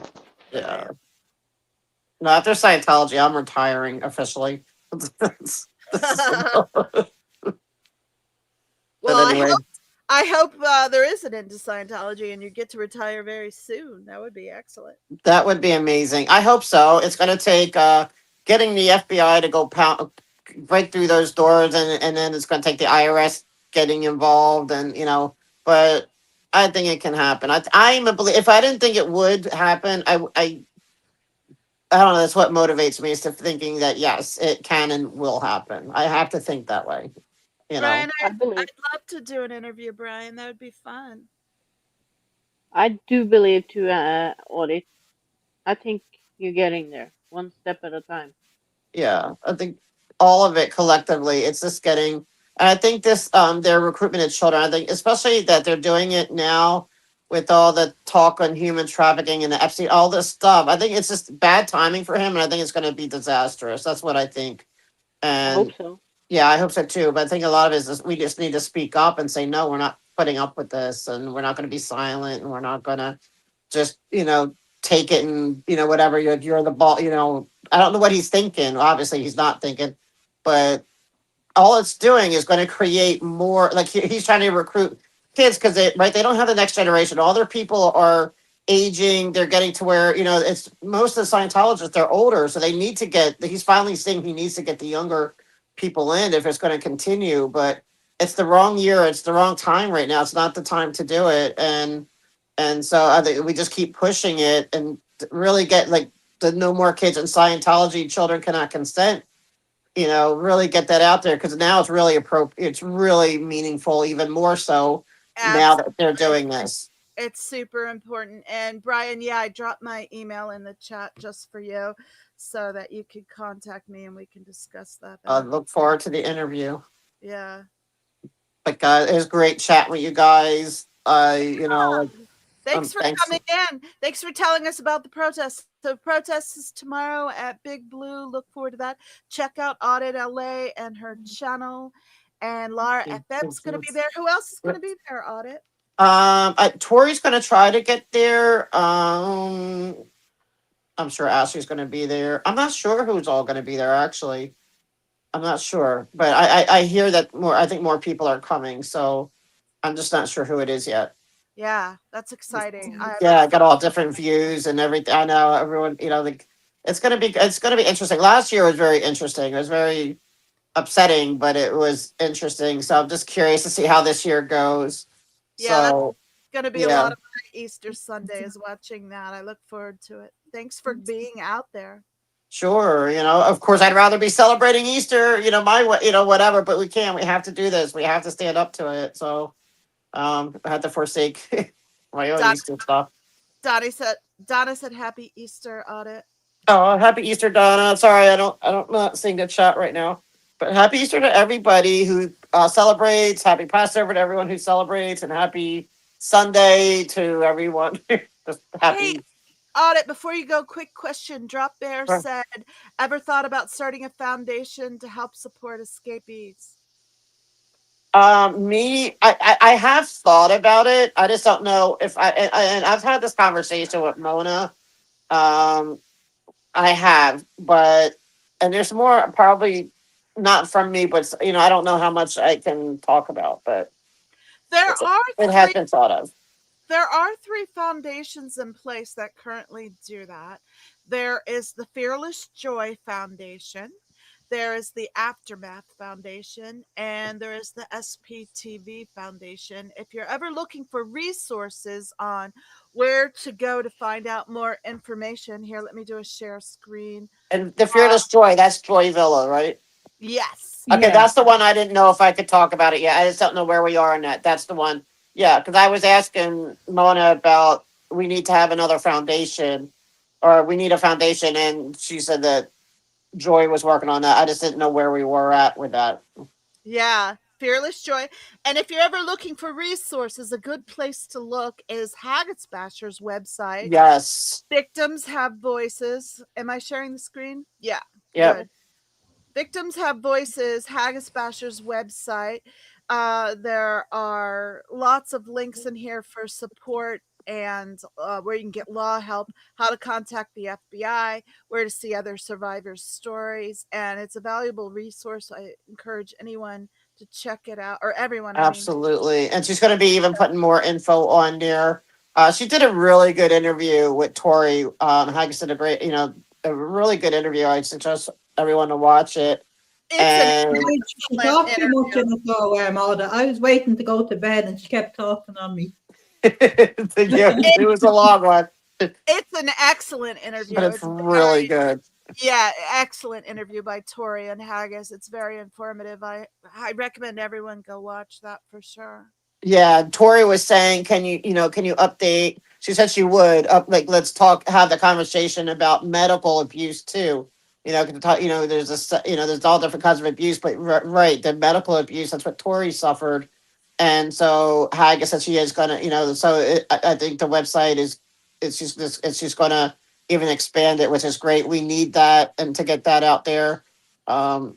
Yeah. Brian. No, after Scientology, I'm retiring officially. But Well, anyway, I hope there is an end to Scientology and you get to retire very soon. That would be excellent. that would be amazing. I hope so. It's going to take getting the FBI to go break through those doors, and then it's going to take the IRS getting involved, and but I think it can happen. I'm a believer. If I didn't think it would happen, I don't know. That's what motivates me, is to thinking that yes, it can and will happen. I have to think that way. You know. Brian, I believe, I'd love to do an interview, Brian. That would be fun. I do believe to audit. I think you're getting there one step at a time. Yeah, I think all of it collectively, it's just getting, and I think this, their recruitment of children, I think especially that they're doing it now with all the talk on human trafficking and the Epstein, all this stuff. I think it's just bad timing for him, and I think it's going to be disastrous. That's what I think. I hope And so. yeah, I hope so too. But I think a lot of it is we just need to speak up and say, no, we're not putting up with this, and we're not going to be silent, and we're not going to just, take it, and, whatever, you're the ball, I don't know what he's thinking. Obviously, he's not thinking, but all it's doing is going to create more, like he's trying to recruit kids because they don't have the next generation. All their people are aging. They're getting to where, it's most of the Scientologists, they're older, so they need to he's finally saying he needs to get the younger people in if it's going to continue. But it's the wrong year, it's the wrong time right now. It's not the time to do it. And so I think we just keep pushing it and really get like the no more kids in Scientology, children cannot consent, really get that out there, because now it's really appropriate. It's really meaningful, even more so now that they're Absolutely. doing this. It's super important. And Brian, yeah, I dropped my email in the chat just for you so that you could contact me and we can discuss that. I look forward to the interview. Yeah. But it was great chatting with you guys. Thanks for Thanks. coming in. Thanks for telling us about the protest. The protest is tomorrow at Big Blue. Look forward to that. Check out Audit LA and her channel. And Laura FM's going to be there. Who else is going to be there, Audit? Tori's going to try to get there. I'm sure Ashley's going to be there. I'm not sure who's all going to be there, actually. I'm not sure, but I hear that I think more people are coming, so I'm just not sure who it is yet. Yeah, that's exciting. Yeah, I got all different views and everything. I know everyone, like it's gonna be interesting. Last year was very interesting. It was very upsetting, but it was interesting. So I'm just curious to see how this year goes. Yeah, that's So going to be a yeah, lot of my Easter Sundays watching that. I look forward to it. Thanks for being out there. sure. Of course, I'd rather be celebrating Easter. My way, whatever. But we can't. We have to do this. We have to stand up to it. So I had to forsake my own Don- Easter stuff. Donna said happy Easter, Audit. Oh, happy Easter, Donna. Sorry, I don't, I'm not seeing the chat right now. But happy Easter to everybody who celebrates. Happy Passover to everyone who celebrates, and happy Sunday to everyone. Just Hey, happy. Audit, before you go, quick question. Drop Bear said, ever thought about starting a foundation to help support escapees? I have thought about it. I just don't know if and I've had this conversation with Mona. Um, I have, but and there's more probably not from me, but I don't know how much I can talk about, but There are it has three been thought of. There are three foundations in place that currently do that. There is the Fearless Joy Foundation, there is the Aftermath Foundation, and there is the SPTV Foundation. If you're ever looking for resources on where to go to find out more information, here, let me do a share screen. And the Fearless Joy, that's Joy Villa, right? Yes. Okay, Yeah. that's the one I didn't know if I could talk about it yet. I just don't know where we are on that. That's the one. Yeah, because I was asking Mona about we need to have another foundation, or we need a foundation, and she said that Joy was working on that. I just didn't know where we were at with that. Yeah, Fearless Joy. And if you're ever looking for resources, a good place to look is Haggott's Basher's website. Yes. Victims Have Voices. Am I sharing the screen? Yeah. Yep. Good. Victims Have Voices, Haggis Basher's website. There are lots of links in here for support and where you can get law help, how to contact the FBI, where to see other survivors' stories. And it's a valuable resource. I encourage anyone to check it out, or everyone, I mean. Absolutely. And she's going to be even putting more info on there. She did a really good interview with Tori. Haggis did a really good interview. I suggest everyone to watch it. It's an And She excellent talked too much interview. in the show, Alda. I was waiting to go to bed and she kept talking on me. it was a long one, It's an excellent interview. but it's It's really very, good. yeah, excellent interview by Tori and Haggis. It's very informative. I recommend everyone go watch that for sure. Yeah, Tori was saying, can you update? She said she would like let's have the conversation about medical abuse too. Can talk. There's all different kinds of abuse, but right, the medical abuse. That's what Tori suffered, and so Haggis said she is gonna, So I think the website is, it's just gonna even expand it, which is great. We need that, and to get that out there. Um,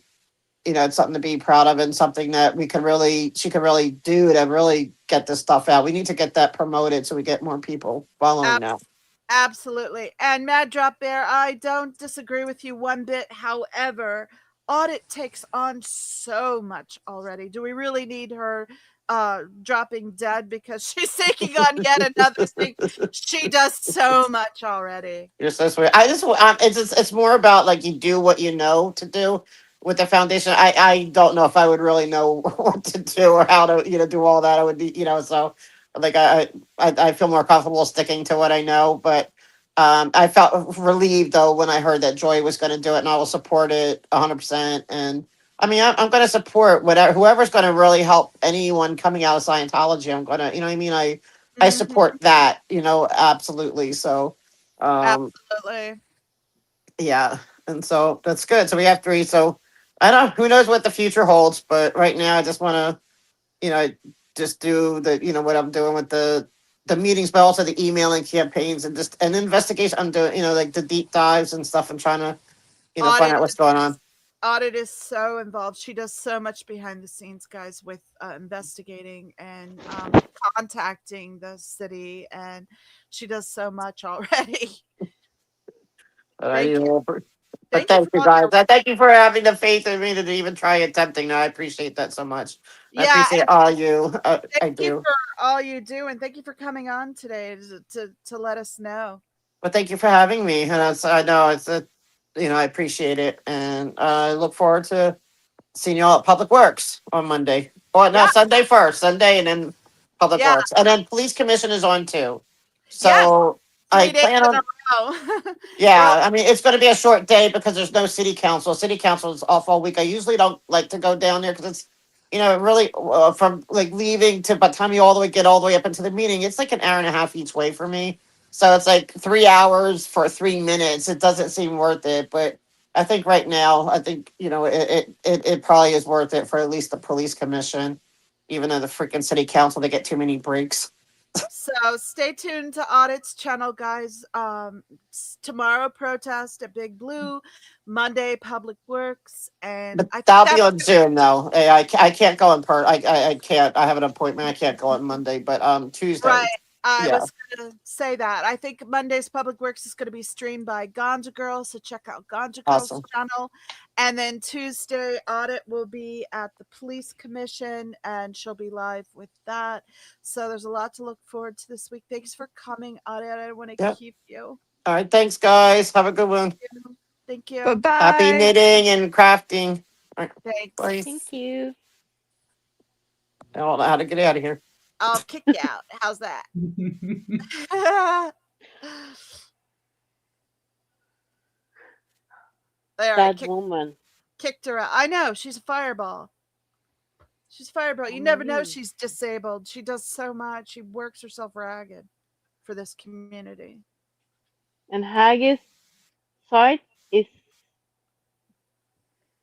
it's something to be proud of and something that she can really do to really get this stuff out. We need to get that promoted so we get more people following now. Absolutely. And Mad Drop Bear, I don't disagree with you one bit. However, Audit takes on so much already. Do we really need her dropping dead because she's taking on yet another thing? She does so much already. You're so sweet. I just, it's more about like you do what you know to do with the foundation. I don't know if I would really know what to do or how to, do all that. I would be, so like I feel more comfortable sticking to what I know, but I felt relieved though when I heard that Joy was going to do it, and I will support it 100%. And I mean, I'm going to support whatever whoever's going to really help anyone coming out of Scientology. I'm going to, what I mean. I Mhm. support that, absolutely. So, Absolutely. yeah, and so that's good. So we have three. So I don't. Who knows what the future holds? But right now, I just want to, just do the, what I'm doing with the meetings, but also the emailing campaigns and just an investigation. I'm doing, like the deep dives and stuff, and trying to, find Audit out what's going on. Audit is so involved. She does so much behind the scenes, guys, with investigating and contacting the city, and she does so much already. But Thank you. but Thank you thank for you all guys. your I thank you for having the faith in me to even try attempting that. I appreciate that so much. I yeah, appreciate and all you. I thank you do. for all you do, and thank you for coming on today to let us know. But thank you for having me. And I know I appreciate it, and I look forward to seeing y'all at Public Works on Monday. Or no, Yeah, Sunday first, Sunday, and then Public yeah, Works, and then Police Commission is on too. yes, So I 3 days plan in a on. row. We're all Yeah, I mean it's going to be a short day because there's no city council. City council is off all week. I usually don't like to go down there because it's, really from like leaving to by the time you get all the way up into the meeting, it's like an hour and a half each way for me. So it's like 3 hours for 3 minutes. It doesn't seem worth it, but I think right now, I think, it probably is worth it for at least the police commission, even though the freaking city council, they get too many breaks. So stay tuned to Audit's channel, guys. Tomorrow protest at Big Blue, Monday Public Works, and But I think that'll be that's on Zoom though. I can't go in I can't. I have an appointment. I can't go on Monday, but Tuesday. right. I Yeah, was going to say that. I think Monday's Public Works is going to be streamed by Ganja Girl, so check out Ganja Girl's awesome. channel. And then Tuesday, Audit will be at the Police Commission, and she'll be live with that. So there's a lot to look forward to this week. Thanks for coming, Audit. I don't want to Yeah. keep you. All right. Thanks, guys. Have a good one. Thank you. Bye-bye. Happy knitting and crafting. All right. Thanks. Bye. Thank you. I don't know how to get out of here. I'll kick you out. How's that? There, I That woman. kicked her out. I know, she's a fireball. She's a fireball. You never know Maureen. she's disabled. She does so much. She works herself ragged for this community. And Haggis site is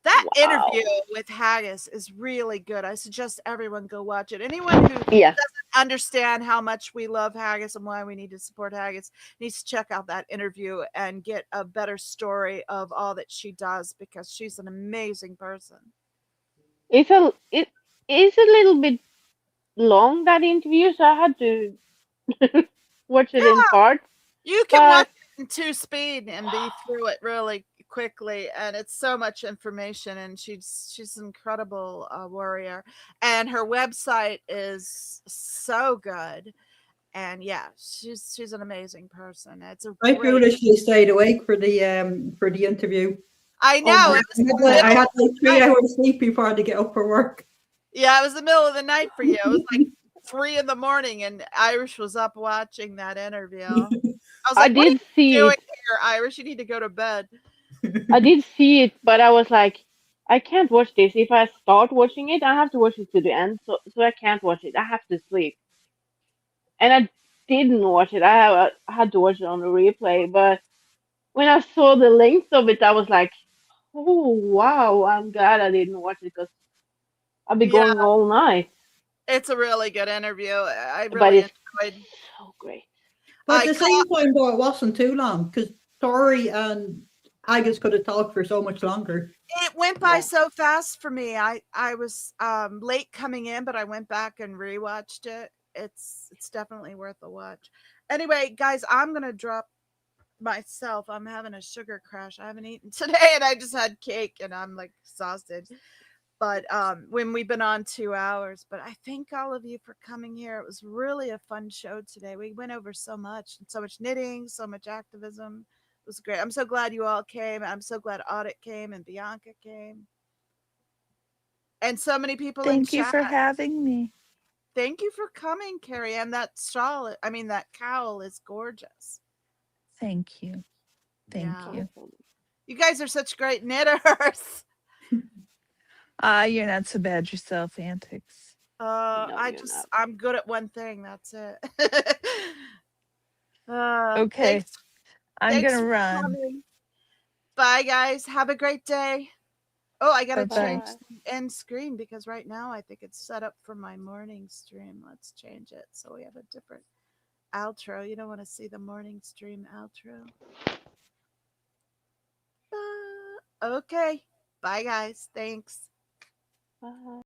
That wow. interview with Haggis is really good. I suggest everyone go watch it. Anyone who Yes. doesn't understand how much we love Haggis and why we need to support Haggis needs to check out that interview and get a better story of all that she does, because she's an amazing person. It is a little bit long, that interview, so I had to watch it in parts. You can But- watch it in 2 speed and be through it really quickly, and it's so much information, and she's an incredible warrior, and her website is so good, and yeah, she's an amazing person. It's a I great, foolishly stayed awake for the interview. I know it was I had like 3 hours sleep before I had to get up for work. yeah, it was the middle of the night for you. It was like 3 a.m, and Irish was up watching that interview. I was I like, what are you did see doing it. here, Irish? You need to go to bed. I did see it, but I was like, I can't watch this. If I start watching it, I have to watch it to the end, so I can't watch it. I have to sleep. And I didn't watch it. I had to watch it on the replay, but when I saw the length of it, I was like, oh wow, I'm glad I didn't watch it, because I'll be Yeah. going all night. It's a really good interview. I But really it's enjoyed. so great. But I at the same time, though, it wasn't too long because Tori and Agus could have talked for so much longer. It went by Yeah. so fast for me. I was late coming in, but I went back and rewatched it. It's definitely worth a watch. Anyway, guys, I'm gonna drop myself. I'm having a sugar crash. I haven't eaten today, and I just had cake, and I'm like exhausted. But when we've been on 2 hours, but I thank all of you for coming here. It was really a fun show today. We went over so much knitting, so much activism. It was great. I'm so glad you all came. I'm so glad Audit came and Bianca came. And so many people in Thank you chat. for having me. Thank you for coming, Carrie. And that shawl, that cowl is gorgeous. Thank you. Thank Yeah. you. You guys are such great knitters. You're not so bad yourself, Antics. No, you're not. I'm good at one thing. That's it. Okay. Thanks I'm Thanks gonna for run. coming. Bye, guys. Have a great day. Oh, I gotta Bye-bye. change the end screen because right now I think it's set up for my morning stream. Let's change it so we have a different outro. You don't want to see the morning stream outro. Okay. Bye, guys. Thanks. Bye.